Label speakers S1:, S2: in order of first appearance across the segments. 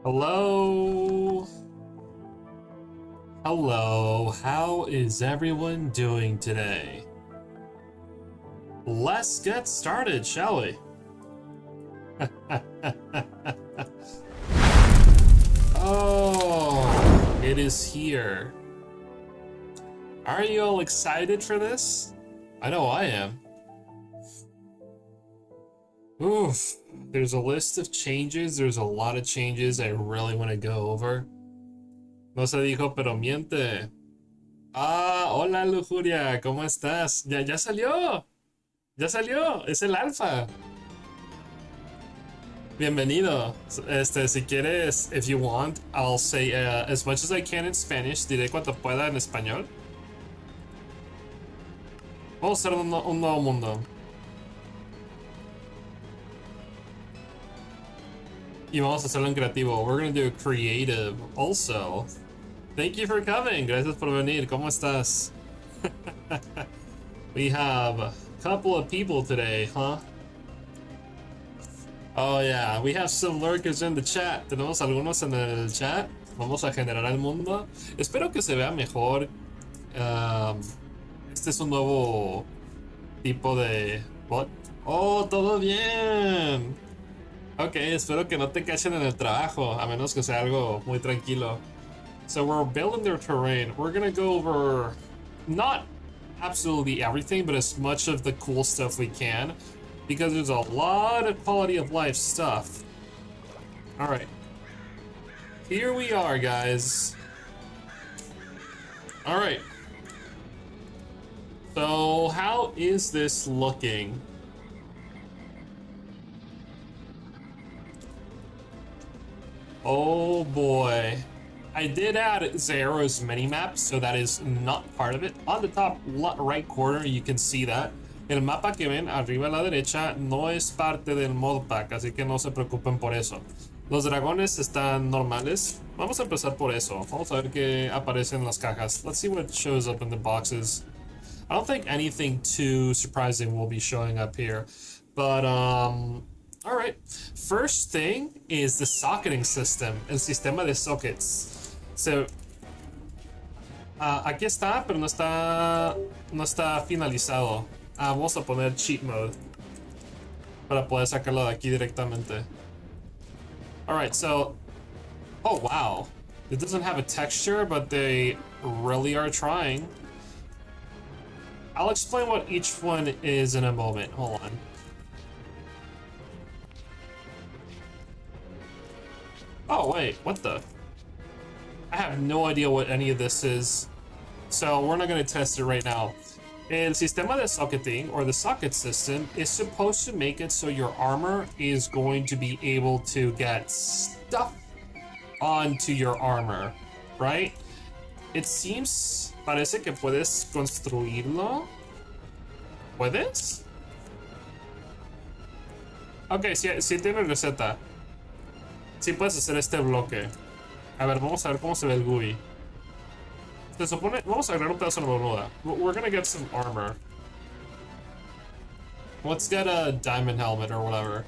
S1: Hello. Hello. How is everyone doing today? Let's get started, shall we? Oh, it is here. Are you all excited for this? I know I am. Oof, there's a list of changes. There's a lot of changes I really want to go over. No se dijo, pero miente. Ah, hola Lujuria, ¿cómo estás? Ya salió. Ya salió, es el alfa. Bienvenido. Si quieres, if you want, I'll say as much as I can in Spanish. Diré cuanto pueda en español. Vamos a hacer un nuevo mundo. Y vamos a hacerlo en creativo. We're gonna do creative also. Thank you for coming. Gracias por venir. ¿Cómo estás? We have a couple of people today, huh? Oh yeah, we have some lurkers in the chat. Tenemos algunos en el chat. Vamos a generar el mundo. Espero que se vea mejor. Este es un nuevo tipo de bot. Oh, todo bien. Ok, espero que no te cachen en el trabajo, a menos que sea algo muy tranquilo. So we're building their terrain. We're gonna go over not absolutely everything, but as much of the cool stuff we can, because there's a lot of quality of life stuff. All right, here we are, guys. All right. So how is this looking? Oh boy. I did add Zero's minimap, so that is not part of it. On the top right corner, you can see that. El mapa que ven arriba a la derecha no es parte del mod pack, así que no se preocupen por eso. Los dragones están normales. Vamos a empezar por eso. Vamos a ver qué aparece en las cajas. Let's see what shows up in the boxes. I don't think anything too surprising will be showing up here, but all right, first thing is the socketing system, el sistema de sockets. So, aquí está, pero no está finalizado. Vamos a poner cheat mode para poder sacarlo de aquí directamente. All right, so, oh wow, it doesn't have a texture, but they really are trying. I'll explain what each one is in a moment. Hold on. Oh wait, what the? I have no idea what any of this is, so we're not going to test it right now. El sistema de socketing, or the socket system, is supposed to make it so your armor is going to be able to get stuff onto your armor, right? It seems, parece que puedes construirlo. ¿Puedes? Ok, sí tiene receta. Sí puedes hacer este bloque. A ver, vamos a ver cómo se ve el GUI. Se supone... Vamos a agregar un pedazo de armadura. We're gonna get some armor. Let's get a diamond helmet or whatever.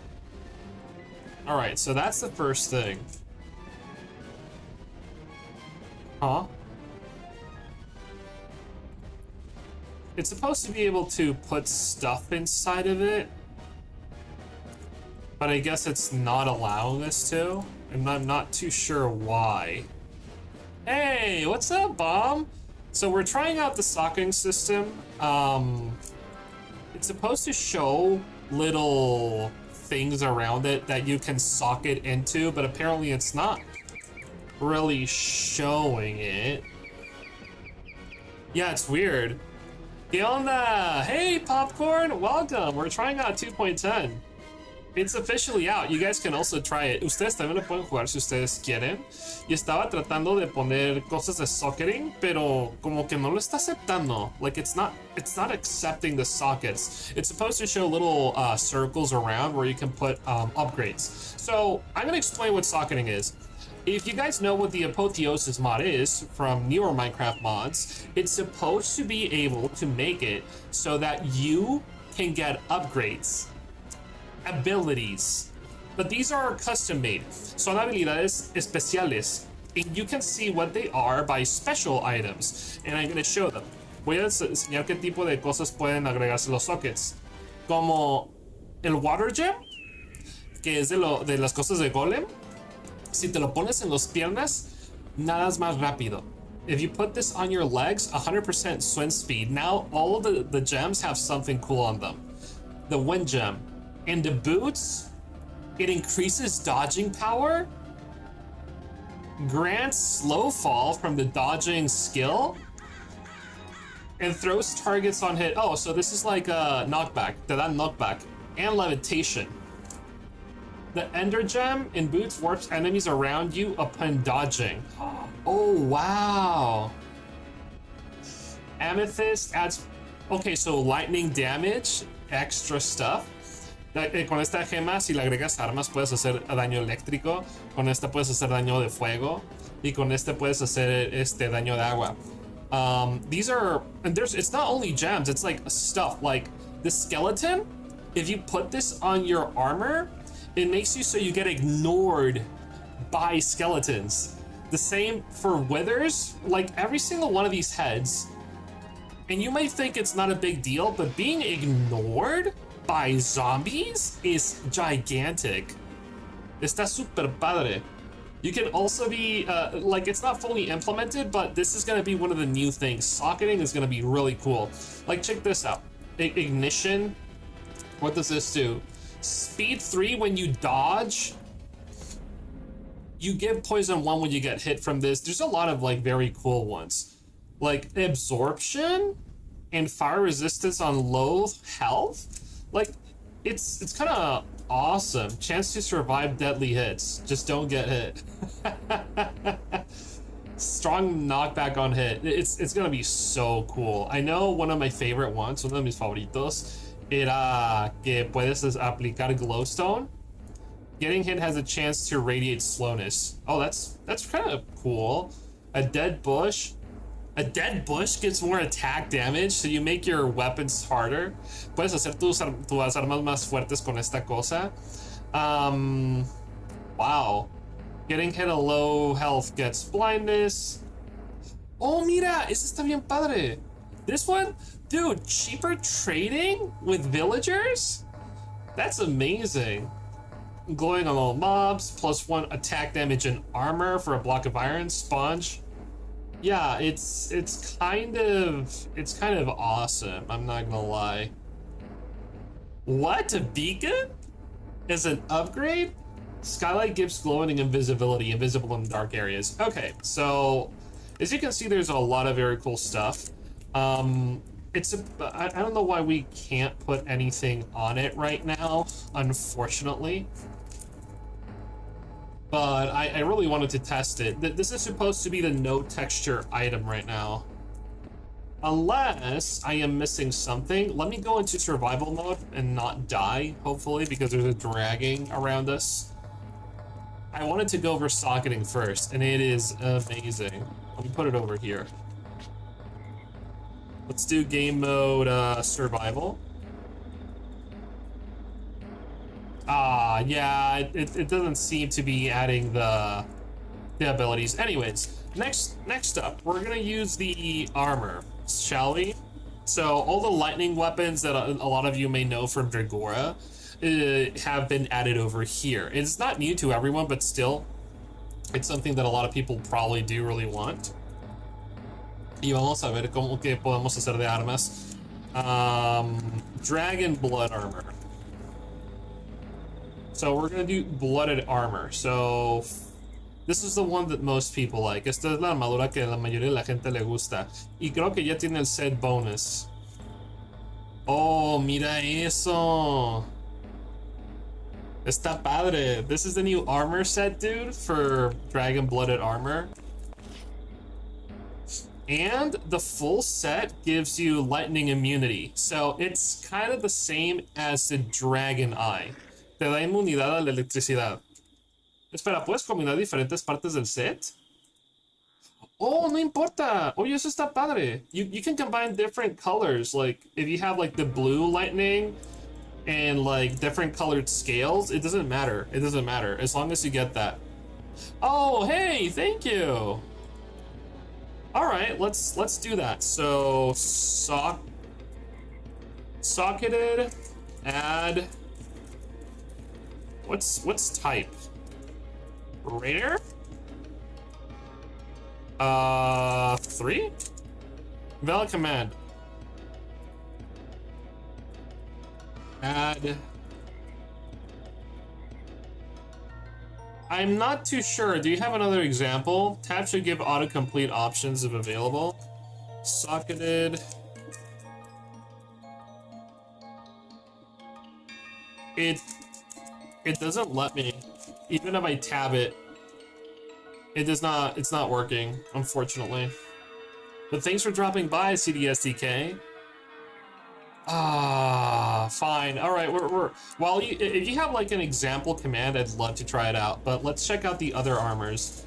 S1: Alright, so that's the first thing. Huh? It's supposed to be able to put stuff inside of it, but I guess it's not allowing us to, and I'm not too sure why. Hey, what's up, Bomb? So we're trying out the socketing system. It's supposed to show little things around it that you can socket into, but apparently it's not really showing it. Yeah, it's weird. ¿Qué onda? Hey, Popcorn, welcome. We're trying out 2.10. It's officially out. You guys can also try it. Ustedes también lo pueden jugar si ustedes quieren. Y estaba tratando de poner cosas de socketing, pero como que no lo está aceptando. Like it's not accepting the sockets. It's supposed to show little circles around where you can put upgrades. So I'm gonna explain what socketing is. If you guys know what the Apotheosis mod is from newer Minecraft mods, it's supposed to be able to make it so that you can get upgrades, abilities, But these are custom made. Son habilidades especiales. And you can see what they are by special items. And I'm going to show them. Voy a enseñar qué tipo de cosas pueden agregarse los sockets. Como el water gem, que es de las cosas de golem. Si te lo pones en las piernas, nadas más rápido. If you put this on your legs, 100% swim speed. Now all the gems have something cool on them. The wind gem. And the boots, it increases dodging power, grants slow fall from the dodging skill, and throws targets on hit. Oh, so this is like a knockback, that knockback, and levitation. The ender gem in boots warps enemies around you upon dodging. Oh, wow. Amethyst adds, okay, so lightning damage, extra stuff. Con esta gema, si le agregas armas, puedes hacer daño eléctrico. Con esta puedes hacer daño de fuego. Y con este puedes hacer daño de agua. These are, and it's not only gems, it's like stuff. Like the skeleton, if you put this on your armor, it makes you so you get ignored by skeletons. The same for withers, like every single one of these heads. And you might think it's not a big deal, but being ignored by zombies is gigantic. Está super padre. You can also be, like, it's not fully implemented, but this is going to be one of the new things. Socketing is going to be really cool. Like, check this out. Ignition. What does this do? Speed 3 when you dodge. You give poison 1 when you get hit from this. There's a lot of, like, very cool ones. Like, absorption and fire resistance on low health. Like, it's kind of awesome. Chance to survive deadly hits. Just don't get hit. Strong knockback on hit. It's gonna be so cool. I know one of my favorite ones, uno de mis favoritos, era que puedes aplicar glowstone. Getting hit has a chance to radiate slowness. Oh, that's kind of cool. A dead bush. A dead bush gets more attack damage, so you make your weapons harder. Puedes hacer tus armas más fuertes con esta cosa. Wow. Getting hit at low health gets blindness. Oh, mira, este está bien padre. This one, dude, cheaper trading with villagers? That's amazing. Glowing on all mobs, +1 attack damage and armor for a block of iron, sponge. Yeah, it's kind of awesome. I'm not gonna lie. What? A beacon is an upgrade? Skylight gives glowing invisibility, invisible in dark areas. Okay, so as you can see, there's a lot of very cool stuff. I don't know why we can't put anything on it right now, unfortunately. But I really wanted to test it. This is supposed to be the no texture item right now. Unless I am missing something. Let me go into survival mode and not die, hopefully, because there's a dragging around us. I wanted to go over socketing first, and it is amazing. Let me put it over here. Let's do game mode survival. Yeah, it doesn't seem to be adding the abilities. Anyways, next up, we're gonna use the armor, shall we? So all the lightning weapons that a lot of you may know from Dragora have been added over here. It's not new to everyone, but still, it's something that a lot of people probably do really want. Y vamos a ver cómo que podemos hacer de armas. Dragon blood armor. So we're gonna do blooded armor. So this is the one that most people like. Esta es la armadura que la mayoría de la gente le gusta. Y creo que ya tiene el set bonus. Oh, mira eso. Está padre. This is the new armor set, dude, for dragon blooded armor. And the full set gives you lightning immunity. So it's kind of the same as the dragon eye. Te da inmunidad a la electricidad. Espera, ¿puedes combinar diferentes partes del set? Oh, no importa. Oye, eso está padre. You can combine different colors. Like, if you have, like, the blue lightning, and like different colored scales, it doesn't matter. It doesn't matter as long as you get that. Oh, hey, thank you. All right, let's do that. So socketed, add. What's type? Rare? 3? Valid command. Add. I'm not too sure. Do you have another example? Tab should give autocomplete options if available. Socketed. It doesn't let me. Even if I tab it, it's not working, unfortunately. But thanks for dropping by, CDSDK. Ah, fine. All right, well, if you have like an example command, I'd love to try it out. But let's check out the other armors.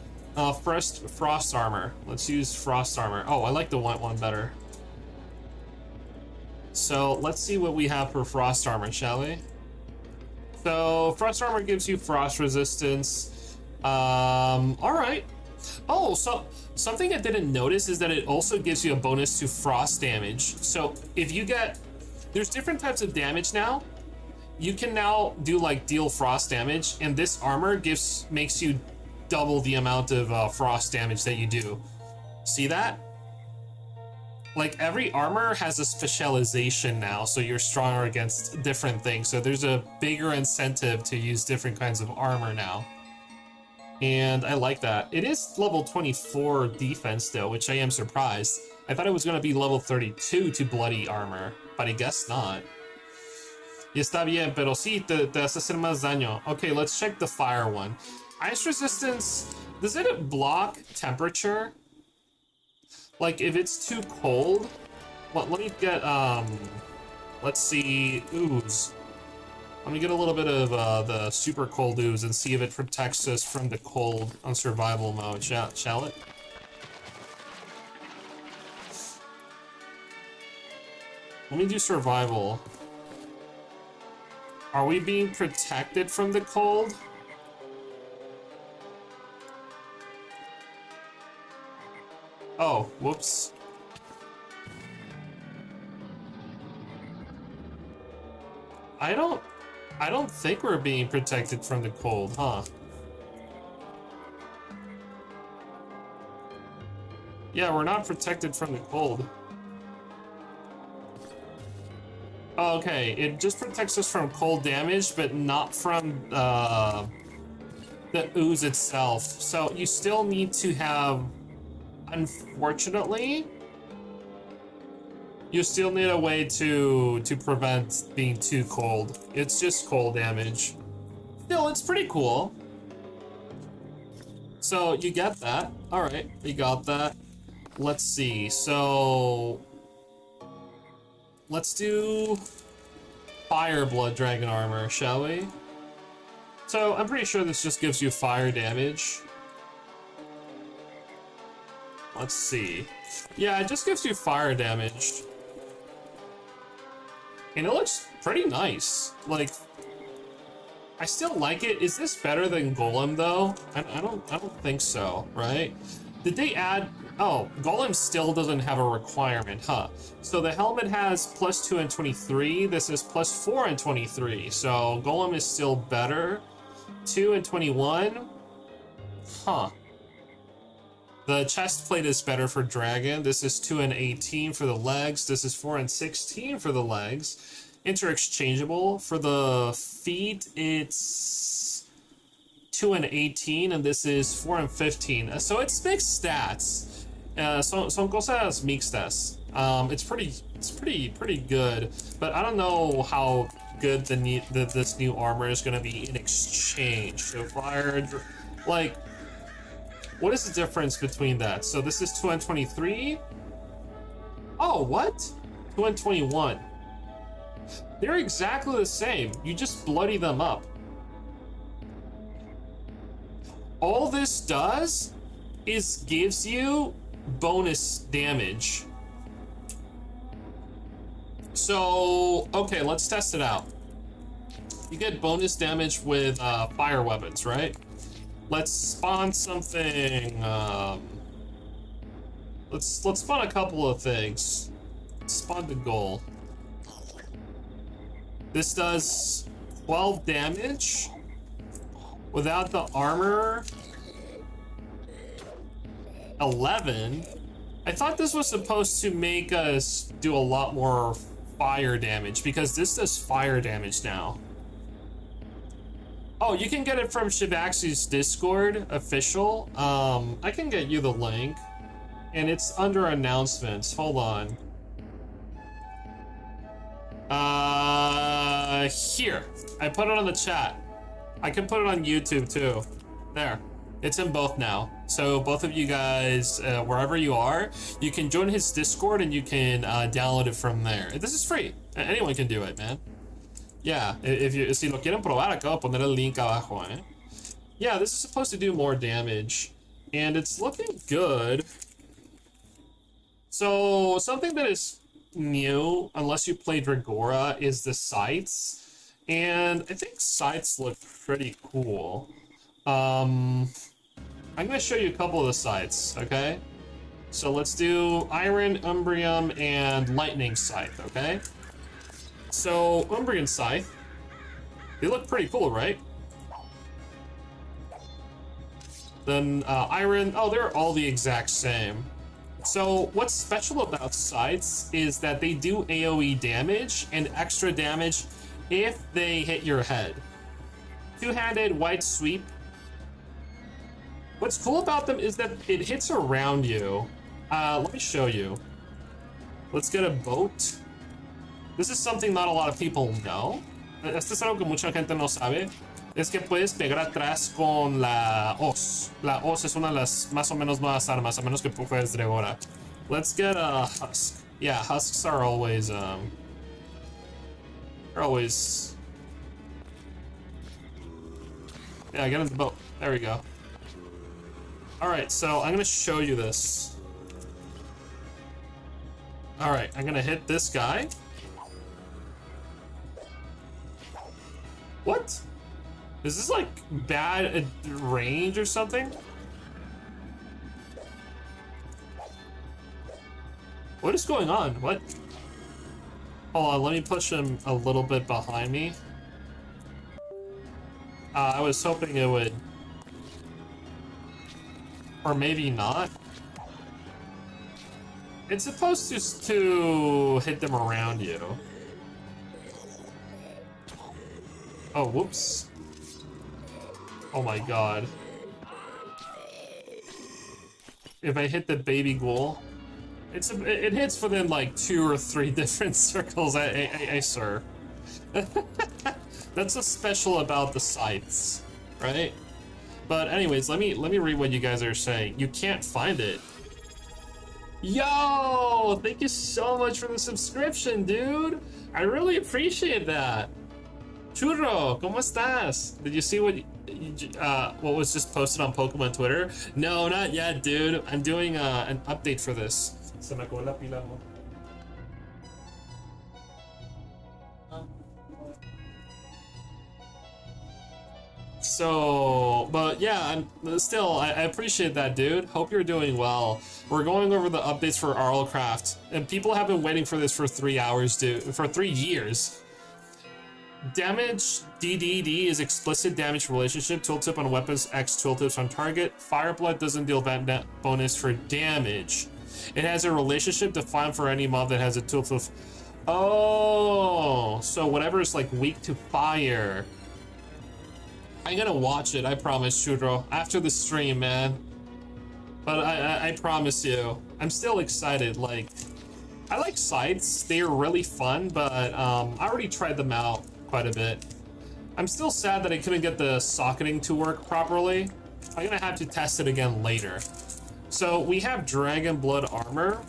S1: First, frost armor. Let's use frost armor. Oh, I like the white one better. So let's see what we have for frost armor, shall we? So frost armor gives you frost resistance. All right. Oh, so something I didn't notice is that it also gives you a bonus to frost damage. So if you get, there's different types of damage now. You can now do like deal frost damage, and this armor makes you double the amount of frost damage that you do. See that? Like every armor has a specialization now, so you're stronger against different things. So there's a bigger incentive to use different kinds of armor now. And I like that. It is level 24 defense though, which I am surprised. I thought it was gonna be level 32 to bloody armor, but I guess not. Y está bien, pero sí, te hace hacer más daño. Okay, let's check the fire one. Ice resistance, does it block temperature? Like if it's too cold? Well, let me get, let's see, ooze. Let me get a little bit of the super cold ooze and see if it protects us from the cold on survival mode, shall it? Let me do survival. Are we being protected from the cold? Oh, whoops. I don't think we're being protected from the cold, huh? Yeah, we're not protected from the cold. Oh, okay, it just protects us from cold damage, but not from the ooze itself. So you still need to have, unfortunately, you still need a way to prevent being too cold. It's just cold damage. Still, it's pretty cool. So you get that. All right, we got that. Let's see. So let's do fire blood dragon armor, shall we? So I'm pretty sure this just gives you fire damage. Let's see. Yeah, it just gives you fire damage. And it looks pretty nice. Like, I still like it. Is this better than Golem though? I don't think so, right? Did they add, oh, Golem still doesn't have a requirement, huh? So the helmet has +2 and 23. This is +4 and 23. So Golem is still better. 2 and 21. Huh. The chest plate is better for dragon. This is 2 and 18 for the legs. This is 4 and 16 for the legs. Interchangeable. For the feet, it's 2 and 18, and this is 4 and 15. So it's mixed stats. Son cosas mixtas. It's pretty good, but I don't know how good this new armor is going to be in exchange. So fire, like, what is the difference between that? So this is 2 and 23. Oh, what? 2 and 21. They're exactly the same. You just bloody them up. All this does is gives you bonus damage. So, okay, let's test it out. You get bonus damage with fire weapons, right? Let's spawn something. Let's spawn a couple of things. Spawn the goal. This does 12 damage without the armor. 11. I thought this was supposed to make us do a lot more fire damage because this does fire damage now. Oh, you can get it from Shivaxi's Discord official. I can get you the link, and it's under announcements. Hold on. Here. I put it on the chat. I can put it on YouTube too. There. It's in both now. So both of you guys, wherever you are, you can join his Discord and you can download it from there. This is free. Anyone can do it, man. Yeah, si lo quieren probar, acabo de poner el link abajo, eh. Yeah, this is supposed to do more damage, and it's looking good. So something that is new, unless you play Dragora, is the sights, and I think sights look pretty cool. I'm gonna show you a couple of the sights, okay? So let's do Iron, Umbrium, and Lightning Scythe, okay? So, Umbrian Scythe, they look pretty cool, right? Then Iron, oh, they're all the exact same. So what's special about Scythes is that they do AoE damage and extra damage if they hit your head. Two-handed white sweep. What's cool about them is that it hits around you. Let me show you. Let's get a boat. This is something not a lot of people know. Esto es algo que mucha gente no sabe. Es que puedes pegar atrás con la hoz. La hoz es una de las más o menos nuevas armas, a menos que juegues Dragora. Let's get a husk. Yeah, husks are always, they're always... Yeah, get in the boat. There we go. Alright, so I'm gonna show you this. Alright, I'm gonna hit this guy. What? Is this like bad range or something? What is going on? What? Hold on, let me push him a little bit behind me. I was hoping it would... Or maybe not. It's supposed to hit them around you. Oh, whoops. Oh my god. If I hit the baby ghoul, it hits within like 2 or 3 different circles. I sir. That's what's special about the scythes, right? But anyways, let me read what you guys are saying. You can't find it. Yo, thank you so much for the subscription, dude. I really appreciate that. Churro, ¿cómo estás? Did you see what was just posted on Pokemon Twitter? No, not yet, dude. I'm doing an update for this. Se me acabó la pila, ¿no? So, but yeah, I appreciate that, dude. Hope you're doing well. We're going over the updates for RLCraft, and people have been waiting for this for 3 hours, dude. For 3 years. Damage DDD is explicit damage relationship. Tooltip on weapons, X tooltips on target. Fireblood doesn't deal bonus for damage. It has a relationship defined for any mob that has a tooltip. Oh, so whatever is like weak to fire. I'm gonna watch it, I promise, Churro, after the stream, man. But I promise you, I'm still excited. Like, I like scythes, they're really fun, but I already tried them out quite a bit. I'm still sad that I couldn't get the socketing to work properly. I'm gonna have to test it again later. So we have Dragon Blood armor.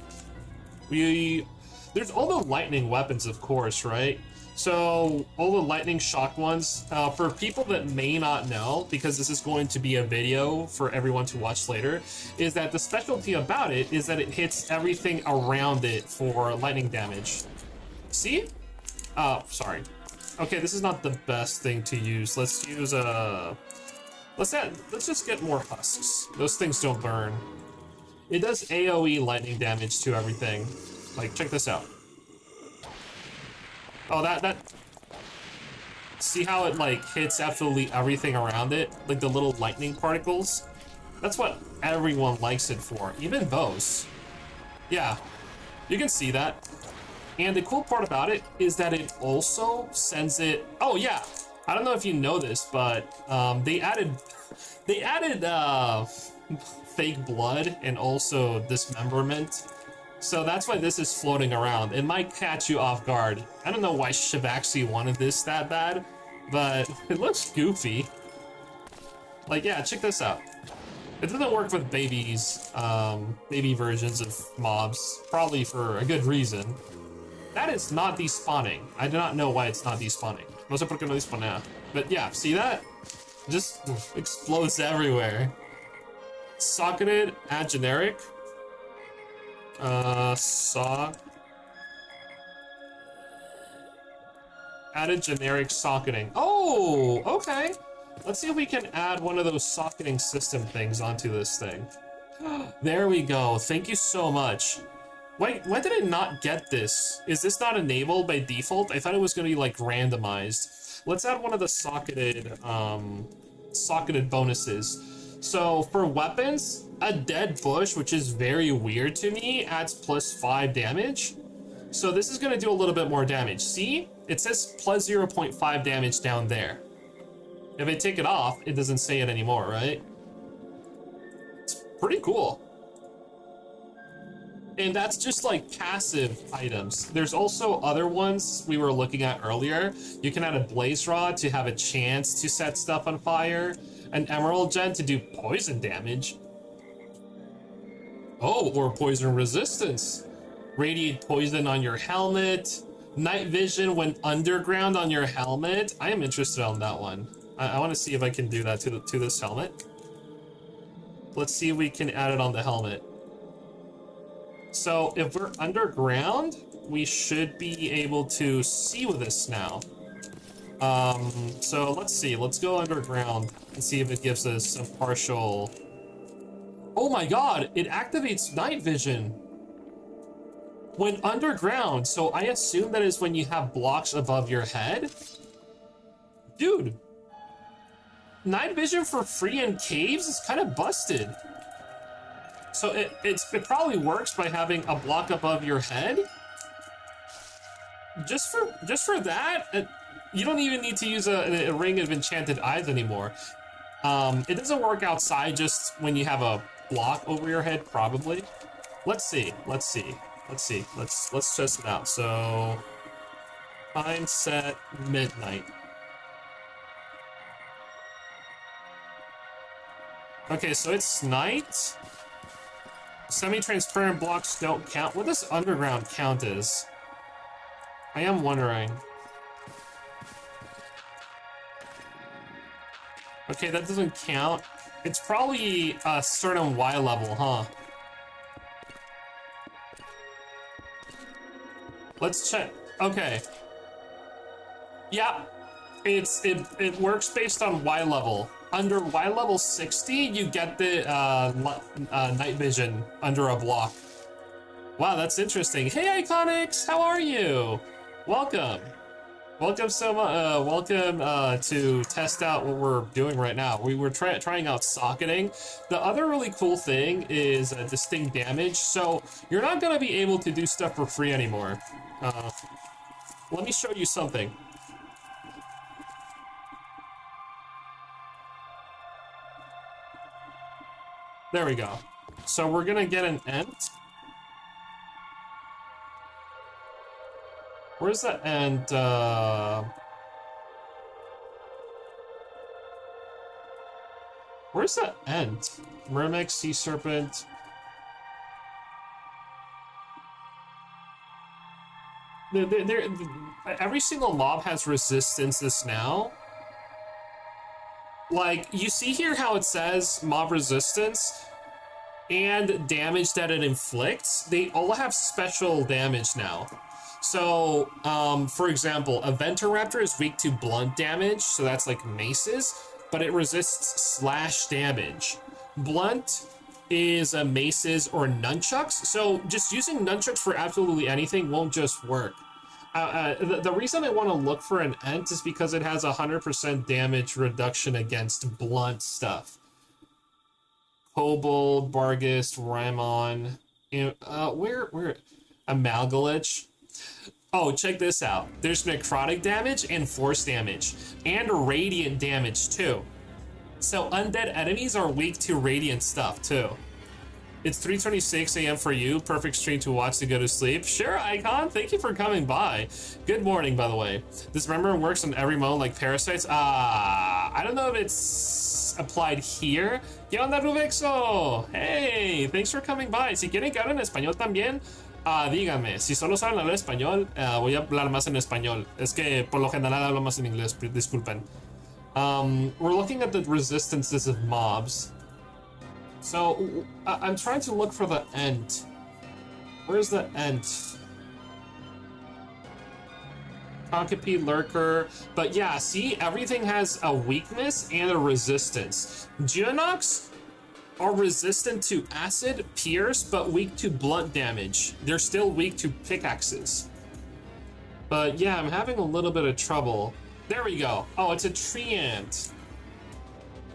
S1: There's all the lightning weapons, of course, right? So all the lightning shock ones, for people that may not know, because this is going to be a video for everyone to watch later, is that the specialty about it is that it hits everything around it for lightning damage. See? Sorry. Okay, this is not the best thing to use. Let's use let's just get more husks. Those things don't burn. It does AoE lightning damage to everything. Like, check this out. Oh, that see how it like hits absolutely everything around it? Like the little lightning particles? That's what everyone likes it for, even bows. Yeah, you can see that. And the cool part about it is that it also sends it, oh yeah, I don't know if you know this, but they added fake blood and also dismemberment. So that's why this is floating around. It might catch you off guard. I don't know why Shivaxi wanted this that bad, but it looks goofy. Like, yeah, check this out. It doesn't work with babies, baby versions of mobs, probably for a good reason. That is not despawning. I do not know why it's not despawning. No sé por qué no despawnea. But yeah, see that? Just explodes everywhere. Socketed, add generic. Added generic socketing. Oh, okay. Let's see if we can add one of those socketing system things onto this thing. There we go. Thank you so much. Wait, why did I not get this? Is this not enabled by default? I thought it was going to be like randomized. Let's add one of the socketed bonuses. So for weapons, a dead bush, which is very weird to me, adds +5 damage. So this is going to do a little bit more damage. See? It says +0.5 damage down there. If I take it off, it doesn't say it anymore, right? It's pretty cool. And that's just like passive items. There's also other ones we were looking at earlier. You can add a blaze rod to have a chance to set stuff on fire. An emerald gem to do poison damage. Oh, or poison resistance. Radiate poison on your helmet. Night vision when underground on your helmet. I am interested on that one. I want to see if I can do that to this helmet. Let's see if we can add it on the helmet. So if we're underground, we should be able to see with this now. So let's see. Let's go underground and see if it gives us some partial... Oh my god! It activates night vision when underground. So I assume that is when you have blocks above your head. Dude! Night vision for free in caves is kind of busted. So it probably works by having a block above your head. Just for that, you don't even need to use a ring of enchanted eyes anymore. It doesn't work outside, just when you have a block over your head, probably. Let's see. Let's test it out. So time set midnight. Okay, so it's night. Semi-transparent blocks don't count. What does underground count as? I am wondering. Okay, that doesn't count. It's probably a certain Y level, huh? Let's check. Okay. Yeah, it works based on Y level. Under Y level 60, you get the night vision under a block. Wow, that's interesting. Hey, Iconics, how are you? Welcome. Welcome so much. Welcome to test out what we're doing right now. We were trying out socketing. The other really cool thing is distinct damage. So you're not going to be able to do stuff for free anymore. Let me show you something. There we go. So we're gonna get an ent. Where's the ent? Where's the ent? Mermix, sea serpent. Every single mob has resistances now. Like, you see here how it says mob resistance and damage that it inflicts? They all have special damage now. So, for example, a Venturaptor is weak to blunt damage, so that's like maces, but it resists slash damage. Blunt is a maces or nunchucks, so just using nunchucks for absolutely anything won't just work. The reason I want to look for an Ent is because it has 100% damage reduction against blunt stuff. Kobold, Barghest, Ramon, where Amalgalich. Oh, check this out. There's necrotic damage and force damage, and radiant damage too. So undead enemies are weak to radiant stuff too. It's 3:26 a.m. for you. Perfect stream to watch to go to sleep. Sure, Icon. Thank you for coming by. Good morning, by the way. Dismemberment works on every mode like parasites. I don't know if it's applied here. ¿Qué onda, Rubexo? Hey, thanks for coming by. Si quieren que hable en español también, díganme. Si solo saben hablar español, voy a hablar más en español. Es que por lo general hablo más en inglés. Disculpen. We're looking at the resistances of mobs. So, I'm trying to look for the Ent. Where's the Ent? Concipede, Lurker. But yeah, see, everything has a weakness and a resistance. Geonox are resistant to acid, pierce, but weak to blunt damage. They're still weak to pickaxes. But yeah, I'm having a little bit of trouble. There we go. Oh, it's a tree ant.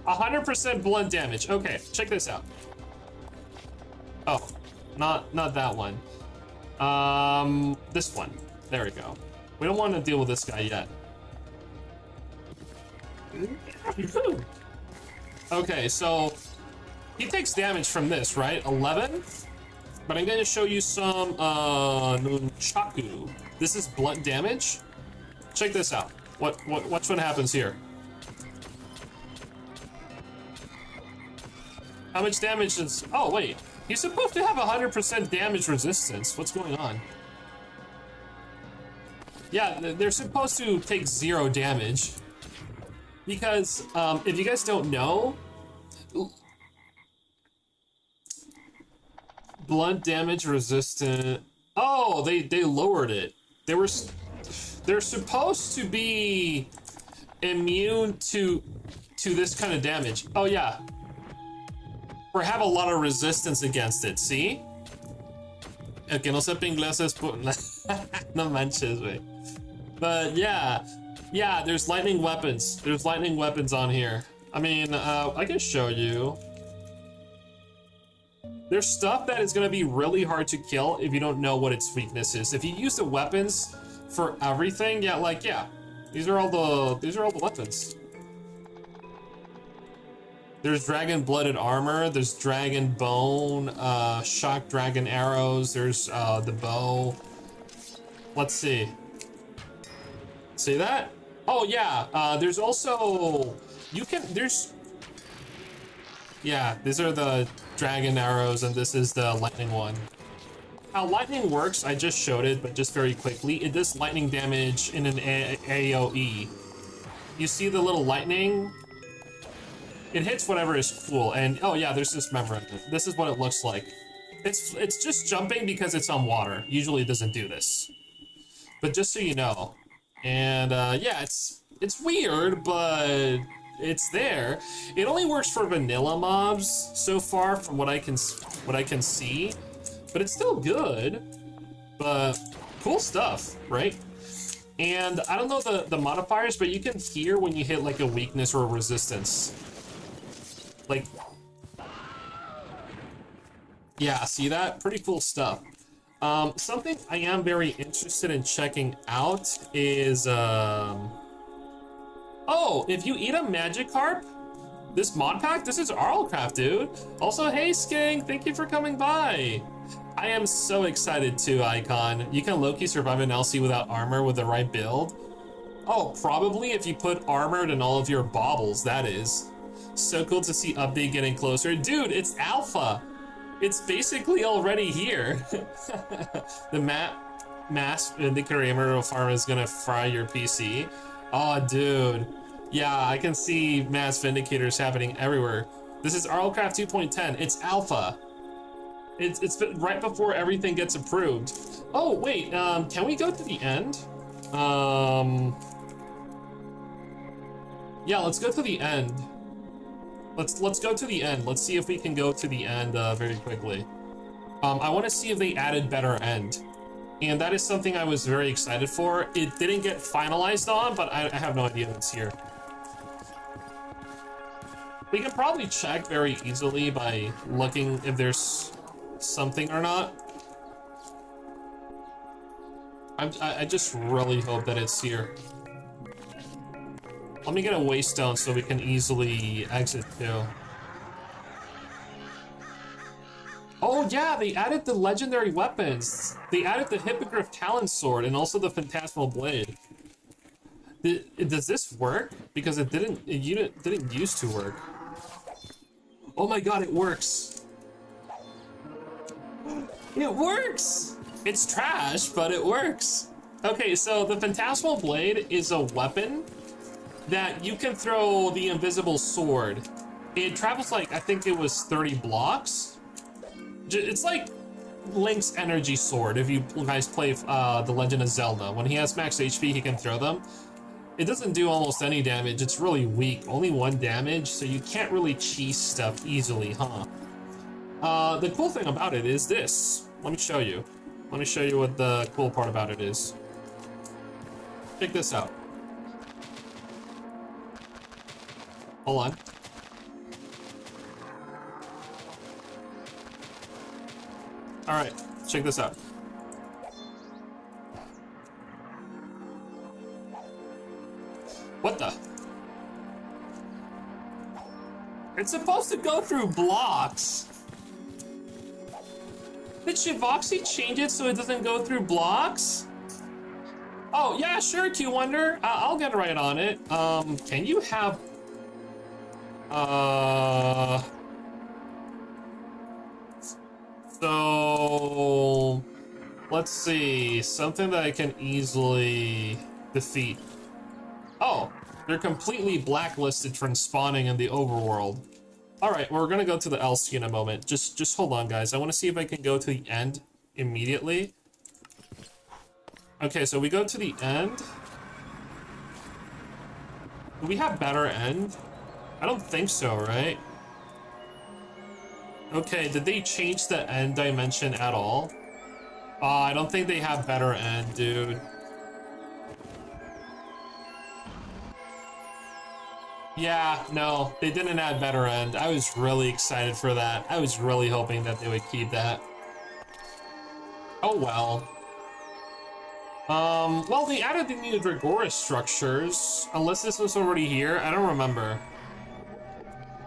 S1: 100% blunt damage. Okay, check this out. Oh, not that one. This one. There we go. We don't want to deal with this guy yet. Okay, so he takes damage from this, right? 11. But I'm going to show you some nunchaku. This is blunt damage. Check this out. Watch what happens here. How much damage is... Oh, wait. He's supposed to have 100% damage resistance. What's going on? Yeah, they're supposed to take 0 damage. Because, if you guys don't know... Blunt damage resistant... Oh, they lowered it. They're supposed to be immune to this kind of damage. Oh, yeah. Or have a lot of resistance against it, see? El que no sepa inglés es por... No manches, güey. But yeah, there's lightning weapons. There's lightning weapons on here. I mean, I can show you. There's stuff that is gonna be really hard to kill if you don't know what its weakness is. If you use the weapons for everything, yeah, these are all the weapons. There's dragon-blooded armor, there's dragon bone, shock dragon arrows, there's the bow. Let's see. See that? Oh yeah, there's also, yeah, these are the dragon arrows and this is the lightning one. How lightning works, I just showed it, but just very quickly. It does lightning damage in an AoE. You see the little lightning? It hits whatever is cool, and oh yeah, there's dismemberment. This is what it looks like. It's just jumping because it's on water. Usually it doesn't do this. But just so you know. And yeah, it's weird, but it's there. It only works for vanilla mobs so far from what I can see. But it's still good. But cool stuff, right? And I don't know the modifiers, but you can hear when you hit like a weakness or a resistance. Like, yeah, see that? Pretty cool stuff. Something I am very interested in checking out is, oh, if you eat a Magikarp, this mod pack, this is RLCraft, dude. Also, hey, Skink, thank you for coming by. I am so excited too, Icon. You can low-key survive an LC without armor with the right build. Oh, probably if you put armored in all of your baubles, that is. So cool to see update getting closer. Dude, it's alpha. It's basically already here. The mass Vindicator Emerald farm is gonna fry your PC. Oh, dude. Yeah, I can see mass Vindicators happening everywhere. This is RLCraft 2.10. It's alpha. It's right before everything gets approved. Oh wait, can we go to the end? Yeah, let's go to the end. Let's go to the end. Let's see if we can go to the end very quickly. I want to see if they added better end, and that is something I was very excited for. It didn't get finalized on, but I have no idea if it's here. We can probably check very easily by looking if there's something or not. I just really hope that it's here. Let me get a waystone so we can easily exit too. Oh yeah, they added the legendary weapons. They added the Hippogriff Talon Sword and also the Phantasmal Blade. Does this work? Because it didn't used to work. Oh my god, it works. It works! It's trash, but it works. Okay, so the Phantasmal Blade is a weapon that you can throw the invisible sword. It travels like, I think it was 30 blocks. It's like Link's energy sword if you guys play The Legend of Zelda. When he has max HP, he can throw them. It doesn't do almost any damage. It's really weak, only 1 damage, so you can't really cheese stuff easily, huh? The cool thing about it is this. Let me show you. Let me show you what the cool part about it is. Check this out. Hold on. All right, check this out. What the? It's supposed to go through blocks. Did Shivaxi change it so it doesn't go through blocks? Oh, yeah, sure, Q-Wonder. I'll get right on it. Can you have... So... Let's see. Something that I can easily defeat. Oh, they're completely blacklisted from spawning in the overworld. Alright, we're gonna go to the LC in a moment. Just hold on, guys. I want to see if I can go to the end immediately. Okay, so we go to the end. Do we have better end? I don't think so, right? Okay, did they change the end dimension at all? I don't think they have better end, dude. Yeah, no, they didn't add better end. I was really excited for that. I was really hoping that they would keep that. Oh well. Well, they added the new Dragoris structures. Unless this was already here, I don't remember.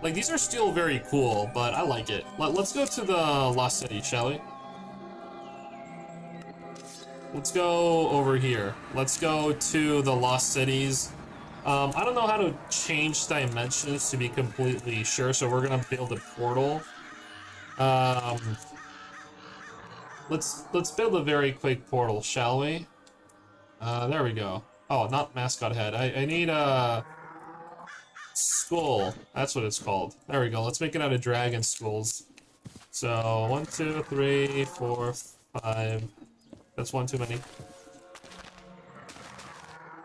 S1: Like, these are still very cool, but I like it. Let's go to the Lost City, shall we? Let's go over here. Let's go to the Lost Cities. I don't know how to change dimensions to be completely sure, so we're gonna build a portal. Let's build a very quick portal, shall we? There we go. Oh, not mascot head. I need a skull. That's what it's called. There we go. Let's make it out of dragon skulls. So 1, 2, 3, 4, 5. That's 1 too many.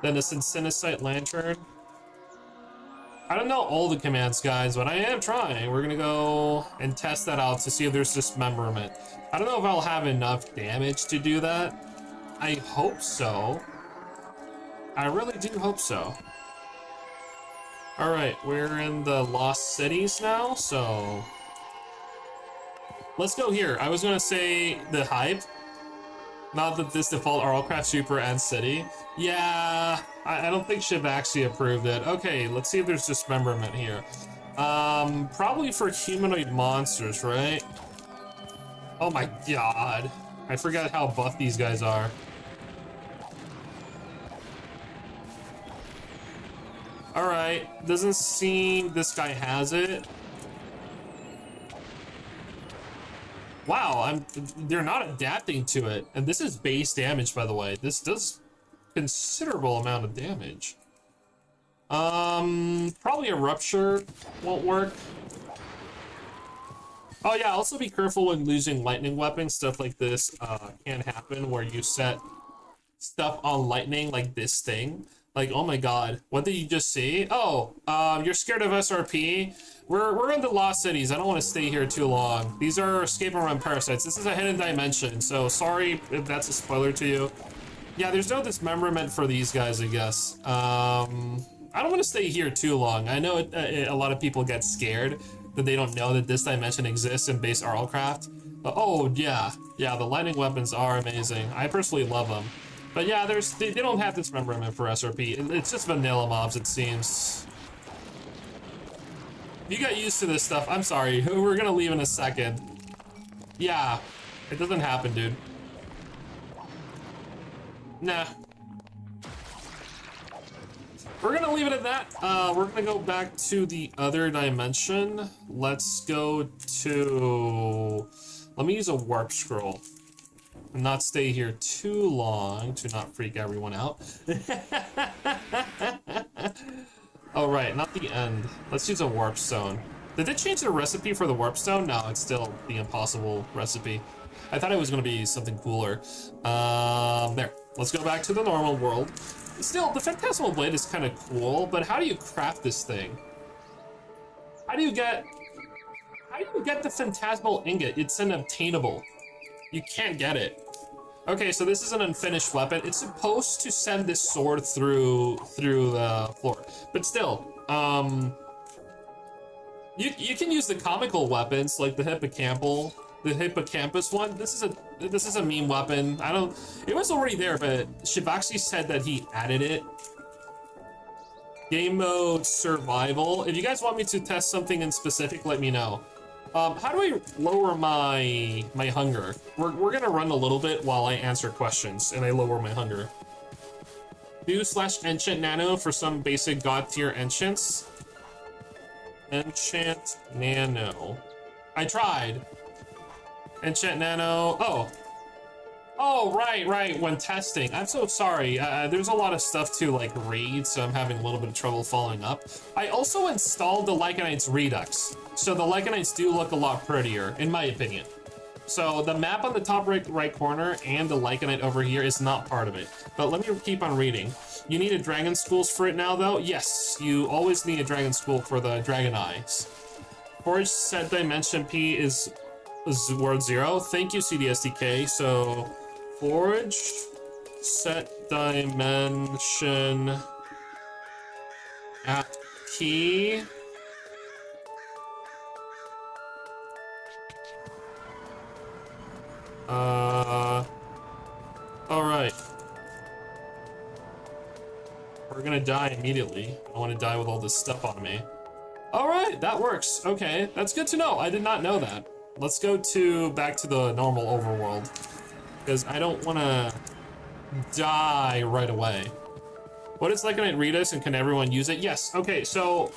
S1: Then a Synthesis Lantern. I don't know all the commands, guys, but I am trying. We're gonna go and test that out to see if there's dismemberment. I don't know if I'll have enough damage to do that. I hope so. I really do hope so. Alright, we're in the Lost Cities now, so... Let's go here. I was gonna say the hype. Not that this default RLCraft Super and City. Yeah, I don't think Shivaxi approved it. Okay, let's see if there's dismemberment here. Probably for humanoid monsters, right? Oh my god. I forgot how buff these guys are. Alright, doesn't seem this guy has it. Wow, they're not adapting to it. And this is base damage, by the way. This does considerable amount of damage. Probably a rupture won't work. Oh yeah, also be careful when using lightning weapons. Stuff like this can happen where you set stuff on lightning, like this thing. Like, oh my god, what did you just see? Oh, you're scared of SRP? We're in the Lost Cities. I don't want to stay here too long. These are escape and run parasites. This is a hidden dimension, so sorry if that's a spoiler to you. Yeah, there's no dismemberment for these guys, I guess. I don't want to stay here too long. I know a lot of people get scared that they don't know that this dimension exists in base RLCraft. But, oh, yeah, the lightning weapons are amazing. I personally love them. But yeah, they don't have dismemberment for SRP. It's just vanilla mobs, it seems. If you got used to this stuff, I'm sorry. We're gonna leave in a second. Yeah, it doesn't happen, dude. Nah. We're gonna leave it at that. We're gonna go back to the other dimension. Let's go to... Let me use a warp scroll. And not stay here too long to not freak everyone out. Oh right, not the end. Let's use a warp stone. Did they change the recipe for the warp stone? No, it's still the impossible recipe. I thought it was gonna be something cooler. There. Let's go back to the normal world. Still, the Phantasmal Blade is kind of cool, but how do you craft this thing? How do you get the Phantasmal Ingot? It's unobtainable. You can't get it. Okay, so this is an unfinished weapon. It's supposed to send this sword through the floor, but still, you can use the comical weapons like the hippocampus one. This is a meme weapon. It was already there, but Shivaxi said that he added it. Game mode survival. If you guys want me to test something in specific, let me know. How do I lower my hunger? We're gonna run a little bit while I answer questions and I lower my hunger. Do/enchant nano for some basic god tier enchants. Enchant nano. I tried. Enchant nano. Oh, right, when testing. I'm so sorry. There's a lot of stuff to like read, so I'm having a little bit of trouble following up. I also installed the Lycanite's Redux, so the Lycanites do look a lot prettier, in my opinion. So the map on the top right corner and the Lycanite over here is not part of it. But let me keep on reading. You need a Dragon Schools for it now, though? Yes, you always need a Dragon School for the Dragon Eyes. Forge set dimension P is word 0. Thank you, CDSDK. So... Forge set dimension at key. Alright. We're gonna die immediately. I want to die with all this stuff on me. Alright, that works. Okay, that's good to know. I did not know that. Let's go back to the normal overworld, because I don't want to die right away. What is Lycanite Redux and can everyone use it? Yes, okay, so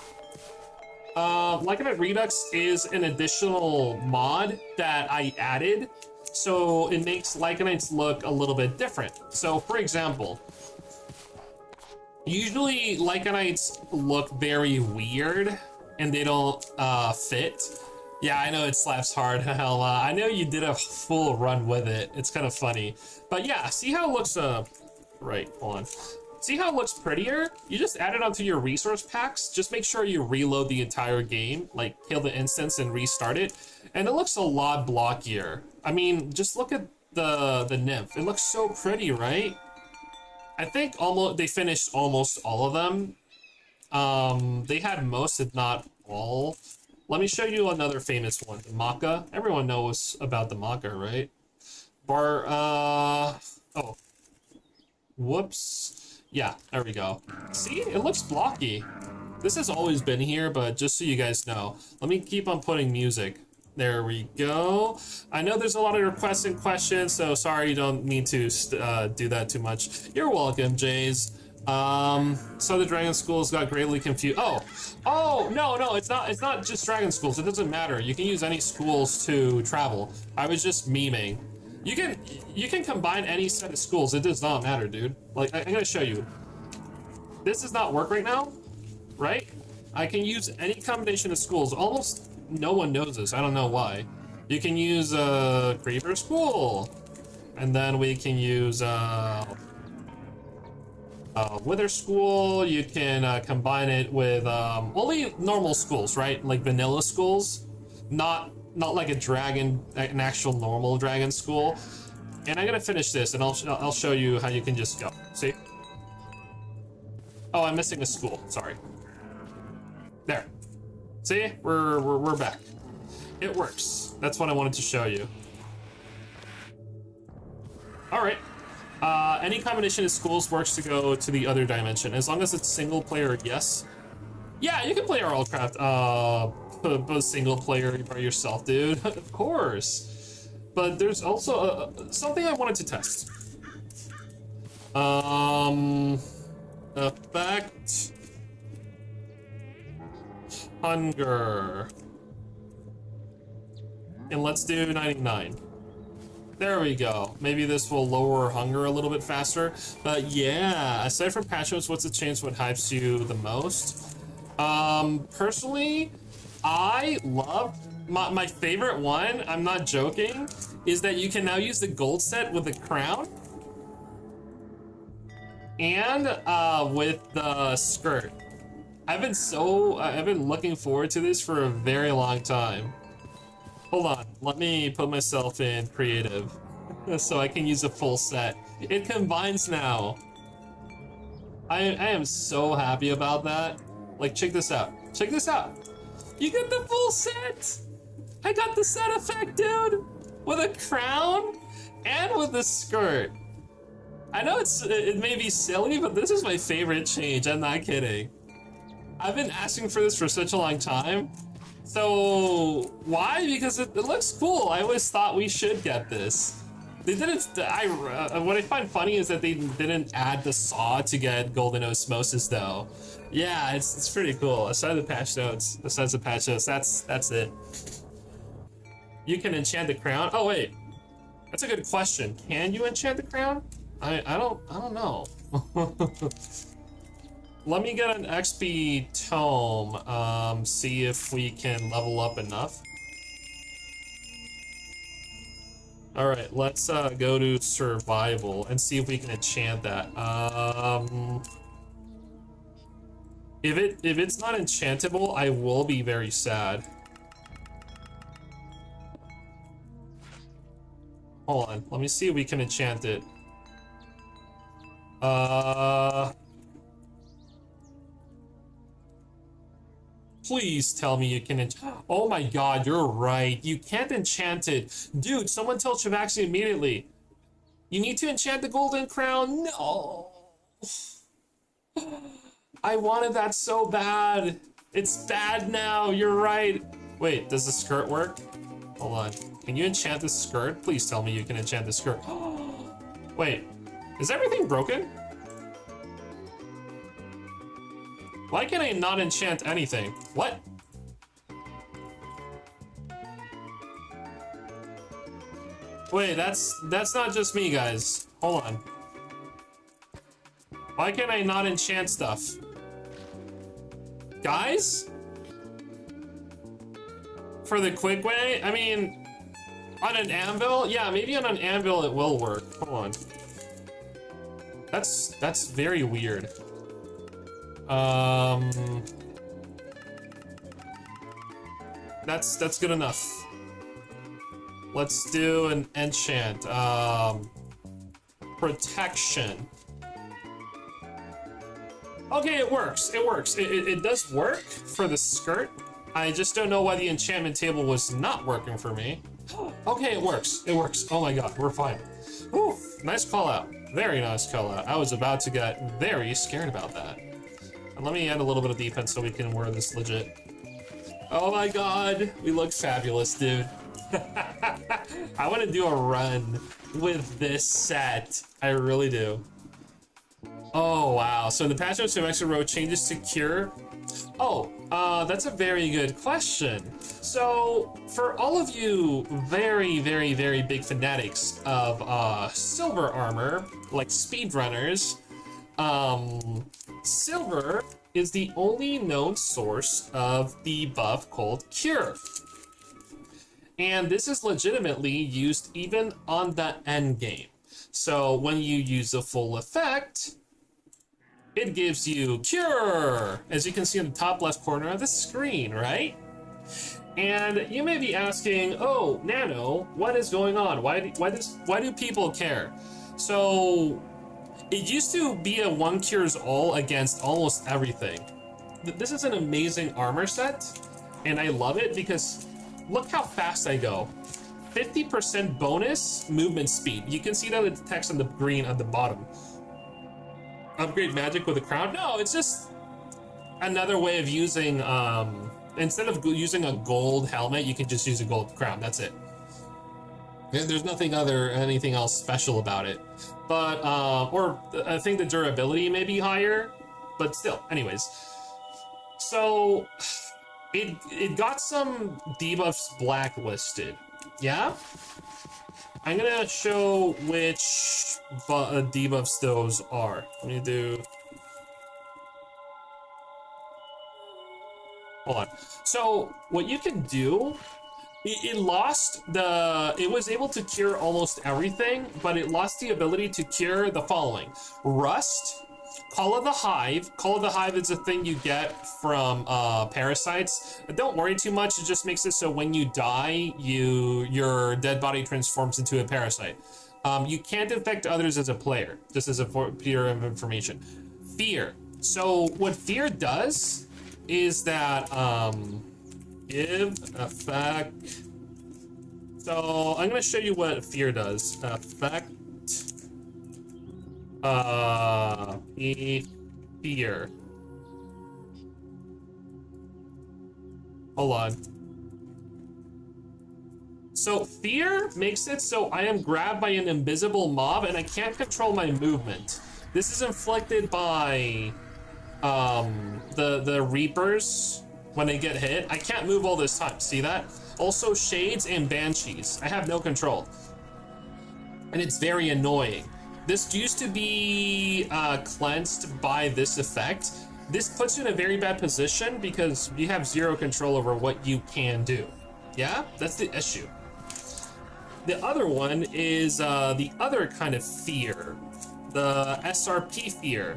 S1: Lycanite Redux is an additional mod that I added, so it makes Lycanites look a little bit different. So for example, usually Lycanites look very weird and they don't fit. Yeah, I know it slaps hard. Hell, I know you did a full run with it. It's kind of funny. But yeah, see how it looks, right, hold on. See how it looks prettier? You just add it onto your resource packs. Just make sure you reload the entire game, like kill the instance and restart it. And it looks a lot blockier. I mean, just look at the nymph. It looks so pretty, right? I think they finished almost all of them. They had most, if not all. Let me show you another famous one, the Maca. Everyone knows about the Maca, right? Oh. Whoops. Yeah, there we go. See, it looks blocky. This has always been here, but just so you guys know, let me keep on putting music. There we go. I know there's a lot of requests and questions, so sorry you don't need to do that too much. You're welcome, Jays. So the Dragon Schools got greatly confused. Oh, no, it's not just Dragon Schools. It doesn't matter. You can use any schools to travel. I was just memeing. You can combine any set of schools. It does not matter, dude. Like, I'm gonna show you. This does not work right now, right? I can use any combination of schools. Almost no one knows this. I don't know why. You can use Creeper School, and then we can use Wither School. You can combine it with only normal schools, right? Like vanilla schools, not like an actual normal dragon school. And I'm gonna finish this, and I'll show you how you can just go. See? Oh, I'm missing a school. Sorry. There. See? We're back. It works. That's what I wanted to show you. All right. Any combination of schools works to go to the other dimension, as long as it's single player. Yes. Yeah, you can play RLCraft both single player by yourself, dude. Of course. But there's also something I wanted to test. Effect. Hunger. And let's do 99. There we go. Maybe this will lower hunger a little bit faster. But yeah, aside from patch notes, what's the change what hypes you the most? Personally, I love my favorite one, I'm not joking, is that you can now use the gold set with the crown and with the skirt. I've been looking forward to this for a very long time. Hold on, let me put myself in creative so I can use a full set. It combines now. I am so happy about that. Like, check this out. Check this out. You get the full set. I got the set effect, dude. With a crown and with the skirt. I know it may be silly, but this is my favorite change. I'm not kidding. I've been asking for this for such a long time. So why? Because it looks cool. I always thought we should get this. They didn't. What I find funny is that they didn't add the saw to get golden osmosis, though. Yeah, it's pretty cool. Besides the patch notes, that's it. You can enchant the crown. Oh wait, that's a good question. Can you enchant the crown? I don't know. Let me get an XP tome, see if we can level up enough. All right, let's go to survival and see if we can enchant that. If it's not enchantable, I will be very sad. Hold on, let me see if we can enchant it. Please tell me you can oh my god, you're right. You can't enchant it. Dude, someone tell Shivaxi immediately. You need to enchant the golden crown. No. I wanted that so bad. It's bad now, you're right. Wait, does the skirt work? Hold on. Can you enchant the skirt? Please tell me you can enchant the skirt. Wait, is everything broken? Why can I not enchant anything? What? Wait, that's not just me, guys. Hold on. Why can I not enchant stuff? Guys? For the quick way? I mean, on an anvil? Yeah, maybe on an anvil it will work. Hold on. That's very weird. That's good enough. Let's do an enchant. Protection. Okay, it works. It works. It does work for the skirt. I just don't know why the enchantment table was not working for me. Okay, it works. It works. Oh my god, we're fine. Ooh, nice call out. Very nice call out. I was about to get very scared about that. And let me add a little bit of defense so we can wear this legit. Oh my god, we look fabulous, dude. I want to do a run with this set. I really do. Oh wow, so the patch notes of extra row changes to cure. Oh, that's a very good question. So, for all of you very, very, very big fanatics of silver armor, like speedrunners, silver is the only known source of the buff called Cure. And this is legitimately used even on the end game. So when you use the full effect, it gives you Cure, as you can see in the top left corner of the screen, right? And you may be asking, oh, Nano, what is going on? Why do people care? So it used to be a one cures all against almost everything. This is an amazing armor set, and I love it because look how fast I go. 50% bonus movement speed. You can see that with the text on the green at the bottom. Upgrade magic with a crown? No, it's just another way of using, instead of using a gold helmet, you can just use a gold crown. That's it. There's anything else special about it. But, or I think the durability may be higher, but still, anyways. So, it got some debuffs blacklisted. Yeah? I'm gonna show which debuffs those are. Let me do... Hold on. So, what you can do... It was able to cure almost everything, but it lost the ability to cure the following. Rust, Call of the Hive. Call of the Hive is a thing you get from parasites. Don't worry too much, it just makes it so when you die, your dead body transforms into a parasite. You can't infect others as a player, just as a peer of information. Fear. So what Fear does is that, give effect. So I'm gonna show you what Fear does. Effect. Fear. Hold on. So Fear makes it so I am grabbed by an invisible mob and I can't control my movement. This is inflicted by the Reapers. When they get hit, I can't move all this time. See that? Also Shades and Banshees. I have no control. And it's very annoying. This used to be cleansed by this effect. This puts you in a very bad position because you have zero control over what you can do. Yeah? That's the issue. The other one is the other kind of fear. The SRP fear.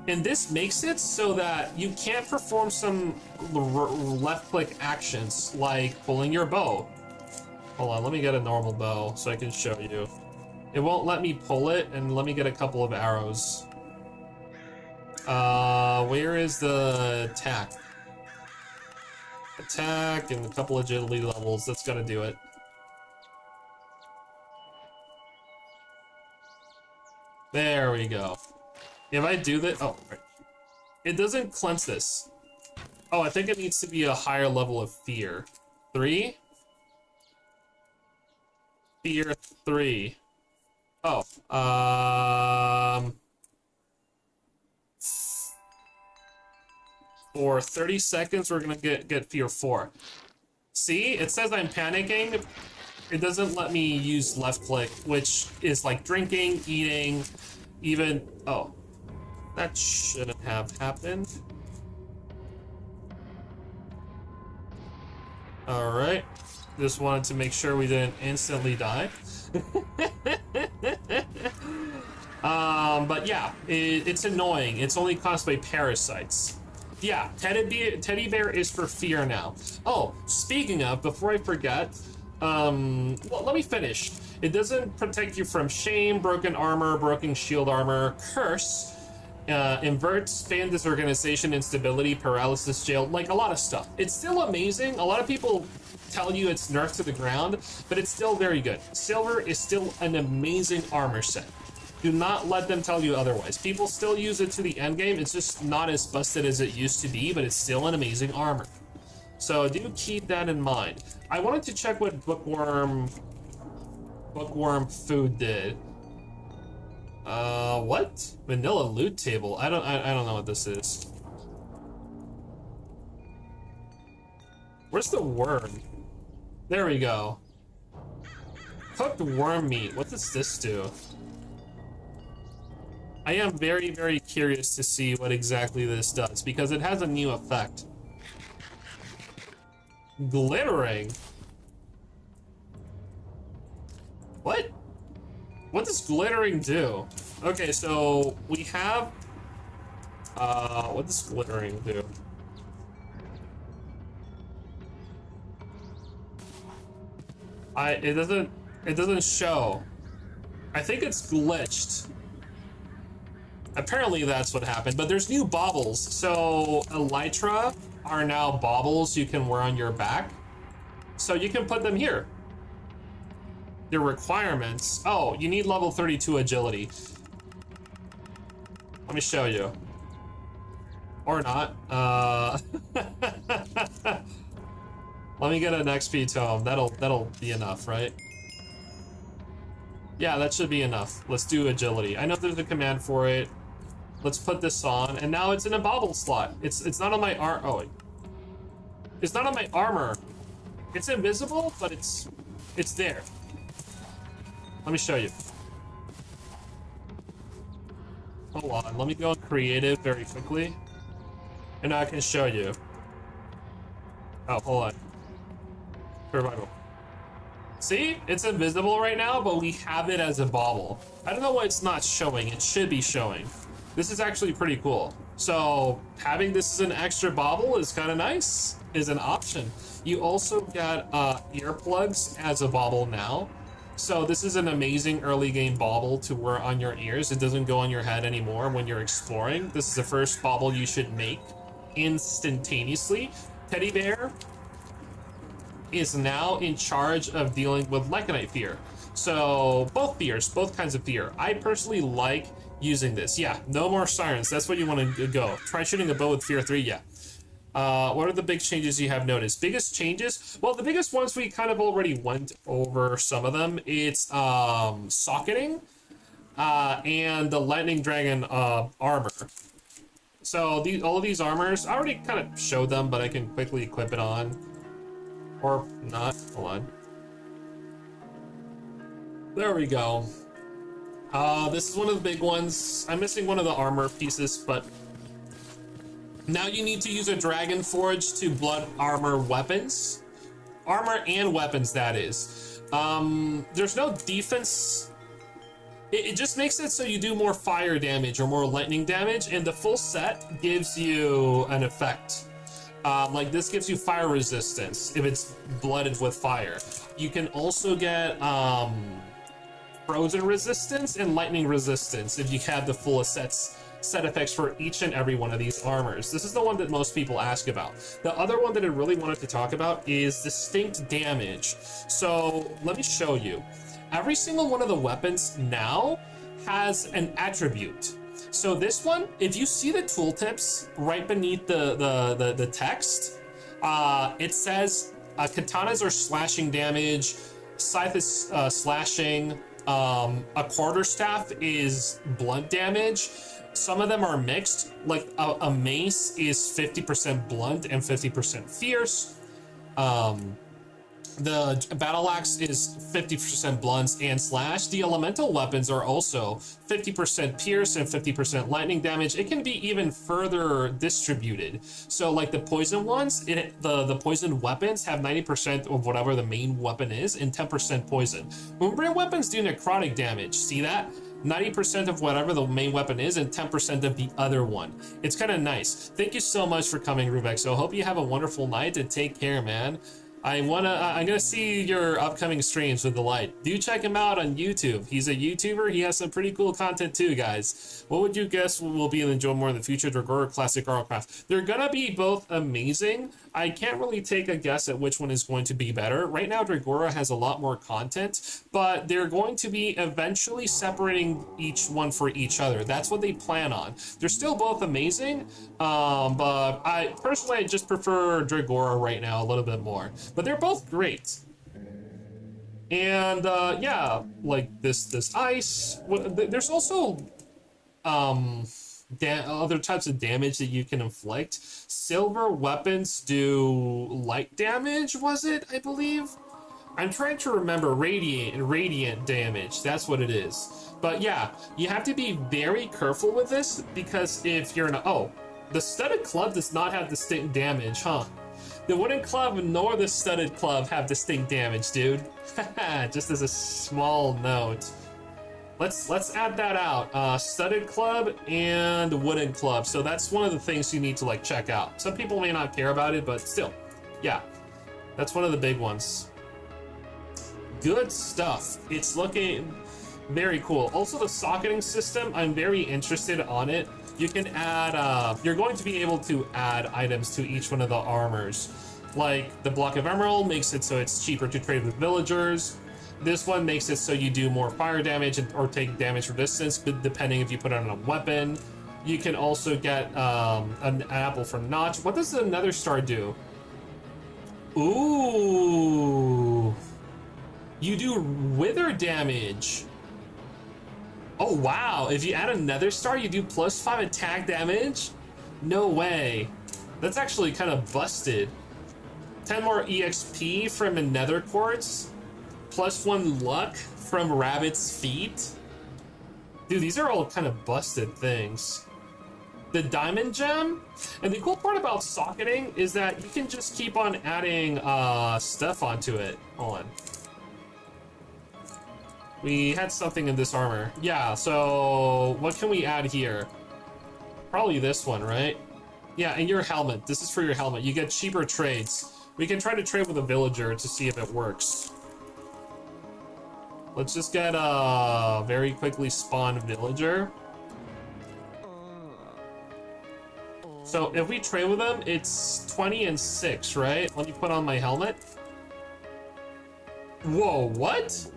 S1: And this makes it so that you can't perform some left click actions like pulling your bow. Hold on, let me get a normal bow so I can show you. It won't let me pull it, and let me get a couple of arrows. Where is the attack? Attack and a couple agility levels, that's gonna do it. There we go. If I do this, oh, right. It doesn't cleanse this. Oh, I think it needs to be a higher level of fear. 3? Fear 3. Oh, for 30 seconds, we're gonna get fear 4. See, it says I'm panicking. It doesn't let me use left click, which is like drinking, eating, even, oh. That shouldn't have happened. Alright. Just wanted to make sure we didn't instantly die. But yeah, it's annoying. It's only caused by parasites. Yeah, teddy bear is for fear now. Oh, speaking of, before I forget, well, let me finish. It doesn't protect you from shame, broken armor, broken shield armor, curse, invert, span disorganization, instability, paralysis, jail, like a lot of stuff. It's still amazing. A lot of people tell you it's nerfed to the ground, but it's still very good. Silver is still an amazing armor set. Do not let them tell you otherwise. People still use it to the end game. It's just not as busted as it used to be, but it's still an amazing armor. So do keep that in mind. I wanted to check what bookworm food did. What? Vanilla loot table. I don't know what this is. Where's the worm? There we go. Cooked worm meat. What does this do? I am very, very curious to see what exactly this does, because it has a new effect. Glittering? What? What does glittering do? Okay, so we have... what does glittering do? It doesn't show. I think it's glitched. Apparently that's what happened, but there's new baubles. So elytra are now baubles you can wear on your back. So you can put them here. Your requirements. Oh, you need level 32 agility. Let me show you. Or not. Let me get an XP tome. That'll be enough, right? Yeah, that should be enough. Let's do agility. I know there's a command for it. Let's put this on, and now it's in a bauble slot. It's not on my it's not on my armor. It's invisible, but it's there. Let me show you. Hold on, let me go creative very quickly, and I can show you. Oh, hold on. Survival. See, it's invisible right now, but we have it as a bauble. I don't know why it's not showing. It should be showing. This is actually pretty cool. So having this as an extra bauble is kind of nice, is an option. You also got earplugs as a bauble now. So this is an amazing early game bauble to wear on your ears. It doesn't go on your head anymore when you're exploring. This is the first bauble you should make instantaneously. Teddy Bear is now in charge of dealing with Lycanite fear. So both fears, both kinds of fear. I personally like using this. Yeah, no more sirens. That's what you want to go. Try shooting a bow with fear 3, yeah. What are the big changes you have noticed? Biggest changes? Well, the biggest ones we kind of already went over some of them. It's socketing and the lightning dragon armor. So all of these armors, I already kind of showed them, but I can quickly equip it on. Or not. Hold on. There we go. This is one of the big ones. I'm missing one of the armor pieces, but now you need to use a dragon forge to blood armor weapons. Armor and weapons, that is. There's no defense. It just makes it so you do more fire damage or more lightning damage, and the full set gives you an effect. Like this gives you fire resistance if it's blooded with fire. You can also get frozen resistance and lightning resistance if you have the full set effects for each and every one of these armors. This is the one that most people ask about. The other one that I really wanted to talk about is distinct damage. So let me show you. Every single one of the weapons now has an attribute. So this one, if you see the tooltips right beneath the text, it says katanas are slashing damage, scythe is slashing, a quarterstaff is blunt damage. Some of them are mixed, like a mace is 50% blunt and 50% fierce. The battle axe is 50% blunts and slash. The elemental weapons are also 50% pierce and 50% lightning damage. It can be even further distributed. So like the poison ones, the poison weapons have 90% of whatever the main weapon is and 10% poison. Umbrian weapons do necrotic damage. See that? 90% of whatever the main weapon is and 10% of the other one. It's kind of nice. Thank you so much for coming, Rubex. So I hope you have a wonderful night and take care, man. I'm gonna see your upcoming streams with the light. Do check him out on YouTube. He's a YouTuber. He has some pretty cool content too, guys. What would you guess will be enjoy more in the future, Dragora or Classic RLCraft? They're gonna be both amazing. I can't really take a guess at which one is going to be better. Right now, Dragora has a lot more content, but they're going to be eventually separating each one for each other. That's what they plan on. They're still both amazing, but I personally just prefer Dragora right now a little bit more. But they're both great. And yeah, like this ice. There's also other types of damage that you can inflict. Silver weapons do light damage, was it? I believe. I'm trying to remember. Radiant damage. That's what it is. But yeah, you have to be very careful with this because if you're the studded club does not have distinct damage, huh? The wooden club nor the studded club have distinct damage, dude. Just as a small note. Let's add that out. Studded club and wooden club. So that's one of the things you need to like check out. Some people may not care about it, but still, yeah, that's one of the big ones. Good stuff. It's looking very cool. Also, the socketing system, I'm very interested on it. You can add, you're going to be able to add items to each one of the armors. Like the block of emerald makes it so it's cheaper to trade with villagers. This one makes it so you do more fire damage or take damage from distance, but depending if you put it on a weapon. You can also get an apple from Notch. What does the Nether Star do? Ooh. You do wither damage. Oh wow, if you add a Nether Star, you do +5 attack damage? No way. That's actually kind of busted. 10 more EXP from a Nether Quartz. +1 luck from Rabbit's Feet. Dude, these are all kind of busted things. The Diamond Gem, and the cool part about socketing is that you can just keep on adding stuff onto it. Hold on. We had something in this armor. Yeah, so what can we add here? Probably this one, right? Yeah, and your helmet. This is for your helmet. You get cheaper trades. We can try to trade with a villager to see if it works. Let's just get a very quickly spawned villager. So if we trade with them, it's 20 and 6, right? Let me put on my helmet. Whoa, what?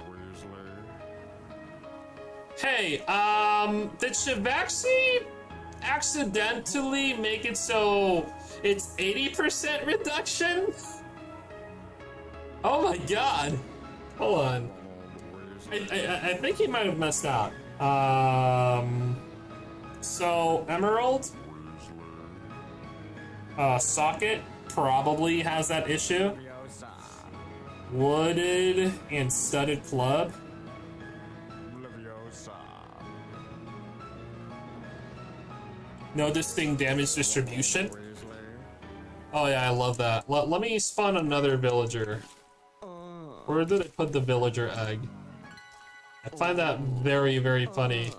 S1: Hey, did Shivaxi accidentally make it so it's 80% reduction? Oh my god. Hold on. I think he might have messed out. So emerald, socket probably has that issue. Wooded and studded club. No distinct damage distribution. Oh yeah, I love that. Let me spawn another villager. Where did I put the villager egg? I find that very, very funny.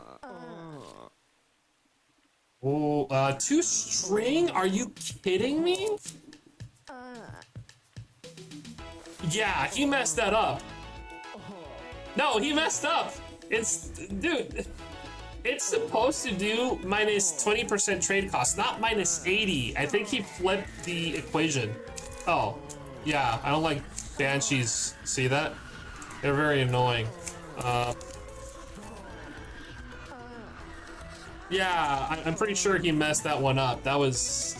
S1: Oh, 2 string? Are you kidding me? Yeah, he messed that up. No, he messed up. Dude, it's supposed to do minus 20% trade cost, not minus 80. I think he flipped the equation. Oh, yeah, I don't like banshees. See that? They're very annoying. Yeah, I'm pretty sure he messed that one up. That was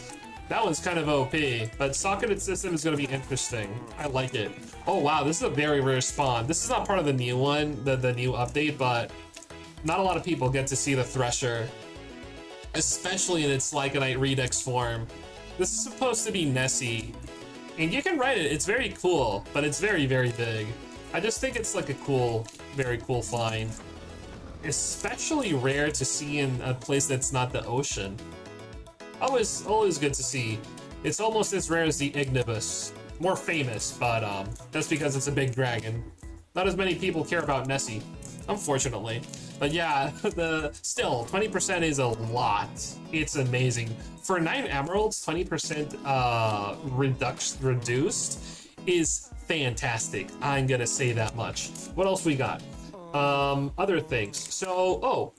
S1: kind of OP, but socketed system is going to be interesting. I like it. Oh wow, this is a very rare spawn. This is not part of the new one, the new update, but not a lot of people get to see the Thresher, especially in its Lycanite Redux form. This is supposed to be Nessie, and you can ride it. It's very cool, but it's very, very big. I just think it's like a cool, very cool find. Especially rare to see in a place that's not the ocean. Always good to see. It's almost as rare as the Ignibus. More famous, but that's because it's a big dragon. Not as many people care about Nessie, unfortunately. But yeah, still 20% is a lot. It's amazing. For 9 emeralds, 20% reduced is fantastic. I'm gonna say that much. What else we got? Other things. So,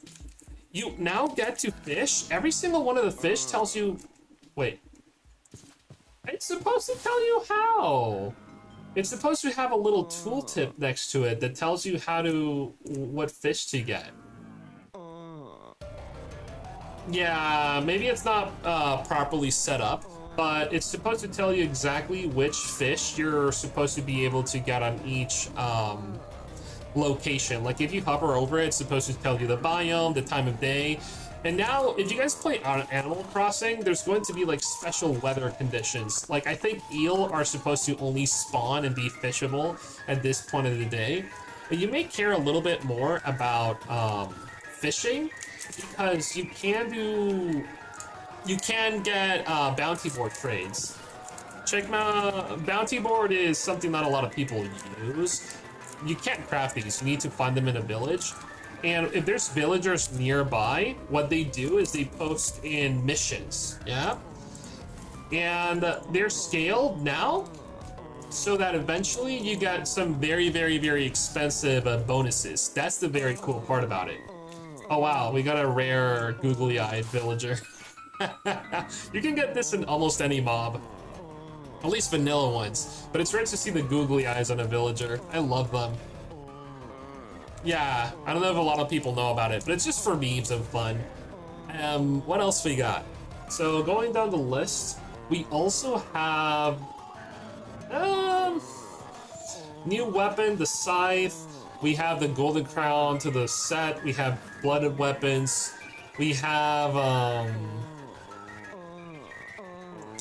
S1: you now get to fish. Every single one of the fish tells you... Wait. It's supposed to tell you how. It's supposed to have a little tooltip next to it that tells you what fish to get. Yeah, maybe it's not properly set up, but it's supposed to tell you exactly which fish you're supposed to be able to get on each location. Like if you hover over it, it's supposed to tell you the biome, the time of day. And now, if you guys play on Animal Crossing, there's going to be like special weather conditions. Like I think eel are supposed to only spawn and be fishable at this point of the day. you may care a little bit more about fishing, because you can get bounty board trades. Check my bounty board is something not a lot of people use. You can't craft these, you need to find them in a village. And if there's villagers nearby, what they do is they post in missions, yeah? And they're scaled now, so that eventually you get some very, very, very expensive bonuses. That's the very cool part about it. Oh wow, we got a rare googly-eyed villager. You can get this in almost any mob. At least vanilla ones. But it's rare to see the googly eyes on a villager. I love them. Yeah, I don't know if a lot of people know about it, but it's just for memes and fun. What else we got? So going down the list, we also have new weapon, the scythe. We have the golden crown to the set. We have blooded weapons. We have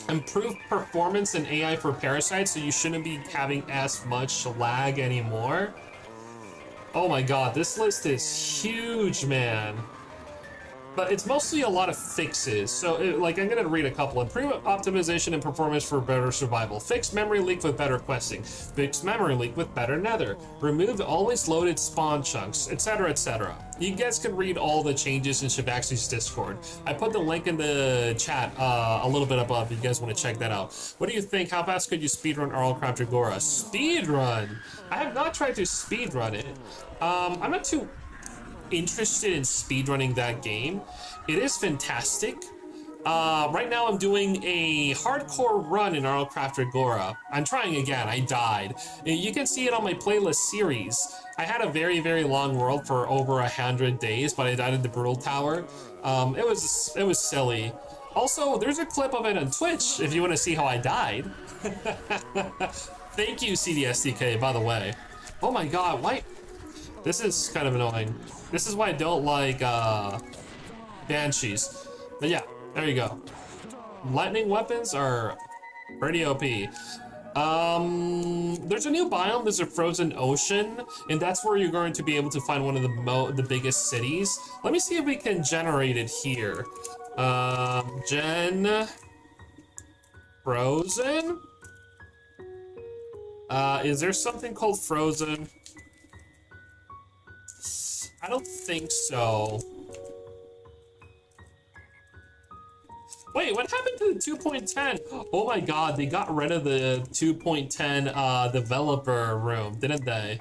S1: improved performance and AI for parasites, so you shouldn't be having as much lag anymore. Oh my god, this list is huge, man. But it's mostly a lot of fixes. So, I'm gonna read a couple. Improve optimization and performance for better survival. Fix memory leak with better questing. Fix memory leak with better nether. Remove always loaded spawn chunks, etc., etc. You guys can read all the changes in Shivaxi's Discord. I put the link in the chat a little bit above if you guys want to check that out. What do you think? How fast could you speedrun RLCraft Agora? Speedrun? I have not tried to speedrun it. I'm not too interested in speedrunning that game. It is fantastic. Right now I'm doing a hardcore run in RLCraft Agora. I'm trying again, I died. You can see it on my playlist series. I had a very, very long world for over 100 days, but I died in the Brutal Tower. It was silly. Also, there's a clip of it on Twitch if you want to see how I died. Thank you, CDSDK, by the way. Oh my god, why? This is kind of annoying. This is why I don't like banshees. But yeah, there you go. Lightning weapons are pretty OP. There's a new biome, there's a frozen ocean, and that's where you're going to be able to find one of the biggest cities. Let me see if we can generate it here. Frozen? Is there something called frozen? I don't think so. Wait, what happened to the 2.10? Oh my god, they got rid of the 2.10 developer room, didn't they?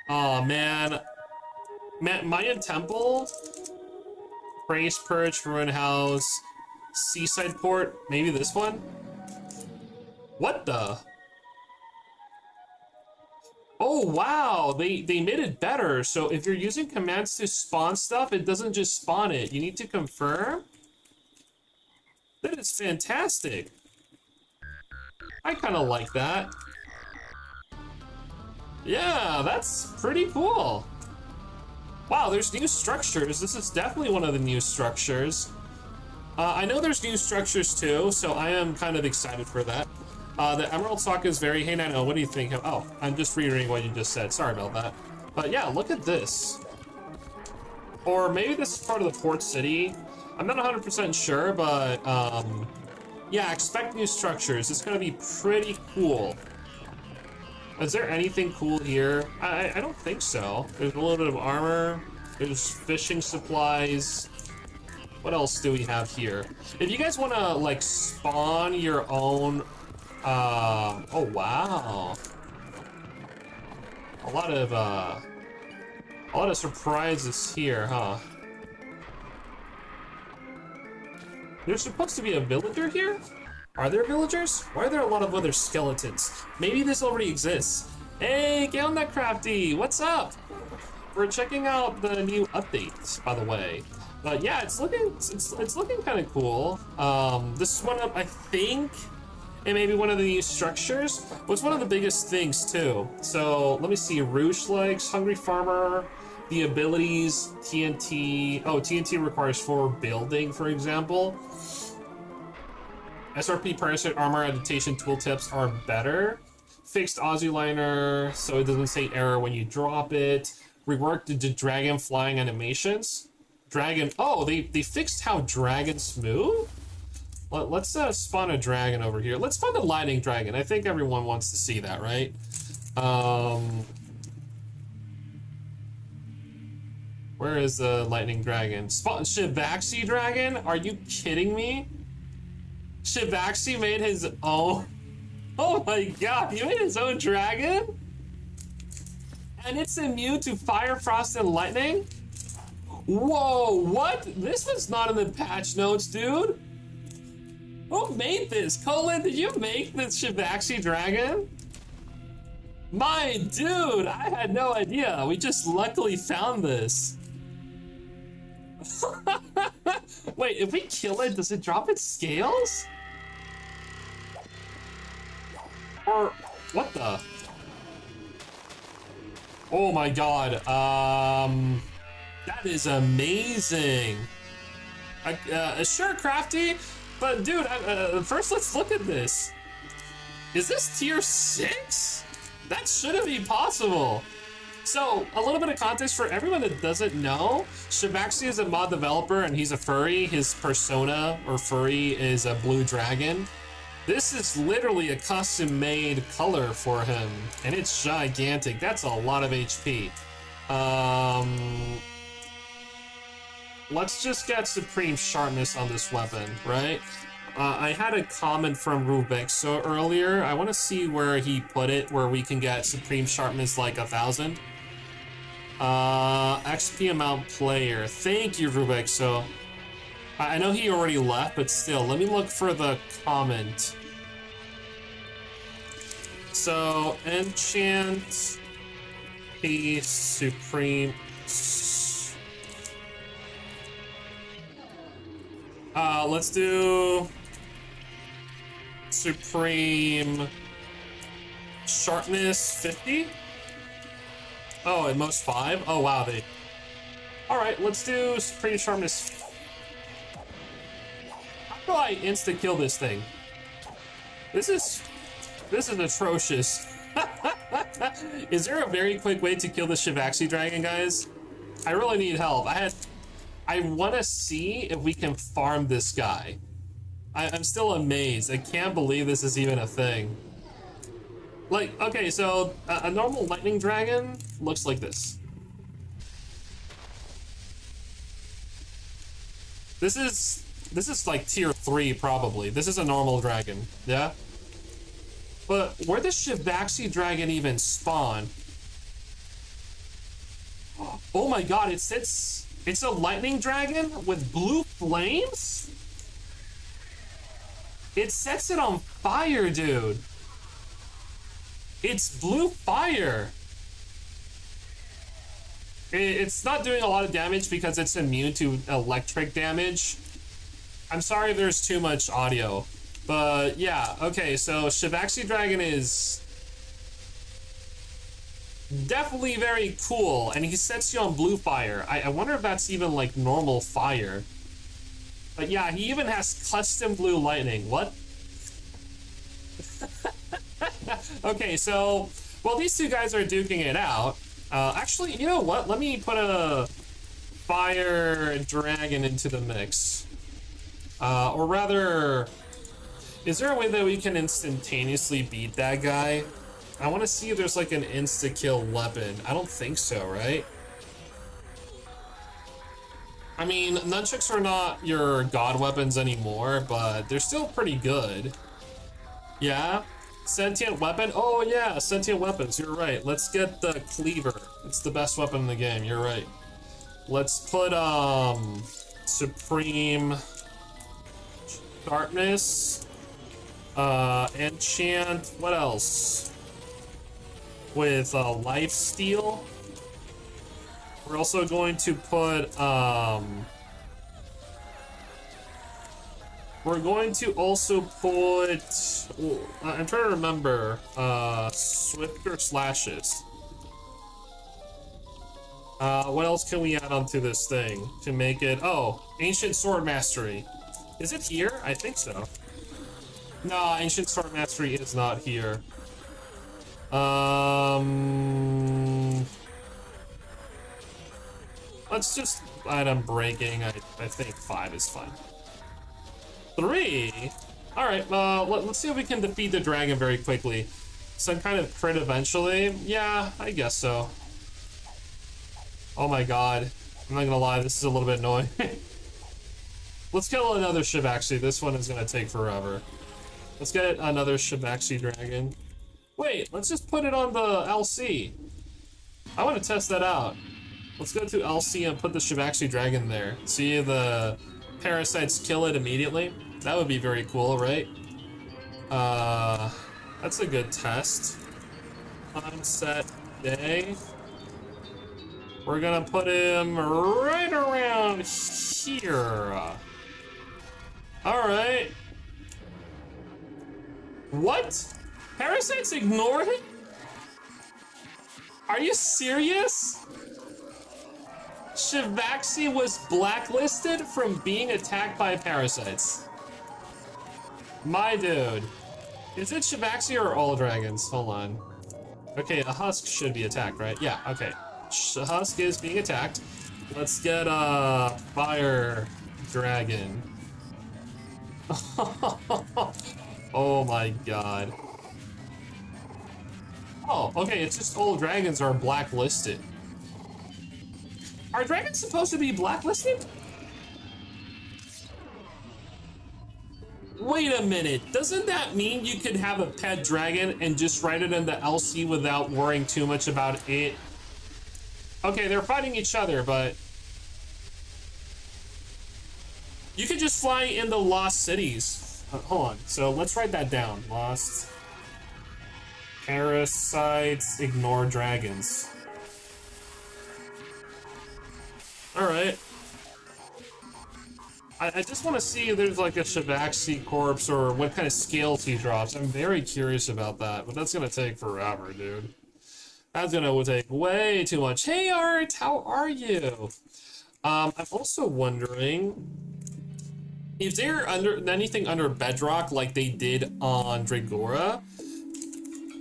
S1: Oh man. Mayan Temple, Praise Perch, Rune House, Seaside Port, maybe this one? What the? Oh wow, they made it better. So if you're using commands to spawn stuff, it doesn't just spawn it. You need to confirm? That is fantastic. I kind of like that. Yeah, that's pretty cool. Wow, there's new structures. This is definitely one of the new structures. I know there's new structures too, so I am kind of excited for that. The Emerald Sock is very, hey Nano, what do you think? Oh, I'm just reiterating what you just said. Sorry about that. But yeah, look at this. Or maybe this is part of the port city. I'm not 100% sure, but yeah, expect new structures. It's gonna be pretty cool. Is there anything cool here? I don't think so. There's a little bit of armor. There's fishing supplies. What else do we have here? If you guys want to like spawn your own, oh wow, a lot of surprises here, huh? There's supposed to be a villager here? Are there villagers? Why are there a lot of other skeletons? Maybe this already exists. Hey, get on that crafty, what's up? We're checking out the new updates, by the way. But yeah, it's looking kind of cool. This is one of, I think, it may be one of the new structures. But it's one of the biggest things too. So let me see, Rouge Legs, Hungry Farmer, the abilities, TNT. Oh, TNT requires 4 building, for example. SRP Parasite Armor Adaptation tooltips are better. fixed Aussie liner so it doesn't say error when you drop it. Reworked the dragon flying animations. Dragon. Oh, they fixed how dragons move. Let's spawn a dragon over here. Let's spawn a lightning dragon. I think everyone wants to see that, right? Where is the lightning dragon? Shivaxi dragon? Are you kidding me? Shivaxi made his own. Oh my god, he made his own dragon? And it's immune to fire, frost, and lightning? Whoa, what? This was not in the patch notes, dude. Who made this? Colin, did you make this Shivaxi dragon? My dude, I had no idea. We just luckily found this. Wait, if we kill it, does it drop its scales? Or what the? Oh my god. That is amazing. Sure, crafty, but dude, first let's look at this. Is this tier 6? That shouldn't be possible. So, a little bit of context for everyone that doesn't know, Shivaxi is a mod developer and he's a furry. His persona, or furry, is a blue dragon. This is literally a custom-made color for him, and it's gigantic. That's a lot of HP. Let's just get supreme sharpness on this weapon, right? I had a comment from Rubexo earlier. I want to see where he put it, where we can get supreme sharpness like 1,000. XP amount player. Thank you, Rubexo. I know he already left, but still, let me look for the comment. So, enchant, peace, supreme. Let's do supreme sharpness 50. Oh, at most 5. Oh wow, they. All right, let's do supreme sharpness. How do I insta kill this thing? This is atrocious. Is there a very quick way to kill the Shivaxi dragon, guys? I really need help. I want to see if we can farm this guy. I'm still amazed. I can't believe this is even a thing. Like, okay, so a normal lightning dragon looks like this. This is like tier 3 probably. This is a normal dragon, yeah? But where does Shivaxi dragon even spawn? Oh my god, it's a lightning dragon with blue flames? It sets it on fire, dude. It's blue fire. It's not doing a lot of damage because it's immune to electric damage. I'm sorry if there's too much audio. But yeah, okay, so Shivaxi dragon is definitely very cool, and he sets you on blue fire. I wonder if that's even like normal fire. But yeah, he even has custom blue lightning. What? Okay, so while these two guys are duking it out, actually, you know what? Let me put a fire dragon into the mix. Or rather, is there a way that we can instantaneously beat that guy? I want to see if there's like an insta-kill weapon. I don't think so, right? I mean, nunchucks are not your god weapons anymore, but they're still pretty good. Yeah? Sentient weapon? Oh yeah, sentient weapons, you're right. Let's get the cleaver. It's the best weapon in the game, you're right. Let's put, supreme sharpness, enchant, what else? With life steal. We're also going to put we're going to also put I'm trying to remember swifter slashes. What else can we add onto this thing to make it? Oh, ancient sword mastery. Is it here? I think so. No, ancient sword mastery is not here. Let's just item breaking. I think 5 is fine. 3? Alright, let's see if we can defeat the dragon very quickly. Some kind of crit eventually? Yeah, I guess so. Oh my god. I'm not gonna lie, this is a little bit annoying. Let's kill another Shivaxi. This one is gonna take forever. Let's get another Shivaxi dragon. Wait, let's just put it on the LC. I want to test that out. Let's go to LC and put the Shivaxi dragon there. See if the parasites kill it immediately. That would be very cool, right? That's a good test. Time, set, day. We're gonna put him right around here. Alright. What? Parasites ignore him? Are you serious? Shivaxi was blacklisted from being attacked by parasites. My dude. Is it Shivaxi or all dragons? Hold on. Okay, a husk should be attacked, right? Yeah, okay. Husk is being attacked. Let's get a fire dragon. Oh my god. Oh, okay, it's just all dragons are blacklisted. Are dragons supposed to be blacklisted? Wait a minute, doesn't that mean you could have a pet dragon and just write it in the LC without worrying too much about it? Okay, they're fighting each other, but you could just fly in the lost cities. Hold on, so let's write that down. Lost parasites ignore dragons. Alright. I just want to see if there's like a Shivaxi corpse or what kind of scales he drops. I'm very curious about that, but that's gonna take forever, dude. That's gonna take way too much. Hey Art, how are you? I'm also wondering, is there anything under bedrock like they did on Dragora?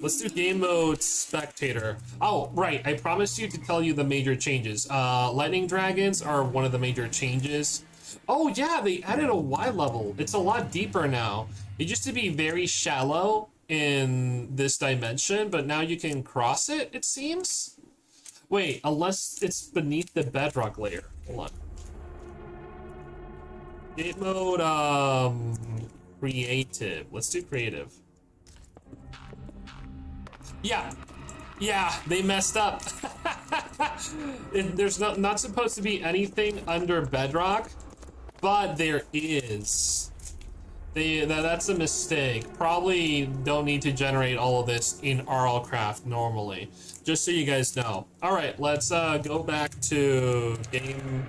S1: Let's do game mode spectator. Oh, right, I promised you to tell you the major changes. Lightning dragons are one of the major changes. Oh yeah, they added a Y level. It's a lot deeper now. It used to be very shallow in this dimension, but now you can cross it, it seems? Wait, unless it's beneath the bedrock layer. Hold on. Game mode, creative. Let's do creative. Yeah, they messed up. There's not supposed to be anything under bedrock, but there is. That's a mistake. Probably don't need to generate all of this in RLCraft normally, just so you guys know. All right, let's go back to game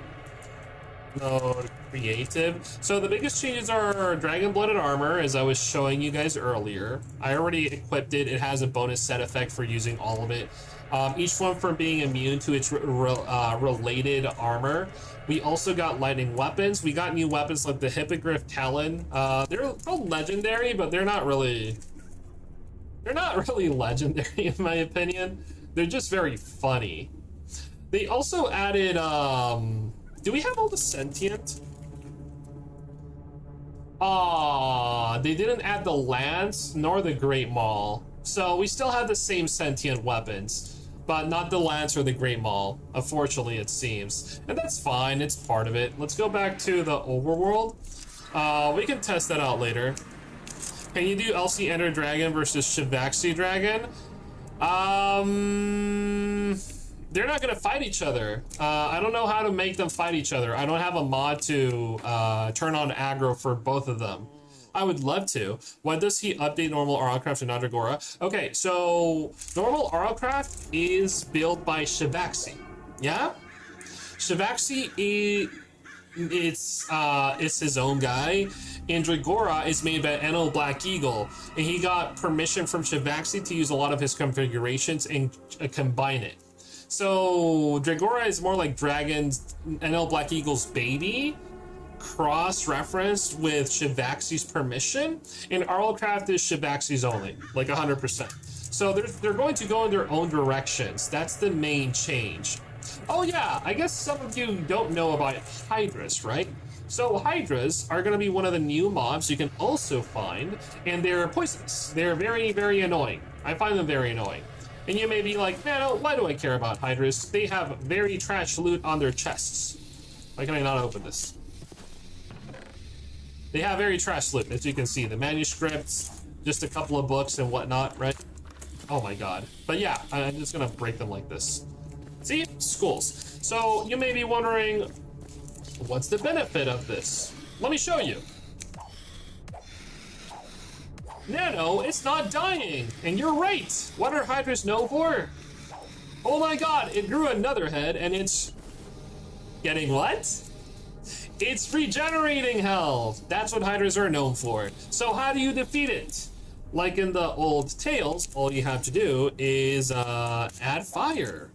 S1: mode creative. So the biggest changes are dragon blooded armor, as I was showing you guys earlier. I already equipped it. It has a bonus set effect for using all of it. Each one from being immune to its related armor. We also got lightning weapons. We got new weapons like the Hippogriff Talon. They're legendary, but they're not really legendary in my opinion. They're just very funny. They also added, do we have all the sentient? They didn't add the lance nor the great maul. So we still have the same sentient weapons, but not the lance or the great maul, unfortunately it seems. And that's fine, it's part of it. Let's go back to the overworld. We can test that out later. Can you do LC Ender Dragon versus Shivaxi Dragon? They're not gonna fight each other. I don't know how to make them fight each other. I don't have a mod to turn on aggro for both of them. I would love to. When does he update normal RLCraft and Dragora? Okay, so normal RLCraft is built by Shivaxi. Yeah? Shivaxi it's his own guy. And Dragora is made by Enel Black Eagle, and he got permission from Shivaxi to use a lot of his configurations and combine it. So Dragora is more like Dragon's Enel Black Eagle's baby, cross-referenced with Shivaxi's permission, and RLCraft is Shivaxi's only, like 100%. So they're going to go in their own directions. That's the main change. Oh yeah, I guess some of you don't know about hydras, right? So hydras are going to be one of the new mobs you can also find, and they're poisonous. They're very, very annoying. I find them very annoying. And you may be like, man, why do I care about hydras? They have very trash loot on their chests. Why can I not open this? They have very trash loot, as you can see. The manuscripts, just a couple of books and whatnot, right? Oh my god. But yeah, I'm just gonna break them like this. See? Schools. So you may be wondering, what's the benefit of this? Let me show you. Nano, it's not dying. And you're right. What are hydras known for? Oh my god, it grew another head and it's getting what? It's regenerating health. That's what hydras are known for. So how do you defeat it? Like in the old tales, all you have to do is add fire.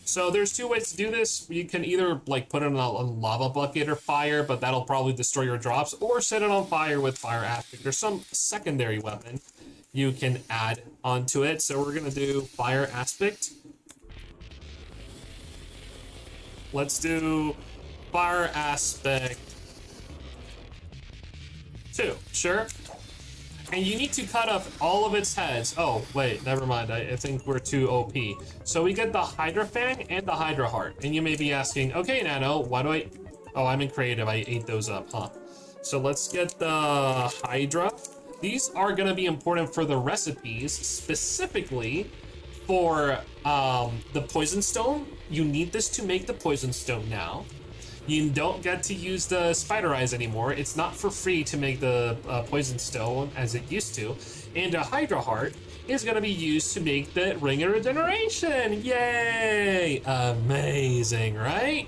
S1: So there's two ways to do this. You can either like put it in a lava bucket or fire, but that'll probably destroy your drops, or set it on fire with fire aspect or some secondary weapon you can add onto it. So we're gonna do fire aspect. Let's do fire aspect 2, sure. And you need to cut off all of its heads. Oh, wait, never mind. I think we're too OP. So we get the Hydra Fang and the Hydra Heart. And you may be asking, okay, Nano, why do I... Oh, I'm in creative. I ate those up, huh? So let's get the Hydra. These are going to be important for the recipes, specifically for the Poison Stone. You need this to make the Poison Stone now. You don't get to use the spider eyes anymore. It's not for free to make the poison stone as it used to. And a Hydra Heart is going to be used to make the Ring of Regeneration. Yay! Amazing, right?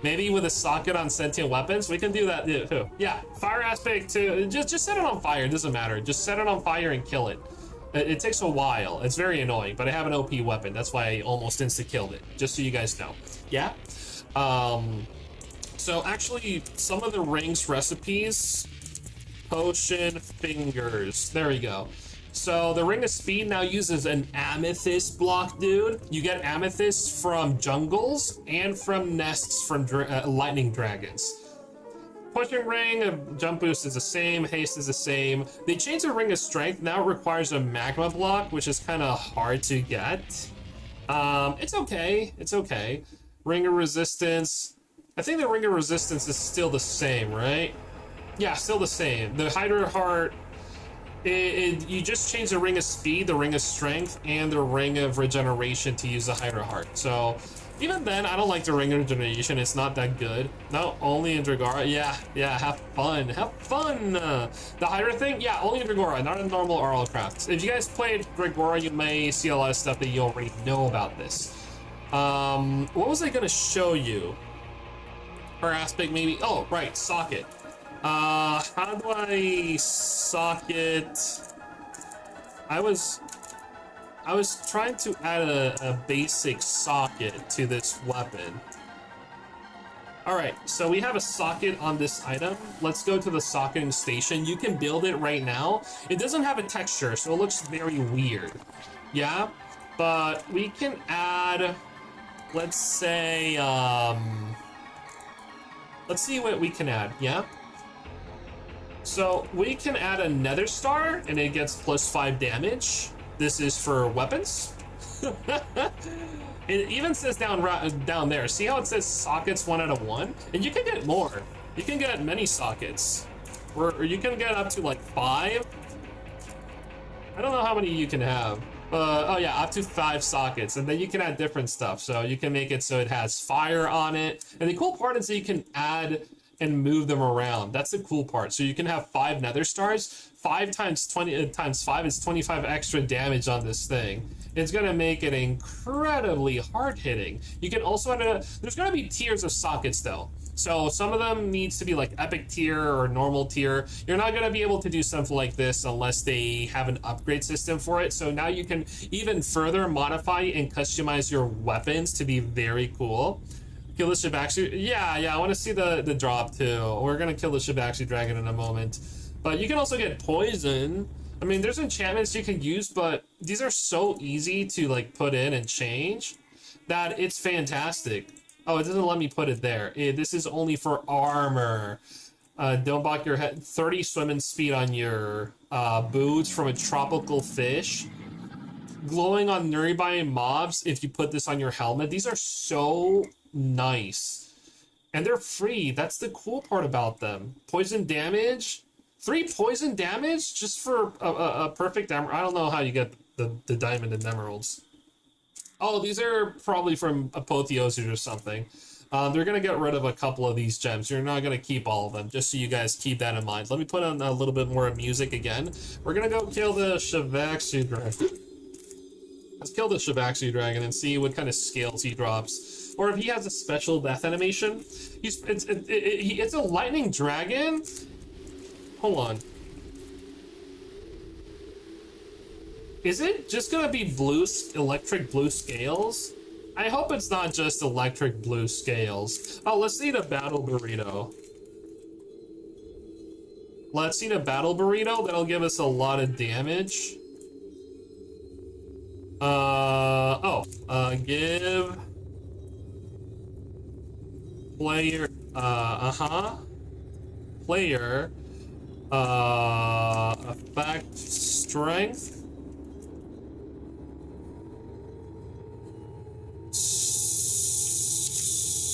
S1: Maybe with a socket on sentient weapons, we can do that too. Yeah, fire aspect too. Just set it on fire. It doesn't matter. Just set it on fire and kill it. It takes a while. It's very annoying, but I have an OP weapon. That's why I almost insta-killed it. Just so you guys know. Yeah? So actually, some of the rings recipes, potion fingers, there we go. So the ring of speed now uses an amethyst block, dude. You get amethyst from jungles and from nests from lightning dragons. Pushing ring, jump boost is the same, haste is the same. They changed the ring of strength, now it requires a magma block, which is kind of hard to get. It's okay, it's okay. Ring of resistance. I think the Ring of Resistance is still the same, right? Yeah, still the same. The Hydra Heart, you just change the Ring of Speed, the Ring of Strength, and the Ring of Regeneration to use the Hydra Heart. So even then, I don't like the Ring of Regeneration. It's not that good. No, only in Dragora. Yeah, have fun. Have fun. The Hydra thing? Yeah, only in Dragora, not in normal RLCraft. If you guys played Dragora, you may see a lot of stuff that you already know about this. What was I going to show you? Or aspect maybe. Oh, right, socket. How do I socket? I was trying to add a basic socket to this weapon. All right, so we have a socket on this item. Let's go to the socketing station. You can build it right now. It doesn't have a texture, so it looks very weird. Yeah, but we can add, let's say, let's see what we can add, yeah? So we can add a Nether Star and it gets +5 damage. This is for weapons. It even says down there, see how it says sockets 1 out of 1? And you can get more. You can get many sockets. Or you can get up to like 5. I don't know how many you can have. Oh yeah, up to 5 sockets, and then you can add different stuff. So you can make it so it has fire on it. And the cool part is that you can add and move them around. That's the cool part. So you can have 5 Nether Stars. 5 times 20 times 5 is 25 extra damage on this thing. It's gonna make it incredibly hard hitting. You can also add there's gonna be tiers of sockets though. So some of them needs to be like epic tier or normal tier. You're not gonna be able to do something like this unless they have an upgrade system for it. So now you can even further modify and customize your weapons to be very cool. Kill the Shivaxi. Yeah, I want to see the drop too. We're gonna kill the Shivaxi dragon in a moment. But you can also get poison I mean, there's enchantments you can use, but these are so easy to like put in and change that it's fantastic. Oh, it doesn't let me put it there. This is only for armor. Don't block your head. 30 swimming speed on your boots from a tropical fish. Glowing on nearby mobs if you put this on your helmet. These are so nice. And they're free. That's the cool part about them. Poison damage. 3 poison damage just for a perfect emerald. I don't know how you get the diamond and emeralds. Oh, these are probably from apotheosis or something. They're going to get rid of a couple of these gems. You're not going to keep all of them, just so you guys keep that in mind. Let me put on a little bit more music again. We're going to go kill the Shivaxi dragon. Let's kill the Shivaxi dragon and see what kind of scales he drops. Or if he has a special death animation. It's a lightning dragon? Hold on. Is it just gonna be electric blue scales? I hope it's not just electric blue scales. Oh, let's eat a battle burrito. Let's eat a battle burrito. That'll give us a lot of damage. Give player, player, effect strength.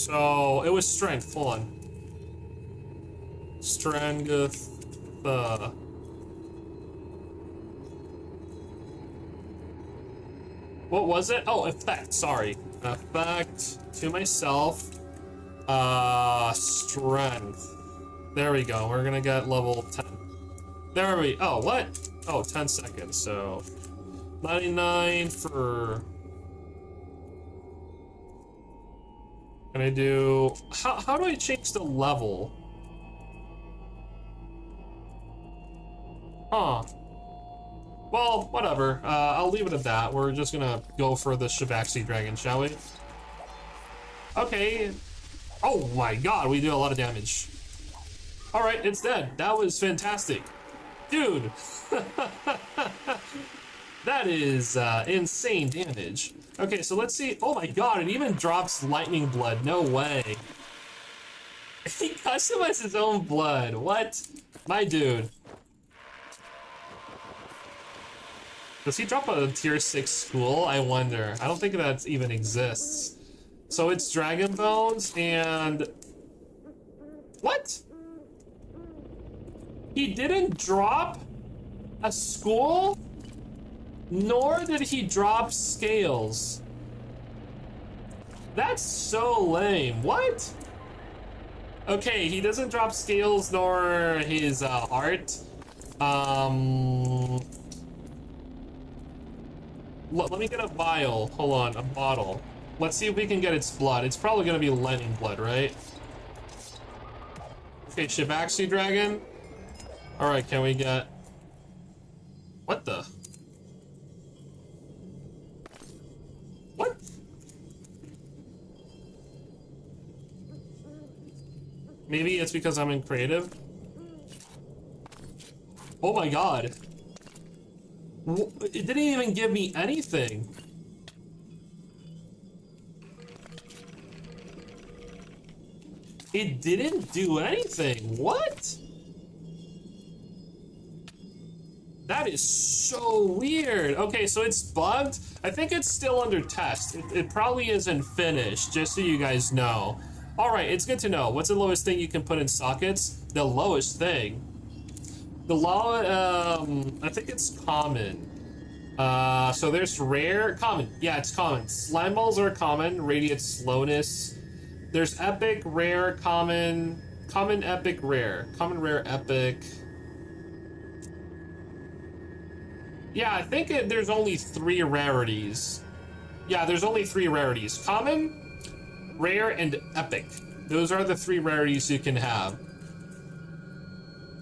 S1: So it was strength. Hold on. Strength. What was it? Oh, effect. Sorry. Effect to myself. Strength. There we go. We're gonna get level 10. There we. Oh, what? Oh, 10 seconds. So 99 for. Can I do? How do I change the level? Huh. Well, whatever. I'll leave it at that. We're just gonna go for the Shivaxi dragon, shall we? Okay. Oh my god, we do a lot of damage. Alright, it's dead. That was fantastic. Dude! That is insane damage. Okay, so let's see. Oh my god, it even drops lightning blood. No way. He customized his own blood. What? My dude. Does he drop a tier 6 school? I wonder. I don't think that even exists. So it's dragon bones and... What? He didn't drop a school? Nor did he drop scales. That's so lame. What? Okay, he doesn't drop scales nor his heart. Let me get a vial. Hold on, a bottle. Let's see if we can get its blood. It's probably gonna be lightning blood, right? Okay, Shivaxi dragon. Alright, can we get... What the? What? Maybe it's because I'm in creative? Oh my god. It didn't even give me anything. It didn't do anything. What? That is so weird. Okay, so it's bugged. I think it's still under test. It probably isn't finished, just so you guys know. All right, it's good to know. What's the lowest thing you can put in sockets? The lowest thing. The I think it's common. So there's rare, common. Yeah, it's common. Slime balls are common. Radiant slowness. There's epic, rare, common, epic, rare. Common, rare, epic. Yeah, I think there's only 3 rarities. Yeah, there's only 3 rarities. Common, rare, and epic. Those are the 3 rarities you can have.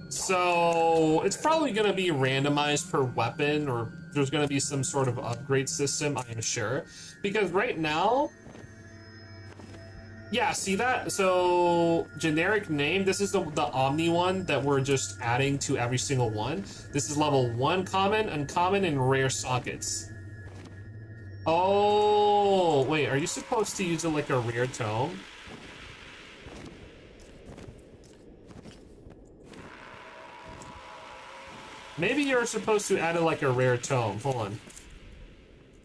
S1: So it's probably going to be randomized per weapon, or there's going to be some sort of upgrade system, I am sure. Because right now, Yeah, see that? So, generic name, this is the Omni one that we're just adding to every single one. This is level 1 common, uncommon, and rare sockets. Oh, wait, are you supposed to use it like a rare tome? Maybe you're supposed to add it like a rare tome. Hold on.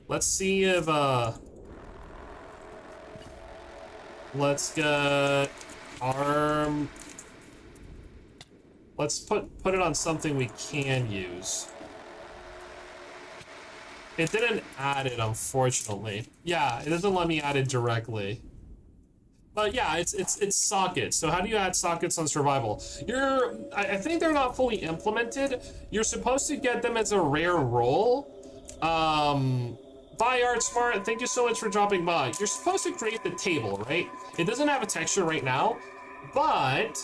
S1: Let's see if, let's get arm. Let's put it on something we can use. It didn't add it, unfortunately. Yeah, it doesn't let me add it directly. But yeah, it's sockets. So how do you add sockets on survival? I think they're not fully implemented. You're supposed to get them as a rare roll. Bye, ArtSmart. Thank you so much for dropping by. You're supposed to create the table, right? It doesn't have a texture right now, but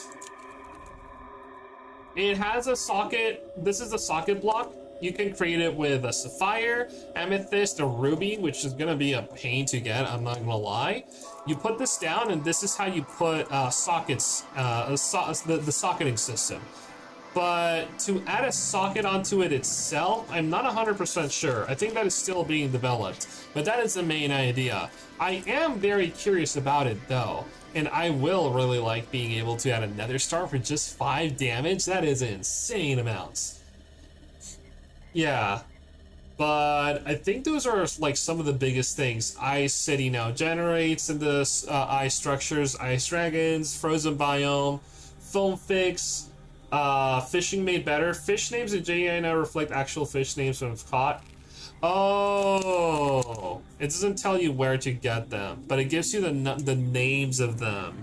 S1: it has a socket. This is a socket block. You can create it with a sapphire, amethyst, or ruby, which is gonna be a pain to get, I'm not gonna lie. You put this down, and this is how you put sockets, the socketing system. But to add a socket onto it itself, I'm not 100% sure. I think that is still being developed, but that is the main idea. I am very curious about it though, and I will really like being able to add a nether star for just 5 damage. That is insane amounts. Yeah, but I think those are like some of the biggest things. Ice City now generates into ice structures, ice dragons, frozen biome, foam fix, fishing made better. Fish names in JEI now reflect actual fish names when caught. Oh, it doesn't tell you where to get them, but it gives you the names of them.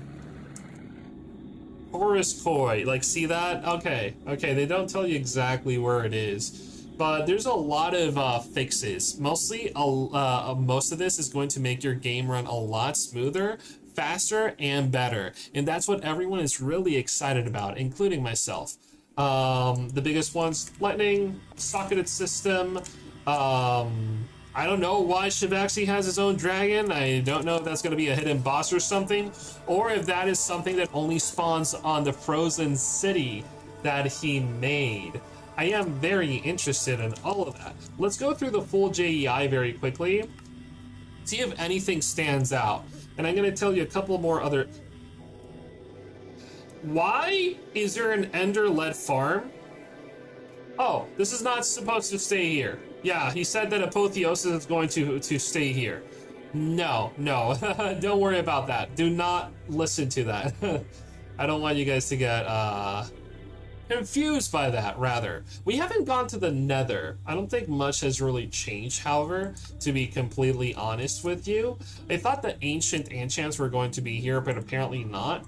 S1: Horus Koi, like see that? Okay, they don't tell you exactly where it is. But there's a lot of fixes. Mostly, most of this is going to make your game run a lot smoother, faster, and better. And that's what everyone is really excited about, including myself. The biggest ones, lightning, socketed system. I don't know why Shivaxi has his own dragon. I don't know if that's going to be a hidden boss or something, or if that is something that only spawns on the frozen city that he made. I am very interested in all of that. Let's go through the full JEI very quickly, see if anything stands out. And I'm going to tell you a couple more other... Why is there an ender-led farm? Oh, this is not supposed to stay here. Yeah, he said that Apotheosis is going to stay here. No, don't worry about that. Do not listen to that. I don't want you guys to get, confused by that, rather. We haven't gone to the Nether. I don't think much has really changed, however, to be completely honest with you. I thought the ancient enchants were going to be here, but apparently not.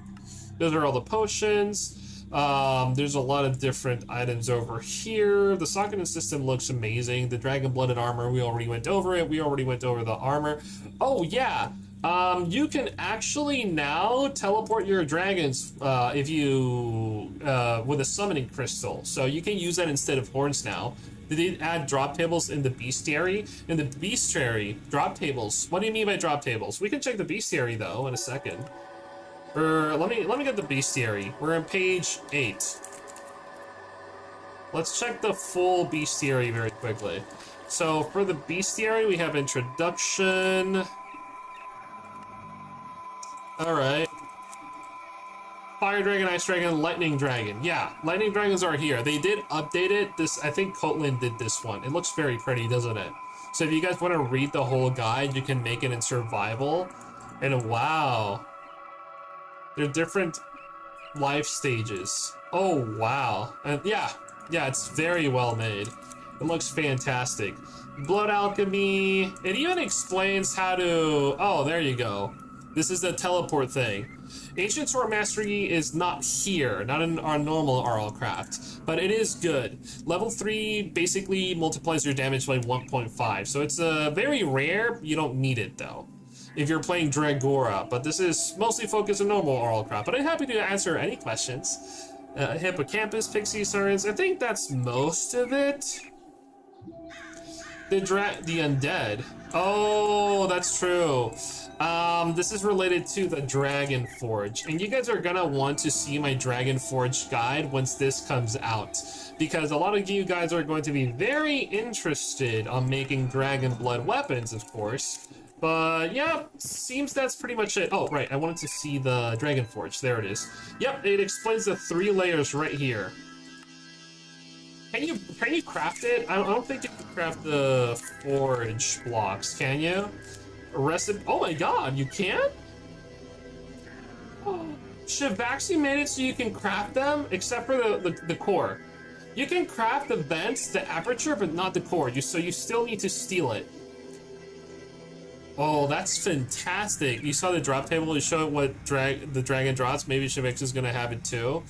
S1: Those are all the potions. There's a lot of different items over here. The socketing system looks amazing. The dragon-blooded armor, we already went over it. We already went over the armor. Oh, yeah. You can actually now teleport your dragons if you with a summoning crystal. So you can use that instead of horns now. They did add drop tables in the bestiary. In the bestiary, drop tables. What do you mean by drop tables? We can check the bestiary though in a second. Let me get the bestiary. We're on page 8. Let's check the full bestiary very quickly. So for the bestiary, we have introduction. Alright. Fire Dragon, Ice Dragon, Lightning Dragon. Yeah, Lightning Dragons are here. They did update it. I think Coatland did this one. It looks very pretty, doesn't it? So if you guys want to read the whole guide, you can make it in survival. And wow. They're different life stages. Oh, wow. And yeah, it's very well made. It looks fantastic. Blood Alchemy. It even explains how to... Oh, there you go. This is the teleport thing. Ancient Sword Mastery is not here, not in our normal RLCraft, but it is good. Level 3 basically multiplies your damage by 1.5, so it's very rare. You don't need it though, if you're playing Dragora, but this is mostly focused on normal RLCraft. But I'm happy to answer any questions. Hippocampus, Pixie Sirens, I think that's most of it. The Undead. Oh, that's true. This is related to the Dragon Forge, and you guys are gonna want to see my Dragon Forge guide once this comes out, because a lot of you guys are going to be very interested on making Dragon Blood weapons, of course. But yeah, seems that's pretty much it. Oh, right, I wanted to see the Dragon Forge. There it is. Yep, it explains the 3 layers right here. Can you craft it? I don't think you can craft the forge blocks, can you? Oh my god, you can? Oh, Shivaxi made it so you can craft them, except for the core. You can craft the vents, the aperture, but not the core. So you still need to steal it. Oh, that's fantastic. You saw the drop table, you showed what the dragon drops. Maybe Shivaxi is gonna have it too.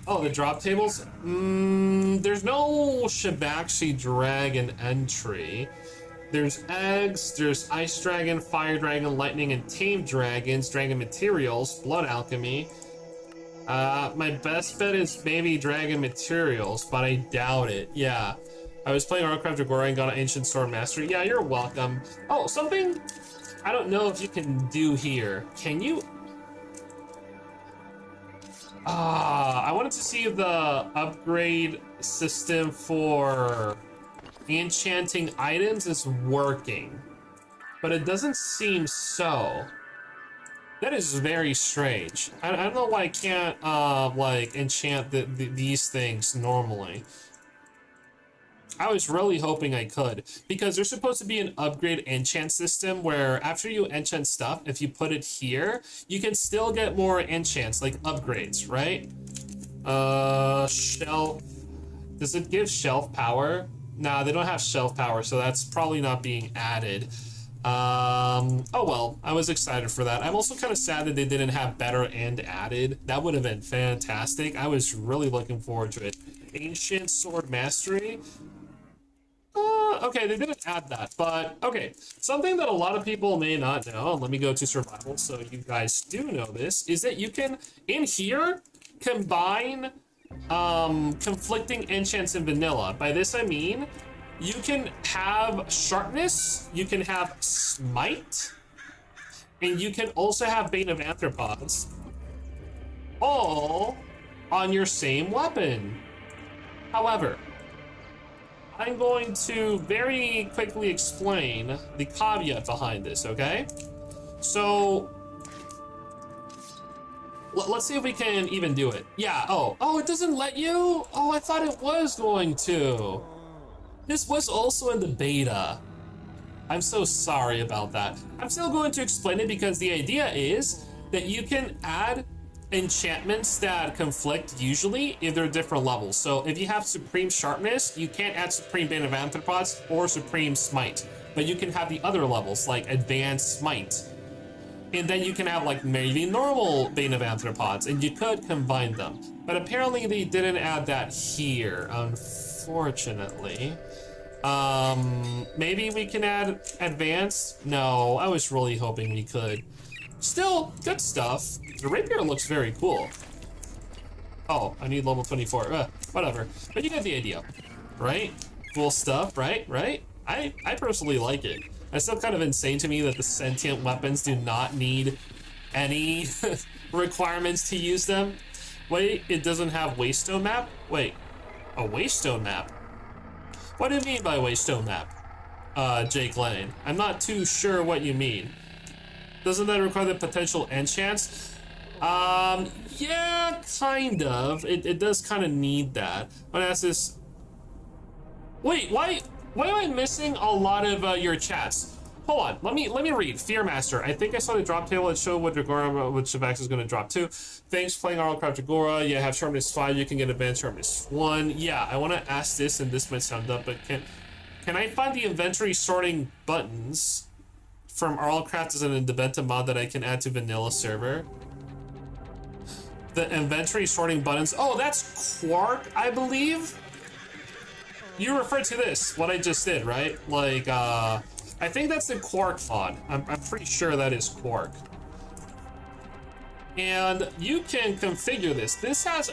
S1: Oh, the drop tables? There's no Shivaxi dragon entry. There's eggs, there's ice dragon, fire dragon, lightning, and tame dragons, dragon materials, blood alchemy. My best bet is maybe dragon materials, but I doubt it. Yeah. I was playing RLCraft Agora and got an ancient sword mastery. Yeah, you're welcome. Oh, something I don't know if you can do here. Can you? I wanted to see if the upgrade system for enchanting items is working, but it doesn't seem so. That is very strange. I don't know why I can't like enchant these things normally. I was really hoping I could, because there's supposed to be an upgrade enchant system where after you enchant stuff, if you put it here, you can still get more enchants, like upgrades, right? Shelf. Does it give shelf power? Nah, they don't have shelf power, so that's probably not being added. Oh well, I was excited for that. I'm also kind of sad that they didn't have better and added. That would have been fantastic. I was really looking forward to it. Ancient sword mastery. Okay, they didn't add that, but okay. Something that a lot of people may not know, and let me go to survival so you guys do know this, is that you can, in here, combine conflicting enchants in vanilla. By this I mean, you can have sharpness, you can have smite, and you can also have Bane of Anthropods, all on your same weapon. However, I'm going to very quickly explain the caveat behind this, okay? So, let's see if we can even do it. Yeah, oh, it doesn't let you? Oh, I thought it was going to. This was also in the beta. I'm so sorry about that. I'm still going to explain it because the idea is that you can add enchantments that conflict usually if they're different levels. So if you have Supreme Sharpness, you can't add Supreme Bane of Anthropods or Supreme Smite, but you can have the other levels like Advanced Smite. And then you can have like maybe normal Bane of Anthropods, and you could combine them. But apparently they didn't add that here, unfortunately. Maybe we can add Advanced? No, I was really hoping we could. Still, good stuff. The rapier looks very cool. Oh, I need level 24. Whatever. But you get the idea, right? Cool stuff, right? I personally like it. It's still kind of insane to me that the sentient weapons do not need any requirements to use them. Wait, it doesn't have Waystone map? Wait, a Waystone map? What do you mean by Waystone map, Jake Lane? I'm not too sure what you mean. Doesn't that require the potential enchants? Yeah, kind of. It does kind of need that. But as this... Wait, why am I missing a lot of your chats? Hold on, let me read. Fearmaster. I think I saw the drop table that showed what Agora, what Shivaxi is going to drop to. Thanks playing RLCraft Agora. Yeah, have sharpness 5. You can get advanced sharpness 1. Yeah, I want to ask this, and this might sound dumb, but can I find the inventory sorting buttons from RLCraft as an independent mod that I can add to vanilla server? The inventory sorting buttons. Oh, that's Quark, I believe. You refer to this, what I just did, right? Like, I think that's the Quark mod. I'm pretty sure that is Quark. And you can configure this. This has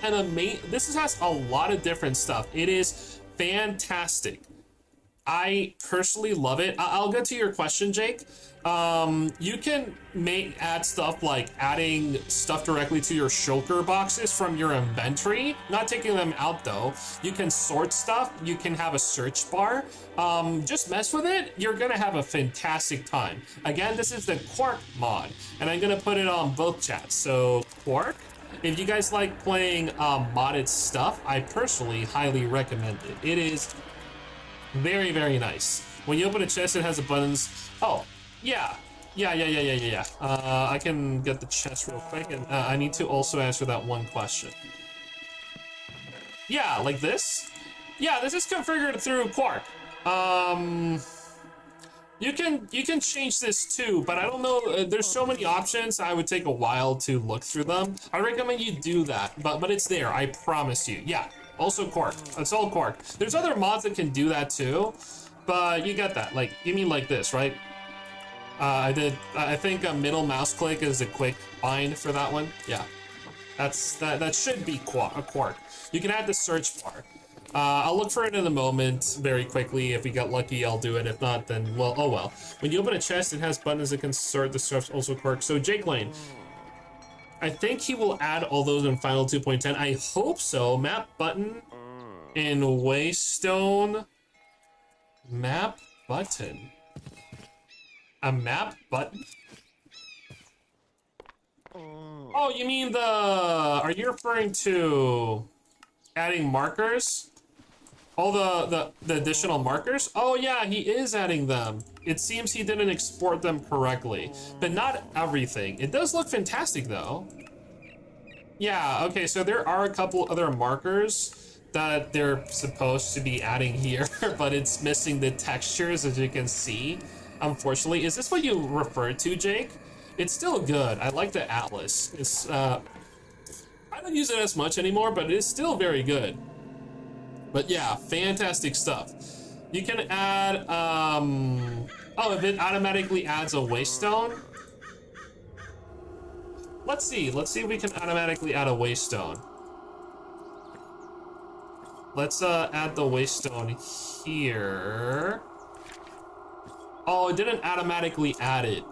S1: a lot of different stuff. It is fantastic. I personally love it. I'll get to your question, Jake. You can add stuff like adding stuff directly to your shulker boxes from your inventory. Not taking them out though. You can sort stuff. You can have a search bar. Just mess with it. You're gonna have a fantastic time. Again, this is the Quark mod, and I'm gonna put it on both chats. So Quark, if you guys like playing modded stuff, I personally highly recommend it. It is very, very nice. When you open a chest, it has buttons. Oh, yeah. I can get the chest real quick, and I need to also answer that one question. Yeah, like this. Yeah, this is configured through Quark. You can change this too, but I don't know. There's so many options. I would take a while to look through them. I recommend you do that, but it's there. I promise you. Yeah. Also Quark. It's all Quark. There's other mods that can do that too, but you get that. Like, you mean like this, right? I think a middle mouse click is a quick bind for that one. Yeah, that should be a Quark. You can add the search bar. I'll look for it in a moment, very quickly. If we get lucky, I'll do it. If not, then well, oh well. When you open a chest, it has buttons that can sort the stuff. Also Quark. So Jake Lane, I think he will add all those in Final 2.10. I hope so. Map button in Waystone. Map button. A map button? Oh, you mean the... Are you referring to adding markers? All the additional markers? Oh yeah, he is adding them. It seems he didn't export them correctly, but not everything. It does look fantastic though. Yeah, okay, so there are a couple other markers that they're supposed to be adding here, but it's missing the textures, as you can see, unfortunately. Is this what you referred to, Jake? It's still good. I like the Atlas. It's, I don't use it as much anymore, but it is still very good. But yeah, fantastic stuff. You can add, oh, if it automatically adds a waystone. Let's see if we can automatically add a waystone. Let's add the waystone here. Oh, it didn't automatically add it.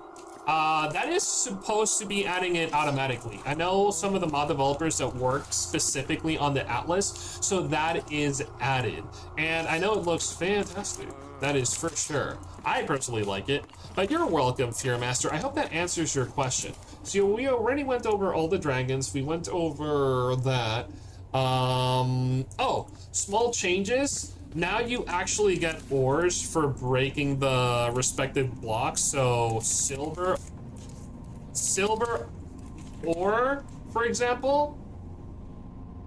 S1: That is supposed to be adding it automatically. I know some of the mod developers that work specifically on the Atlas, so that is added. And I know it looks fantastic. That is for sure. I personally like it, but you're welcome, Fearmaster. I hope that answers your question. So we already went over all the dragons. We went over that. Oh, small changes. Now you actually get ores for breaking the respective blocks. So silver ore, for example.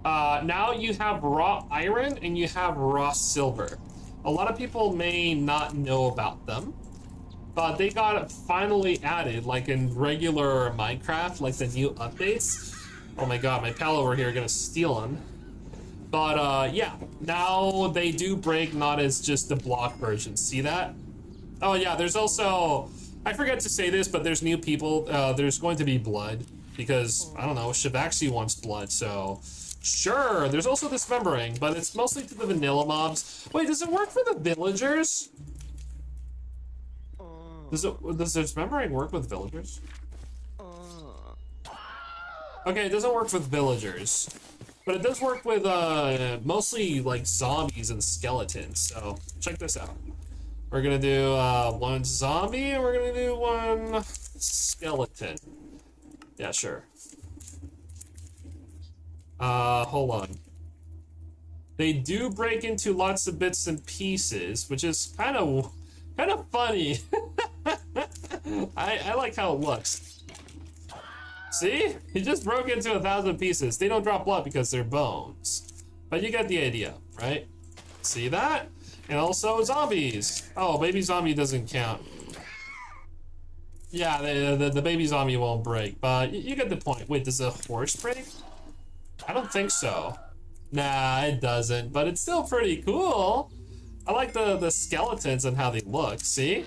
S1: Now you have raw iron and you have raw silver. A lot of people may not know about them, but they got finally added, like in regular Minecraft, like the new updates. Oh my god, my pal over here gonna steal them. But yeah, now they do break, not as just the block version. See that? Oh yeah, there's also, I forgot to say this, but there's new people. There's going to be blood because, I don't know, Shivaxi wants blood, so sure. There's also dismembering, but it's mostly to the vanilla mobs. Wait, does it work for the villagers? Does dismembering work with villagers? Okay, it doesn't work with villagers. But it does work with mostly like zombies and skeletons. So check this out. We're gonna do one zombie and we're gonna do one skeleton. Yeah, sure. Hold on. They do break into lots of bits and pieces, which is kind of funny. I like how it looks. See? He just broke into 1,000 pieces. They don't drop blood because they're bones. But you get the idea, right? See that? And also zombies. Oh, baby zombie doesn't count. Yeah, the baby zombie won't break, but you get the point. Wait, does a horse break? I don't think so. Nah, it doesn't, but it's still pretty cool. I like the skeletons and how they look, see?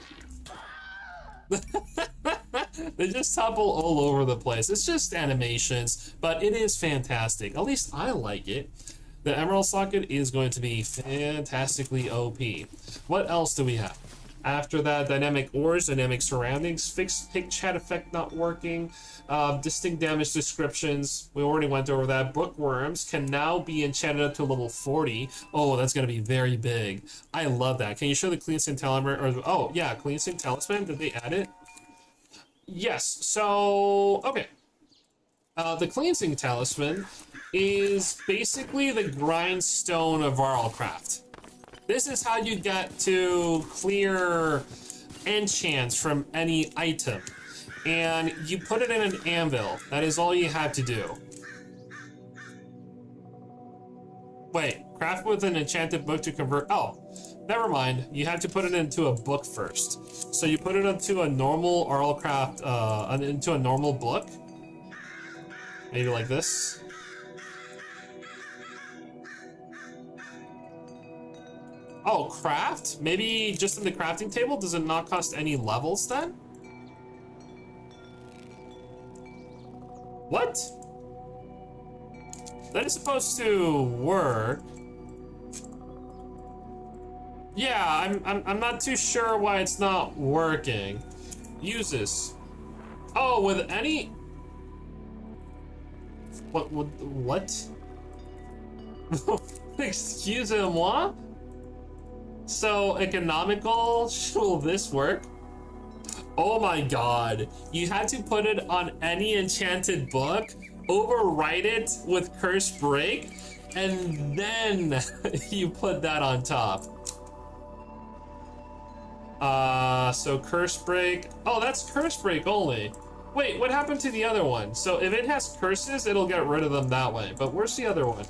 S1: They just topple all over the place. It's just animations, but it is fantastic. At least I like it. The emerald socket is going to be fantastically OP. What else do we have? After that, dynamic ores, dynamic surroundings, fixed pig chat effect not working, distinct damage descriptions, we already went over that. Bookworms can now be enchanted up to level 40. Oh, that's going to be very big. I love that. Can you show the cleansing talisman? Or, oh, yeah, cleansing talisman. Did they add it? Yes. So, okay. The cleansing talisman is basically the grindstone of RLCraft. This is how you get to clear enchants from any item. And you put it in an anvil. That is all you have to do. Wait, craft with an enchanted book to convert. Oh, never mind. You have to put it into a book first. So you put it into a normal RLCraft, into a normal book. Maybe like this. Oh, craft? Maybe just in the crafting table? Does it not cost any levels then? What? That is supposed to work. Yeah, I'm not too sure why it's not working. Uses. Oh, with any... What? Excusez-moi? So, economical, will this work? Oh my god. You had to put it on any enchanted book, overwrite it with Curse Break, and then you put that on top. So Curse Break. Oh, that's Curse Break only. Wait, what happened to the other one? So if it has curses, it'll get rid of them that way. But where's the other one?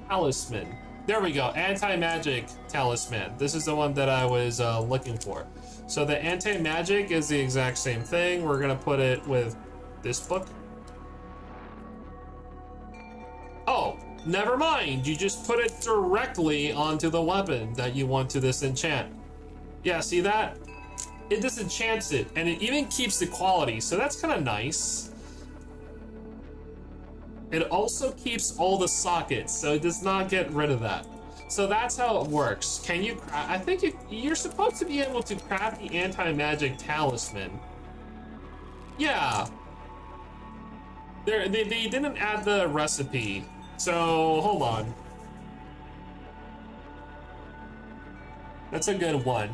S1: Talisman. There we go. Anti-magic talisman. This is the one that I was looking for. So the anti-magic is the exact same thing. We're gonna put it with this book. Oh, never mind. You just put it directly onto the weapon that you want to disenchant. Yeah, see that? It disenchants it, and it even keeps the quality, so that's kind of nice. It also keeps all the sockets, so it does not get rid of that. So that's how it works. Can you craft? I think you're supposed to be able to craft the anti-magic talisman. Yeah. They didn't add the recipe, so hold on. That's a good one.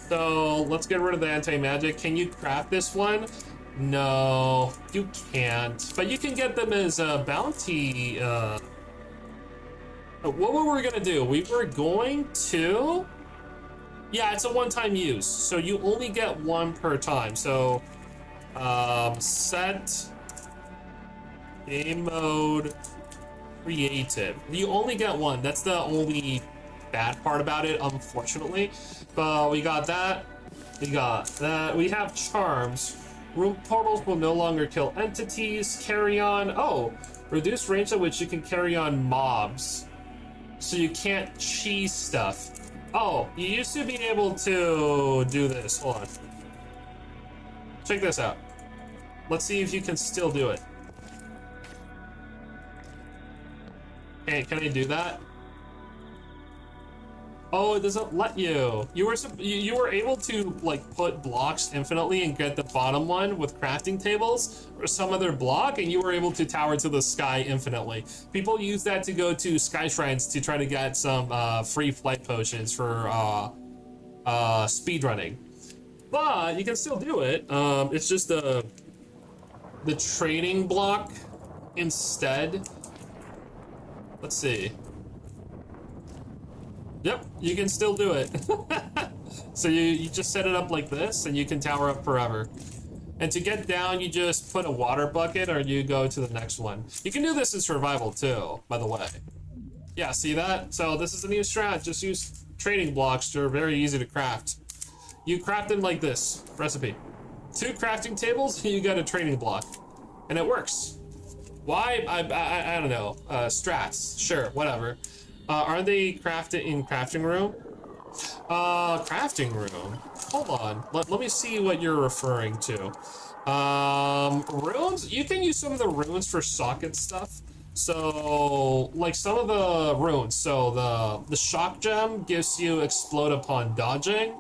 S1: So let's get rid of the anti-magic. Can you craft this one? No, you can't. But you can get them as a bounty. What were we gonna do? We were going to... Yeah, it's a one-time use. So you only get one per time. So set game mode creative. You only get one. That's the only bad part about it, unfortunately. But we got that. We got that. We have charms. Room portals will no longer kill entities. Carry on. Oh, reduce range at which you can carry on mobs. So you can't cheese stuff. Oh, you used to be able to do this. Hold on. Check this out. Let's see if you can still do it. Hey, can I do that? Oh, it doesn't let you. You were able to like put blocks infinitely and get the bottom one with crafting tables or some other block, and you were able to tower to the sky infinitely. People use that to go to sky shrines to try to get some free flight potions for speed running. But you can still do it. It's just the trading block instead. Let's see. Yep, you can still do it. So you just set it up like this and you can tower up forever. And to get down, you just put a water bucket or you go to the next one. You can do this in survival too, by the way. Yeah, see that? So this is a new strat. Just use trading blocks. They're very easy to craft. You craft them like this. Recipe. 2 crafting tables, you get a trading block. And it works. Why? I don't know. Strats. Sure, whatever. Are they crafted in crafting room? Crafting room. hold on. Let me see what you're referring to. Runes, you can use some of the runes for socket stuff. So, like some of the runes, so the shock gem gives you explode upon dodging.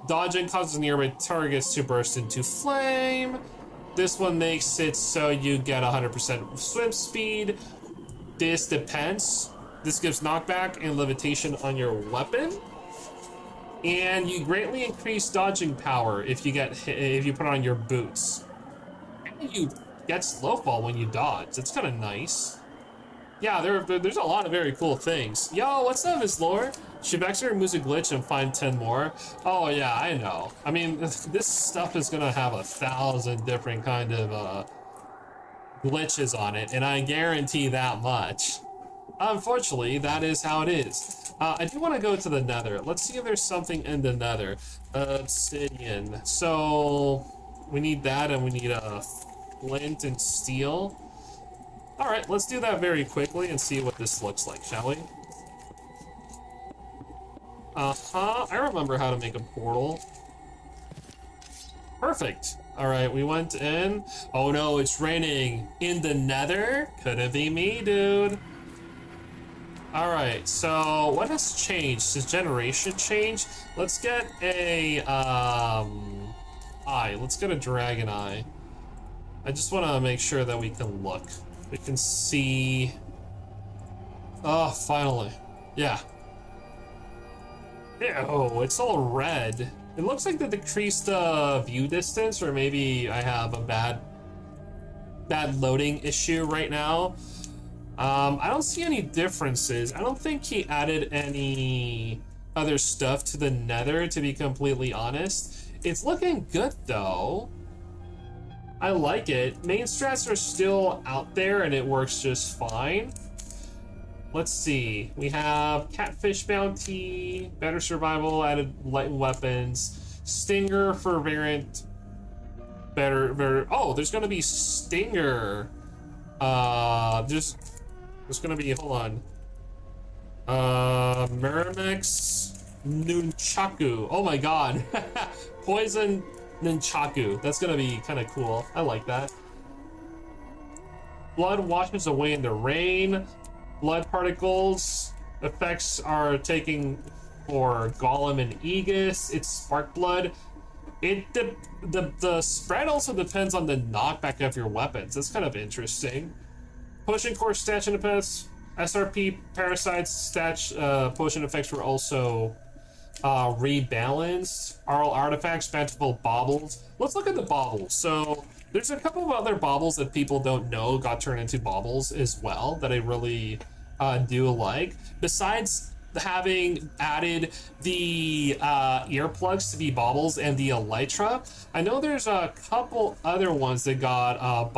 S1: Dodging causes nearby targets to burst into flame. This one makes it so you get 100% swim speed. This depends. This gives knockback and levitation on your weapon. And you greatly increase dodging power if you put on your boots. And you get slow fall when you dodge. It's kind of nice. Yeah, there's a lot of very cool things. Yo, what's up, Miss Lore? Shivaxi removes a glitch and find 10 more. Oh yeah, I know. I mean, this stuff is gonna have 1,000 different kind of glitches on it, and I guarantee that much. Unfortunately, that is how it is. I do want to go to the Nether. Let's see if there's something in the Nether. Obsidian. So we need that, and we need a flint and steel. All right, let's do that very quickly and see what this looks like, shall we? I remember how to make a portal. Perfect. All right, we went in. Oh no, it's raining in the Nether. Couldn't be me, dude. All right, so what has changed? Does generation change? Let's get a eye. Let's get a dragon eye. I just want to make sure that we can look. We can see. Oh, finally. Yeah. Ew, it's all red. It looks like they decreased the view distance, or maybe I have a bad loading issue right now. I don't see any differences. I don't think he added any other stuff to the Nether, to be completely honest. It's looking good though. I like it. Main strats are still out there and it works just fine. Let's see. We have catfish bounty, better survival, added light weapons, stinger for variant, better. Oh, there's gonna be stinger. There's gonna be, hold on. Miramex Nunchaku. Oh my god. Poison Nunchaku. That's gonna be kind of cool. I like that. Blood washes away in the rain. Blood particles. Effects are taking for Golem and Aegis. It's spark blood. The spread also depends on the knockback of your weapons. That's kind of interesting. Potion core stats and effects, SRP parasites stats, potion effects were also rebalanced. RL artifacts, bountiful baubles. Let's look at the baubles. So there's a couple of other baubles that people don't know got turned into baubles as well that I really do like. Besides having added the earplugs to be baubles and the elytra, I know there's a couple other ones that got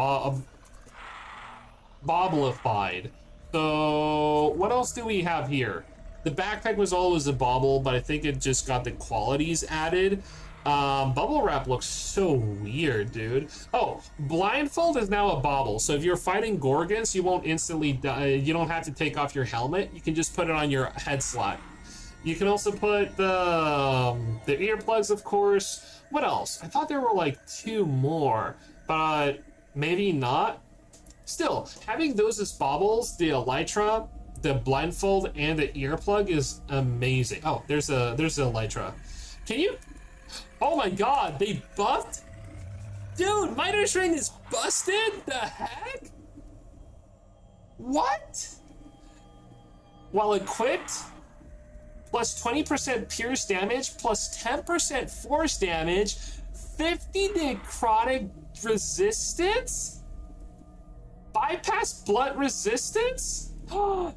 S1: baublified. So what else do we have here? The backpack was always a bauble, but I think it just got the qualities added. Bubble wrap looks so weird, dude. Oh, blindfold is now a bauble. So if you're fighting Gorgons, you won't instantly die. You don't have to take off your helmet. You can just put it on your head slot. You can also put the earplugs, of course. What else? I thought there were like 2 more, but maybe not. Still, having those as baubles, the elytra, the blindfold, and the earplug is amazing. Oh, there's the elytra. Can you? Oh my god, they buffed? Dude, Miner's Ring is busted? The heck? What? While equipped, plus 20% pierce damage, plus 10% force damage, 50 necrotic resistance? Bypass blunt resistance?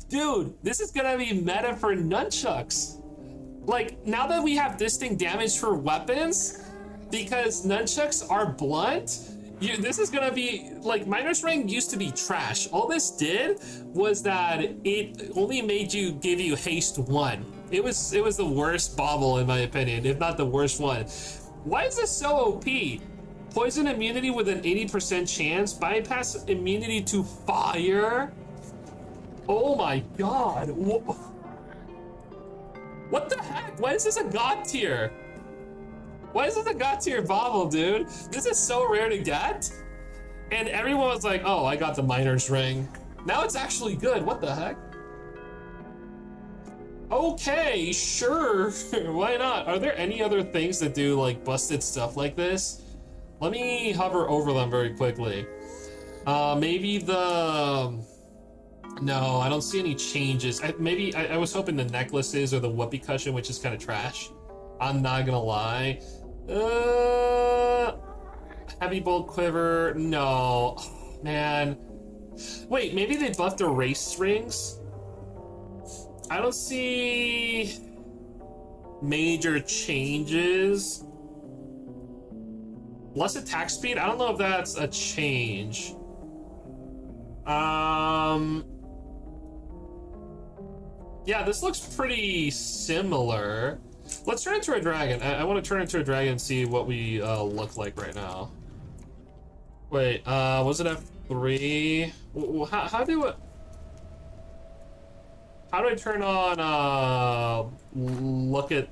S1: Dude, this is gonna be meta for nunchucks. Like, now that we have distinct damage for weapons, because nunchucks are blunt, this is gonna be, like, Miner's Ring used to be trash. All this did was that it only made you give you haste 1. It was the worst bauble in my opinion, if not the worst one. Why is this so OP? Poison immunity with an 80% chance, bypass immunity to fire. Oh my god. What the heck? Why is this a god tier? Why isn't the god tier bauble, dude? This is so rare to get. And everyone was like, oh, I got the miner's ring. Now it's actually good. What the heck? Okay, sure. Why not? Are there any other things that do like busted stuff like this? Let me hover over them very quickly. Maybe the... No, I don't see any changes. I was hoping the necklaces or the whoopee cushion, which is kind of trash. I'm not gonna lie. Heavy bolt quiver, no. Oh, man. Wait, maybe they buffed the race rings? I don't see major changes. Less attack speed? I don't know if that's a change. Yeah, this looks pretty similar. Let's turn into a dragon. I want to turn into a dragon and see what we look like right now. Wait, was it F3? How do I turn on look at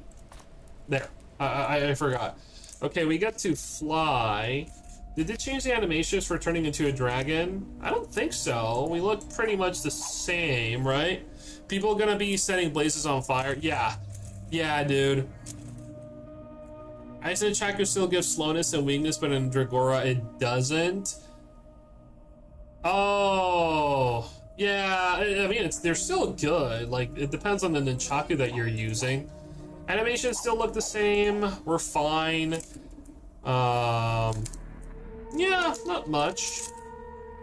S1: there? I forgot. Okay, we got to fly. Did they change the animations for turning into a dragon? I don't think so. We look pretty much the same, right? People gonna be setting blazes on fire? Yeah. Yeah, dude. Ice and Chakra still gives slowness and weakness, but in Dragora it doesn't. Oh, yeah. I mean, they're still good. Like, it depends on the nunchaku that you're using. Animations still look the same. We're fine. Yeah, not much.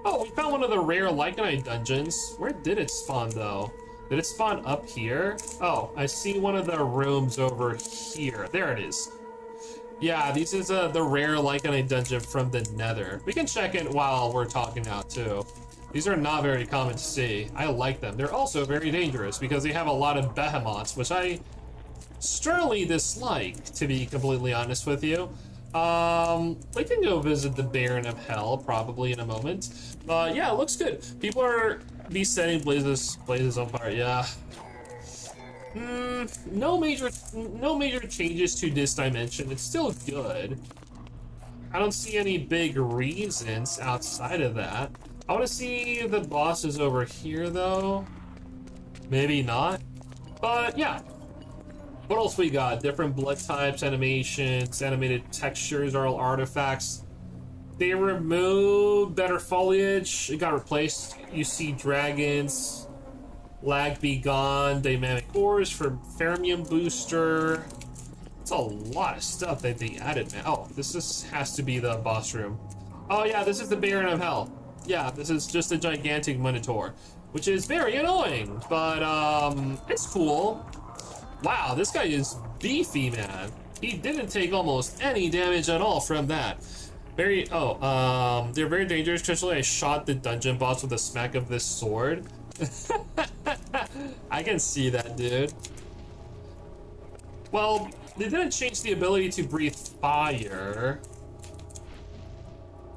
S1: Oh, we found one of the rare Lycanite dungeons. Where did it spawn, though? Did it spawn up here? Oh, I see one of the rooms over here. There it is. Yeah, this is the rare Lycanite dungeon from the Nether. We can check it while we're talking now, too. These are not very common to see. I like them. They're also very dangerous because they have a lot of behemoths, which I sternly dislike, to be completely honest with you. We can go visit the Baron of Hell probably in a moment. Yeah, it looks good. People are setting blazes on fire. Yeah. No major changes to this dimension. It's still good. I don't see any big reasons outside of that. I want to see the bosses over here though. Maybe not. But yeah. What else we got? Different blood types, animations, animated textures are all artifacts. They removed better foliage. It got replaced. You see dragons, lag be gone, dynamic ores for fermium booster. It's a lot of stuff that they added now. Oh, has to be the boss room. Oh yeah, this is the Baron of Hell. Yeah, this is just a gigantic minotaur, which is very annoying, but it's cool. Wow, this guy is beefy, man. He didn't take almost any damage at all from that. They're very dangerous. Especially, I shot the dungeon boss with a smack of this sword. I can see that, dude. Well, they didn't change the ability to breathe fire.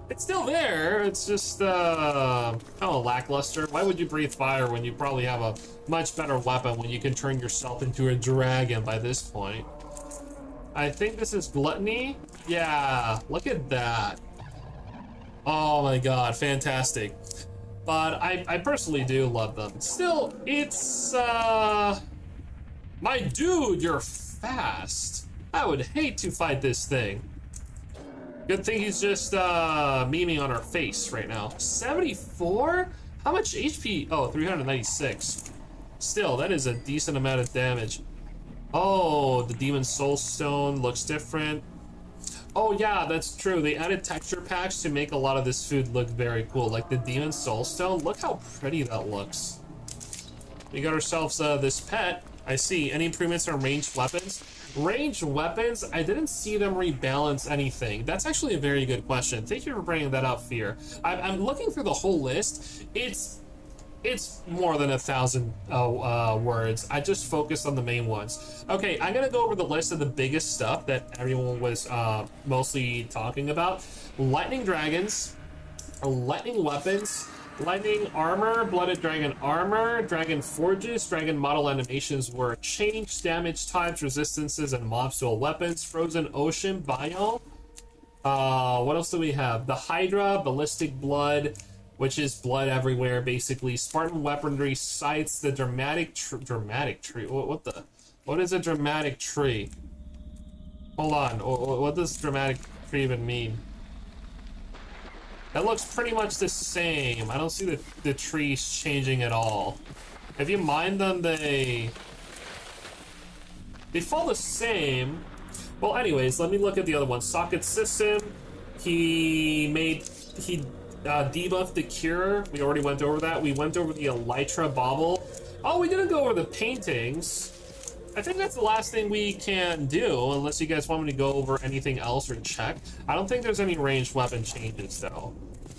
S1: It's still there. It's just kind of lackluster. Why would you breathe fire when you probably have a much better weapon when you can turn yourself into a dragon by this point? I think this is gluttony. Yeah, look at that. Oh my god, fantastic. But I personally do love them. Still, it's my dude, you're fast. I would hate to fight this thing. Good thing he's just memeing on our face right now. 74? How much HP? Oh, 396. Still, that is a decent amount of damage. Oh, the Demon Soul Stone looks different. Oh yeah, that's true. They added texture packs to make a lot of this food look very cool. Like the Demon Soul Stone, look how pretty that looks. We got ourselves this pet. I see. Any improvements on ranged weapons? Ranged weapons, I didn't see them rebalance anything. That's actually a very good question. Thank you for bringing that up, Fear. I'm looking through the whole list. It's more than 1,000 words. I just focused on the main ones. Okay, I'm gonna go over the list of the biggest stuff that everyone was mostly talking about. Lightning dragons, lightning weapons, Lightning armor, blooded dragon armor, dragon forges, dragon model animations were changed, damage types, resistances, and mobs dual weapons, frozen ocean biome. What else do we have? The hydra, ballistic blood, which is blood everywhere, basically. Spartan weaponry, sights, the dramatic tree. What is a dramatic tree? Hold on. What does dramatic tree even mean? That looks pretty much the same. I don't see the trees changing at all. If you mine them, they fall the same. Well, anyways, let me look at the other one. Socket system. He debuffed the cure. We already went over that. We went over the elytra bauble. Oh, we didn't go over the paintings. I think that's the last thing we can do, unless you guys want me to go over anything else or check. I don't think there's any ranged weapon changes, though.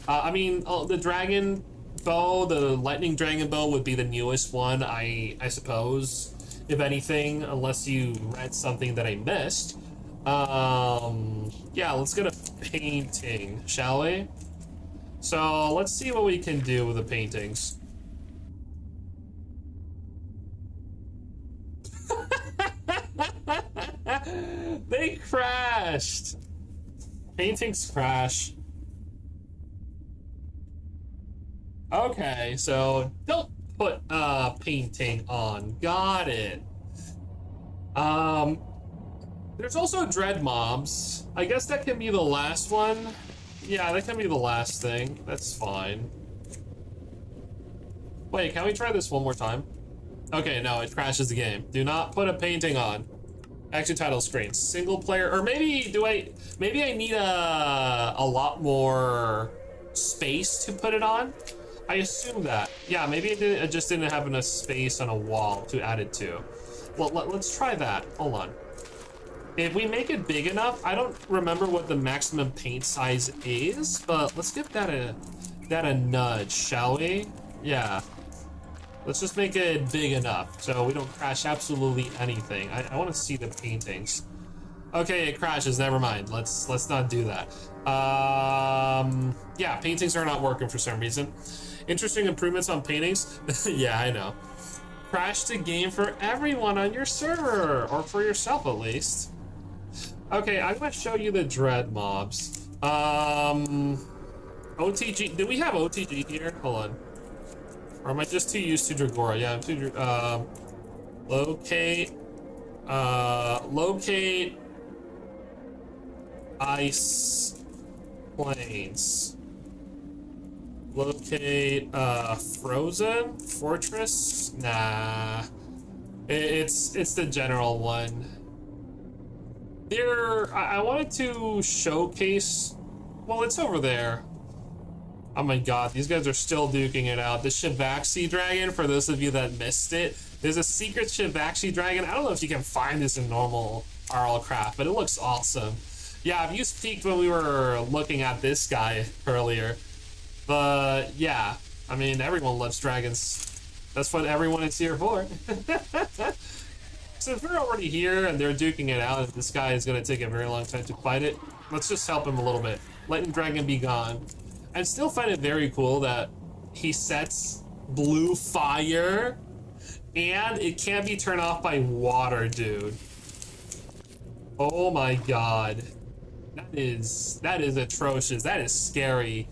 S1: I mean, the dragon bow, the lightning dragon bow would be the newest one, I suppose, if anything, unless you read something that I missed. Yeah, let's get a painting, shall we? So, let's see what we can do with the paintings. They crashed. Paintings crash. Okay, so don't put painting on. Got it. There's also dread mobs. I guess that can be the last one. Yeah, that can be the last thing. That's fine. Wait, can we try this one more time? Okay, no, it crashes the game. Do not put a painting on. Action title screen, single player, or maybe maybe I need a lot more space to put it on. I assume that. Yeah, maybe I just didn't have enough space on a wall to add it to. Well, let's try that. Hold on. If we make it big enough, I don't remember what the maximum paint size is, but let's give that a nudge, shall we? Yeah. Let's just make it big enough so we don't crash absolutely anything. I want to see the paintings. Okay, it crashes. Never mind. Let's not do that. Yeah, paintings are not working for some reason. Interesting improvements on paintings. Yeah, I know. Crash the game for everyone on your server, or for yourself at least. Okay, I'm gonna show you the dread mobs. OTG. Did we have OTG here? Hold on. Or am I just too used to Dragora? Yeah, I'm too. Locate ice plains. Locate frozen fortress. Nah, it's the general one. I wanted to showcase. Well, it's over there. Oh my god, these guys are still duking it out. The Shivaxi dragon, for those of you that missed it, there's a secret Shivaxi dragon. I don't know if you can find this in normal RLCraft, but it looks awesome. Yeah, I've used peeked when we were looking at this guy earlier. But yeah, I mean, everyone loves dragons. That's what everyone is here for. So if we're already here and they're duking it out, and this guy is going to take a very long time to fight it, let's just help him a little bit. Lightning dragon be gone. I still find it very cool that he sets blue fire and it can't be turned off by water, dude. Oh my god. That is atrocious. That is scary.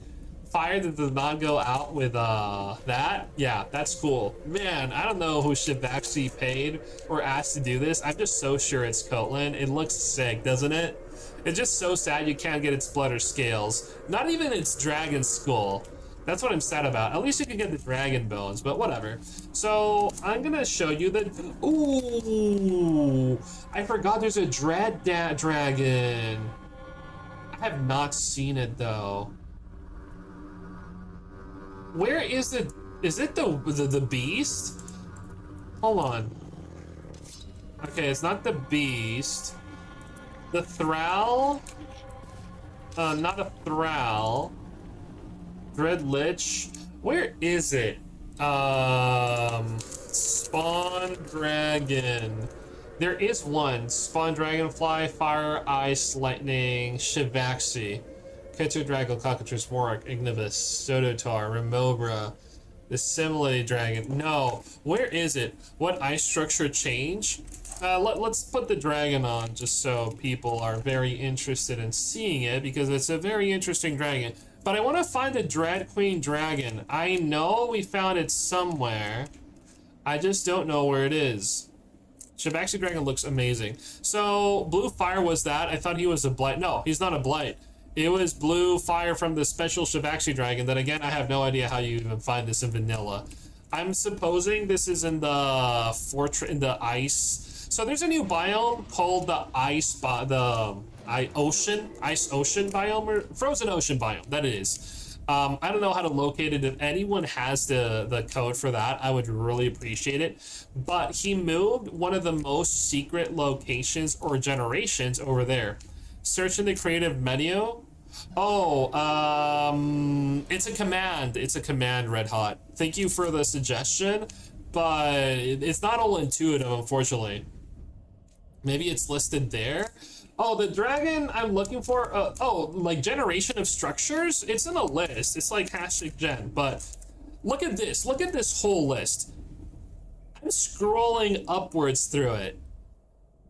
S1: Fire that does not go out with that. Yeah, that's cool. Man, I don't know who Shivaxi paid or asked to do this. I'm just so sure it's Coatland. It looks sick, doesn't it? It's just so sad you can't get its blood or scales. Not even its dragon skull. That's what I'm sad about. At least you can get the dragon bones, but whatever. So I'm gonna show you the. Ooh, I forgot there's a dread dragon. I have not seen it though. Where is the? Is it the beast? Hold on. Okay, it's not the beast. The Thrall? Not a Thrall. Dread Lich. Where is it? Spawn Dragon. There is one. Spawn Dragonfly, Fire, Ice, Lightning, Shivaxi. Keter Drago, Cockatrice, Morak, Ignibus, Sodotar, Remobra, the Simile Dragon. No, where is it? What ice structure change? Let's put the dragon on just so people are very interested in seeing it because it's a very interesting dragon. But I want to find the Dread Queen dragon. I know we found it somewhere. I just don't know where it is. Shivaxi dragon looks amazing. So blue fire was that. I thought he was a blight. No, he's not a blight. It was blue fire from the special Shivaxi dragon that, again, I have no idea how you even find this in vanilla. I'm supposing this is in the fortress, in the ice. So there's a new biome called the ice ocean biome, or frozen ocean biome, that it is. I don't know how to locate it. If anyone has the code for that, I would really appreciate it. But he moved one of the most secret locations or generations over there. Search in the creative menu. Oh, it's a command. It's a command, Red Hot. Thank you for the suggestion, but it's not all intuitive, unfortunately. Maybe it's listed there. Oh, the dragon I'm looking for, like generation of structures? It's in a list. It's like #gen, but look at this. Look at this whole list. I'm scrolling upwards through it.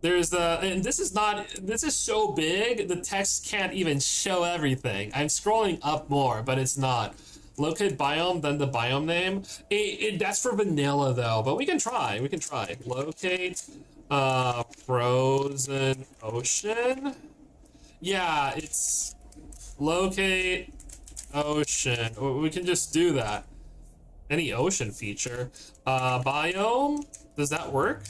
S1: There's and this is so big, the text can't even show everything. I'm scrolling up more, but it's not. Locate biome, then the biome name. That's for vanilla though, but we can try. Locate frozen ocean. Yeah, it's locate ocean. We can just do that. Any ocean feature. Biome, does that work?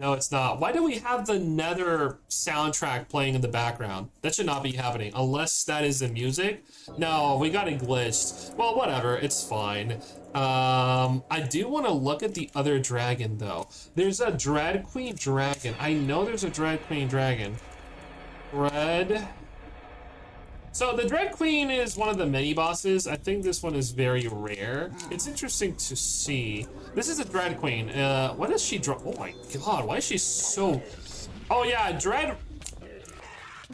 S1: No, it's not. Why do we have the Nether soundtrack playing in the background? That should not be happening, unless that is the music. No, we got it glitched. Well, whatever, it's fine. I do want to look at the other dragon, though. There's a Dread Queen dragon. I know there's a Dread Queen dragon. So the Dread Queen is one of the mini bosses. I think this one is very rare. It's interesting to see. This is a Dread Queen. What does she draw? Oh my god, why is she so... Oh yeah, Dread...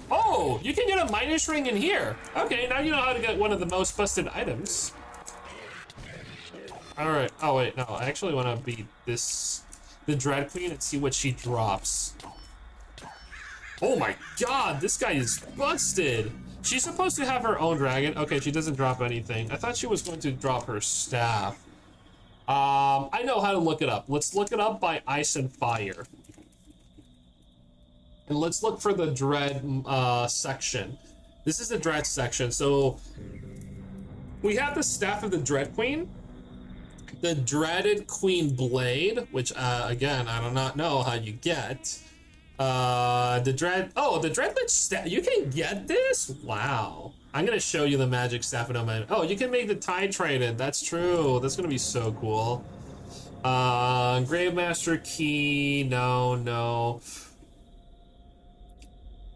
S1: Oh, you can get a Midas ring in here. Okay, now you know how to get one of the most busted items. Alright, oh wait, no, I actually want to beat the Dread Queen and see what she drops. Oh my god, this guy is busted. She's supposed to have her own dragon. Okay, she doesn't drop anything. I thought she was going to drop her staff. I know how to look it up. Let's look it up by ice and fire. And let's look for the dread section. This is the dread section. So we have the staff of the Dread Queen, the dreaded Queen blade, which again, I do not know how you get. The dreadlet staff. You can get this? Wow. I'm gonna show you the magic staff in a minute. Oh, you can make the tie trident. That's true. That's gonna be so cool. Gravemaster key. No.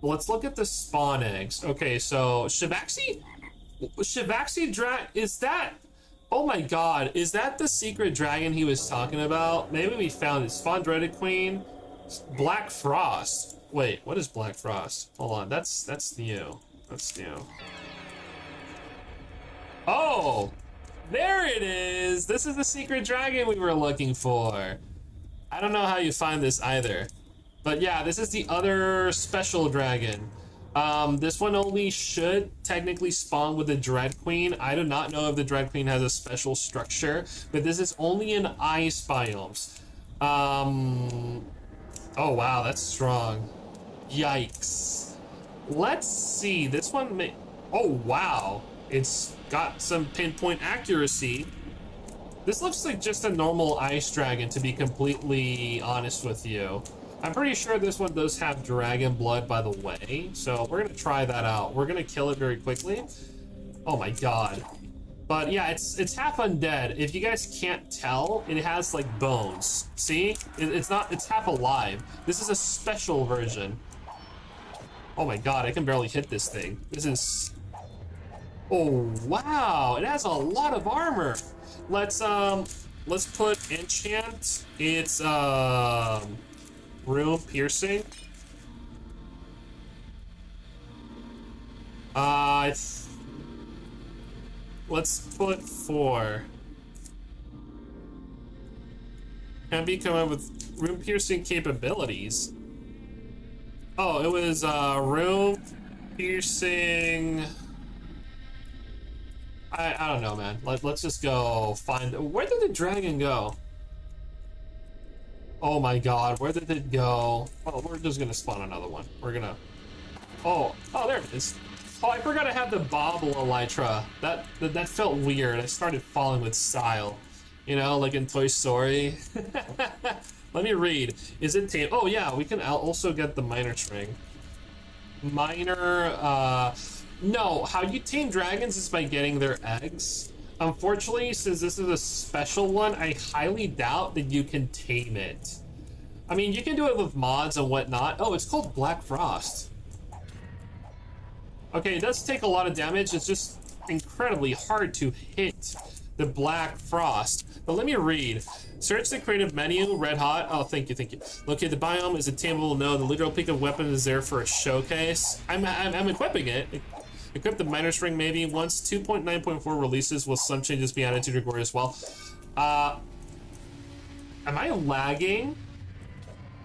S1: Let's look at the spawn eggs. Okay, so Shivaxi is that? Oh my god, is that the secret dragon he was talking about? Maybe we found it. Spawn Dreaded Queen. Black Frost. Wait, what is Black Frost? Hold on, that's new. That's new. Oh, there it is. This is the secret dragon we were looking for. I don't know how you find this either, but yeah, this is the other special dragon. This one only should technically spawn with the Dread Queen. I do not know if the Dread Queen has a special structure, but this is only in ice biomes. Oh wow, that's strong. Yikes. Let's see, this one may... Oh wow, it's got some pinpoint accuracy. This looks like just a normal ice dragon, to be completely honest with you. I'm pretty sure this one does have dragon blood, by the way, so we're gonna try that out. We're gonna kill it very quickly. Oh my god. But yeah, it's half undead. If you guys can't tell, it has like bones. See? It's half alive. This is a special version. Oh my god, I can barely hit this thing. This is... Oh wow, it has a lot of armor. Let's put enchant. It's Rune piercing. Uh, let's put 4. Can be come up with rune piercing capabilities. Oh, it was rune piercing. I don't know, man. Let's just go find. Where did the dragon go? Oh my god, where did it go? Oh, we're just gonna spawn another one. We're gonna. Oh, there it is. Oh, I forgot I had the bauble elytra. That felt weird. I started falling with style. You know, like in Toy Story. Let me read. Is it tame? Oh yeah, we can also get the minor string. No, how you tame dragons is by getting their eggs. Unfortunately, since this is a special one, I highly doubt that you can tame it. I mean, you can do it with mods and whatnot. Oh, it's called Black Frost. Okay, it does take a lot of damage. It's just incredibly hard to hit the Black Frost. But let me read. Search the creative menu, red hot. Oh, thank you. Locate the biome. Is it tameable? No. The literal pick of weapon is there for a showcase. I'm equipping it. Equip the minor string maybe. Once 2.9.4 releases, will some changes be added to your gore as well? Am I lagging?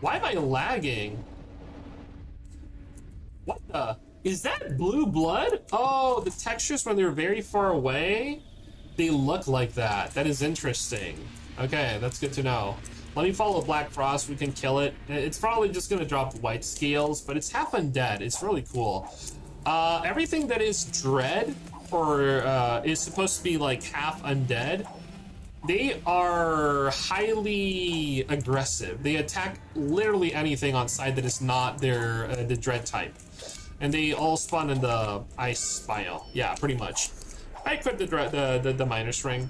S1: Why am I lagging? What the? Is that blue blood? Oh, the textures when they're very far away, they look like that. That is interesting. Okay, that's good to know. Let me follow Black Frost. We can kill it. It's probably just gonna drop white scales, but it's half undead. It's really cool. Everything that is dread or is supposed to be like half undead, they are highly aggressive. They attack literally anything on side that is not their the dread type, and they all spawn in the ice biome. Yeah, pretty much. I equipped the minor string.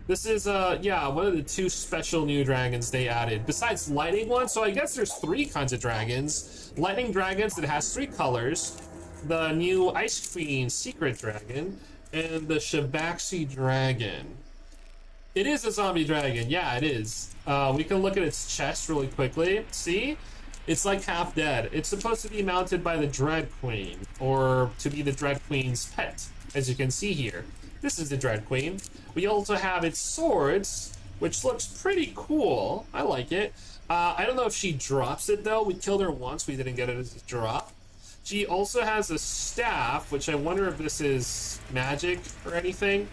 S1: This is yeah, one of the 2 special new dragons they added besides lightning one. So I guess there's 3 kinds of dragons. Lightning dragons that has 3 colors. The new Ice Queen secret dragon and the Shivaxi dragon. It is a zombie dragon. Yeah, it is. We can look at its chest really quickly. See? It's like half dead. It's supposed to be mounted by the Dread Queen, or to be the Dread Queen's pet, as you can see here. This is the Dread Queen. We also have its swords, which looks pretty cool. I like it. I don't know if she drops it though. We killed her once. We didn't get it as a drop. She also has a staff, which I wonder if this is magic or anything.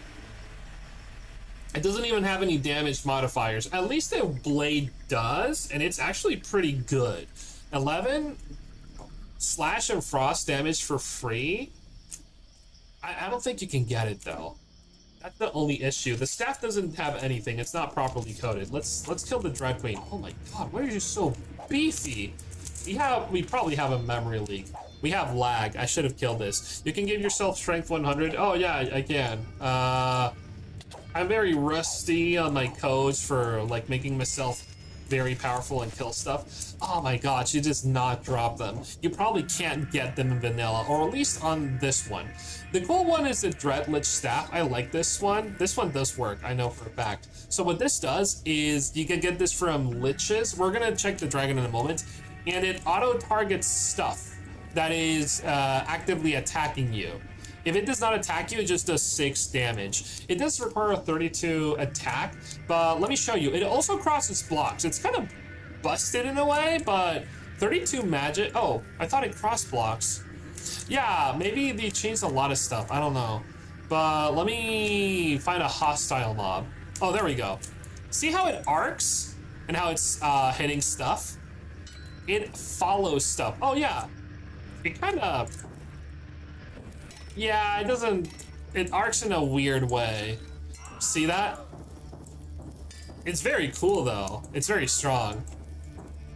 S1: It doesn't even have any damage modifiers. At least the blade does, and it's actually pretty good. 11 slash and frost damage for free. I don't think you can get it though. That's the only issue. The staff doesn't have anything. It's not properly coded. Let's kill the Dread Queen. Oh my god, why are you so beefy? We probably have a memory leak. We have lag. I should have killed this. You can give yourself strength 100. Oh yeah, I can. I'm very rusty on my codes for like making myself very powerful and kill stuff. Oh my god, she does not drop them. You probably can't get them in vanilla, or at least on this one. The cool one is the Dreadlich staff. I like this one. This one does work, I know for a fact. So what this does is you can get this from liches. We're gonna check the dragon in a moment, and it auto-targets stuff that is actively attacking you. If it does not attack you, it just does 6 damage. It does require a 32 attack, but let me show you. It also crosses blocks. It's kind of busted in a way, but 32 magic. Oh, I thought it crossed blocks. Yeah, maybe they changed a lot of stuff. I don't know. But let me find a hostile mob. Oh, there we go. See how it arcs and how it's hitting stuff? It follows stuff. Oh, yeah. It kind of... Yeah, it doesn't... It arcs in a weird way. See that? It's very cool, though. It's very strong.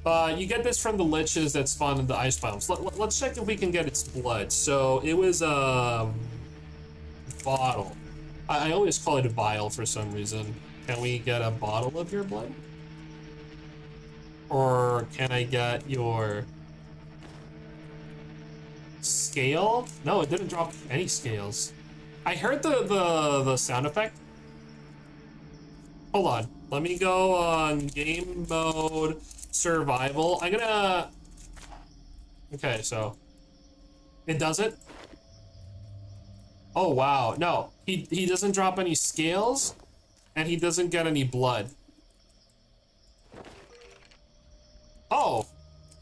S1: You get this from the liches that spawn in the ice biomes. Let's check if we can get its blood. So, it was a... bottle. I always call it a vial for some reason. Can we get a bottle of your blood? Or can I get your... scale? No, it didn't drop any scales. I heard the sound effect. Hold on. Let me go on game mode survival. I'm gonna... Okay, so... It does it. Oh wow, no, he doesn't drop any scales, and he doesn't get any blood. Oh,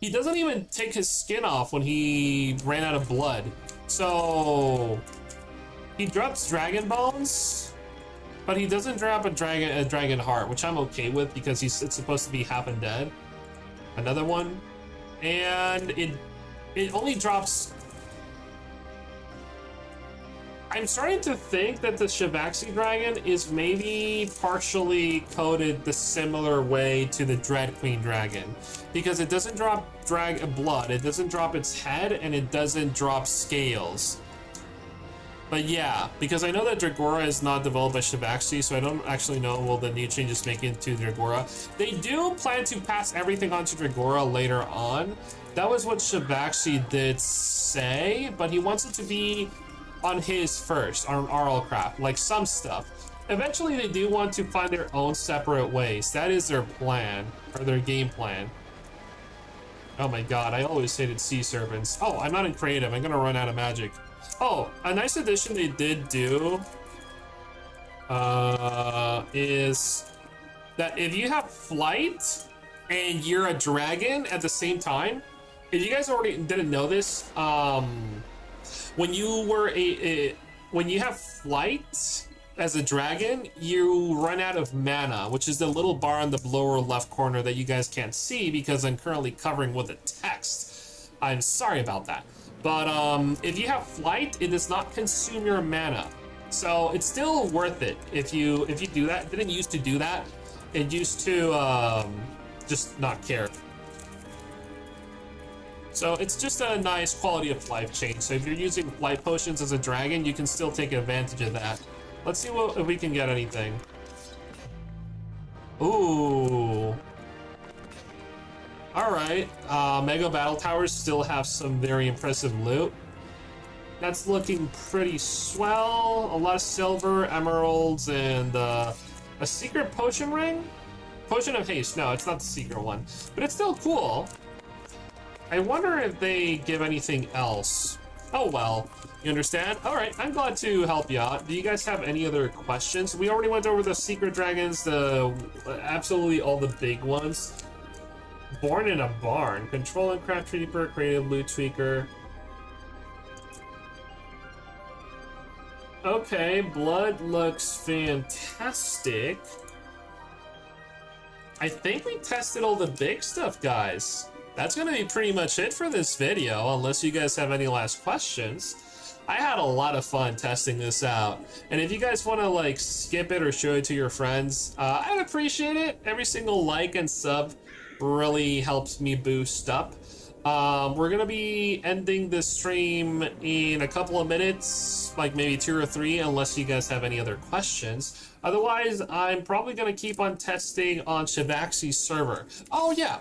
S1: he doesn't even take his skin off when he ran out of blood. So he drops dragon bones, but he doesn't drop a dragon heart, which I'm okay with because it's supposed to be half undead. Another one, and it only drops. I'm starting to think that the Shivaxi dragon is maybe partially coded the similar way to the Dread Queen dragon, because it doesn't drop blood, it doesn't drop its head, and it doesn't drop scales. But yeah, because I know that Dragora is not developed by Shivaxi, so I don't actually know will the new changes make it to Dragora. They do plan to pass everything onto Dragora later on. That was what Shivaxi did say, but he wants it to be on his first, on RLCraft, like some stuff. Eventually they do want to find their own separate ways. That is their plan, or their game plan. Oh my god, I always hated sea serpents. Oh, I'm not in creative, I'm gonna run out of magic. Oh, a nice addition they did do is that if you have flight and you're a dragon at the same time, if you guys already didn't know this, when you were when you have flight as a dragon, you run out of mana, which is the little bar in the lower left corner that you guys can't see because I'm currently covering with the text. I'm sorry about that. But if you have flight, it does not consume your mana. So it's still worth it if you do that. It didn't used to do that. It used to just not care. So it's just a nice quality of life change. So if you're using flight potions as a dragon, you can still take advantage of that. Let's see if we can get anything. Ooh. All right, Mega Battle Towers still have some very impressive loot. That's looking pretty swell. A lot of silver, emeralds, and a secret potion ring? Potion of haste. No, it's not the secret one, but it's still cool. I wonder if they give anything else. Oh well, you understand? All right, I'm glad to help you out. Do you guys have any other questions? We already went over the secret dragons, absolutely all the big ones. Born in a barn. Control and craft creeper, creative loot tweaker. Okay, blood looks fantastic. I think we tested all the big stuff, guys. That's gonna be pretty much it for this video, unless you guys have any last questions. I had a lot of fun testing this out, and if you guys want to like skip it or show it to your friends, I'd appreciate it. Every single like and sub really helps me boost up. We're gonna be ending this stream in a couple of minutes, like maybe 2 or 3, unless you guys have any other questions. Otherwise, I'm probably gonna keep on testing on Shivaxi's server. Oh yeah.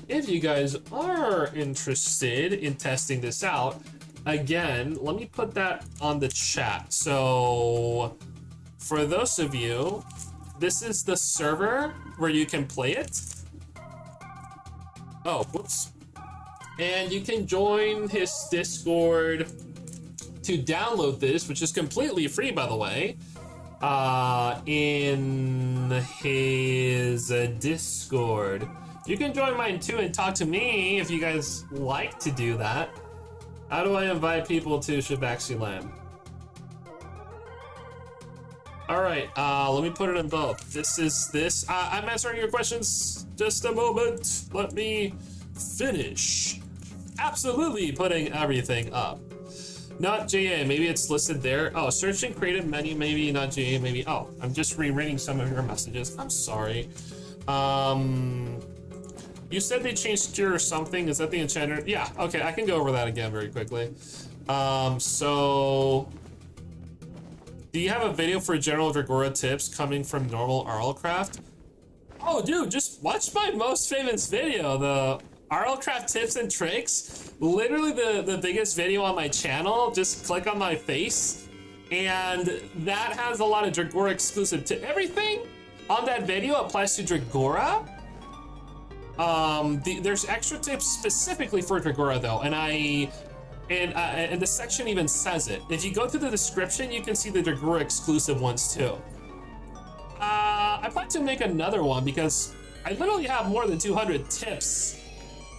S1: If you guys are interested in testing this out, again, let me put that on the chat. So for those of you, this is the server where you can play it. Oh, whoops. And you can join his Discord to download this, which is completely free, by the way, in his Discord. You can join mine too and talk to me if you guys like to do that. How do I invite people to Shivaxi Land? All right, let me put it in both. I'm answering your questions. Just a moment. Let me finish. Absolutely putting everything up. Not JA, maybe it's listed there. Oh, searching creative menu, maybe not JA, maybe. Oh, I'm just rereading some of your messages. I'm sorry. You said they changed cure or something. Is that the enchanter? Yeah, okay, I can go over that again very quickly. So do you have a video for general Dragora tips coming from normal RLCraft? Oh, dude, just watch my most famous video, the RLCraft tips and tricks. Literally the biggest video on my channel. Just click on my face, and that has a lot of Dragora exclusive tips. Everything on that video applies to Dragora. There's extra tips specifically for Dragora though, and And the section even says it. If you go to the description, you can see the Dagura exclusive ones too. I plan to make another one because I literally have more than 200 tips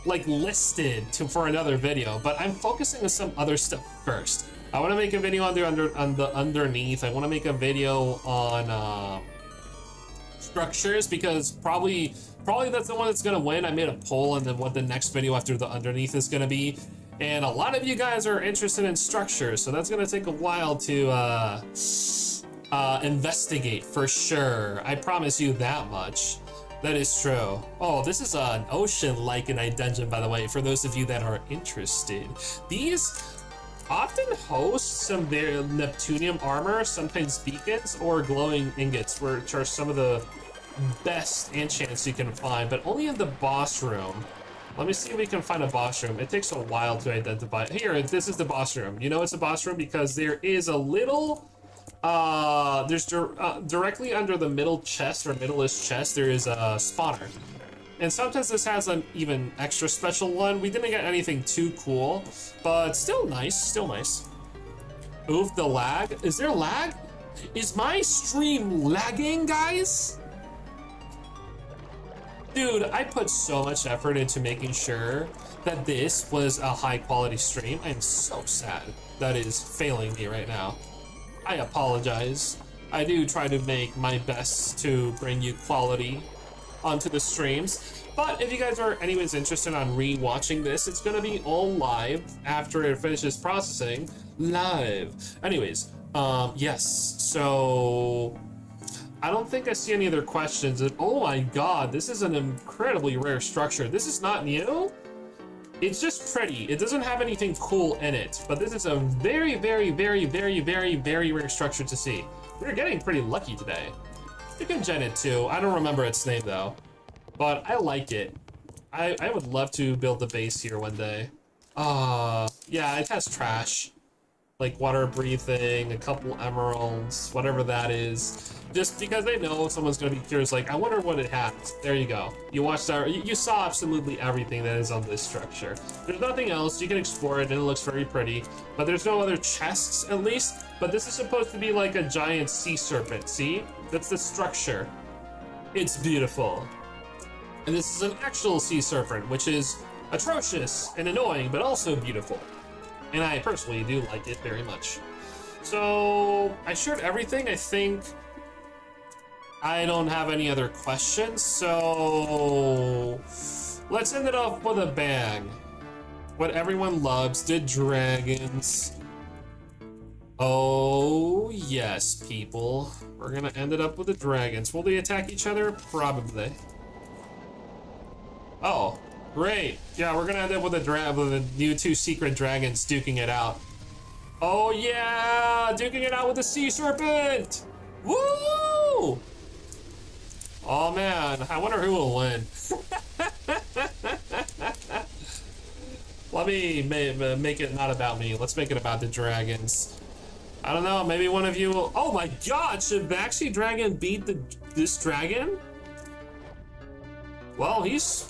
S1: like listed for another video, but I'm focusing on some other stuff first. I want to make a video on the underneath. I want to make a video on structures because probably that's the one that's gonna win. I made a poll and then what the next video after the underneath is gonna be. And a lot of you guys are interested in structures, so that's gonna take a while to investigate for sure. I promise you that much. That is true. Oh, this is an ocean lycanite dungeon, by the way, for those of you that are interested. These often host some their Neptunium armor, sometimes beacons, or glowing ingots, which are some of the best enchants you can find, but only in the boss room. Let me see if we can find a boss room. It takes a while to identify. Here, this is the boss room. You know it's a boss room because there is a little, directly under the middle chest or middle-ish chest, there is a spawner. And sometimes this has an even extra special one. We didn't get anything too cool, but still nice, still nice. Oof, the lag. Is there lag? Is my stream lagging, guys? Dude, I put so much effort into making sure that this was a high quality stream. I'm so sad that is failing me right now. I apologize. I do try to make my best to bring you quality onto the streams. But if you guys are anyways interested on re-watching this, it's gonna be all live after it finishes processing. Live. Anyways, yes, so I don't think I see any other questions. And oh my god, this is an incredibly rare structure. This is not new. It's just pretty. It doesn't have anything cool in it, but this is a very, very, very, very, very, very rare structure to see. We're getting pretty lucky today. You can gen it too. I don't remember its name though, but I like it. I would love to build the base here one day. Yeah, it has trash. Like water breathing, a couple emeralds, whatever that is. Just because they know someone's gonna be curious, like, I wonder what it has. There you go. You watched our, you saw absolutely everything that is on this structure. There's nothing else, you can explore it and it looks very pretty, but there's no other chests at least, but this is supposed to be like a giant sea serpent, see? That's the structure. It's beautiful. And this is an actual sea serpent, which is atrocious and annoying, but also beautiful. And I personally do like it very much. So I shared everything. I think I don't have any other questions. So let's end it off with a bang. What everyone loves, the dragons. Oh yes, people. We're gonna end it up with the dragons. Will they attack each other? Probably. Oh. Great. Yeah, we're gonna end up with the new two secret dragons duking it out. Oh yeah, duking it out with the sea serpent. Woo! Oh man, I wonder who will win. Let me make it not about me. Let's make it about the dragons. I don't know. Maybe one of you will. Oh my God! Shivaxi dragon beat this dragon? Well, he's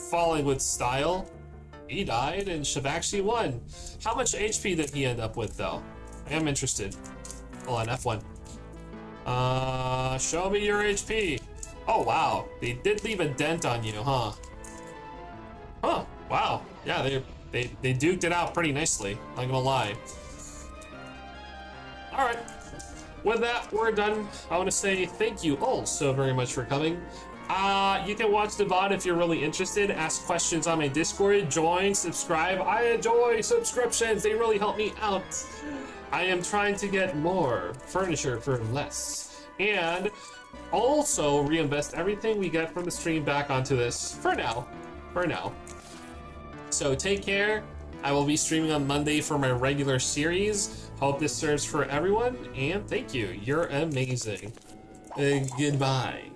S1: falling with style. He died and Shivaxi won. How much HP did he end up with though? I am interested. Hold on, F1. Show me your HP. Oh wow, they did leave a dent on you, huh? Huh, wow. Yeah, they duked it out pretty nicely, not gonna lie. All right, with that, we're done. I wanna say thank you all so very much for coming. You can watch the VOD if you're really interested, ask questions on my Discord, join, subscribe. I enjoy subscriptions, they really help me out. I am trying to get more furniture for less. And also reinvest everything we get from the stream back onto this for now. So take care. I will be streaming on Monday for my regular series. Hope this serves for everyone, and thank you. You're amazing. Goodbye.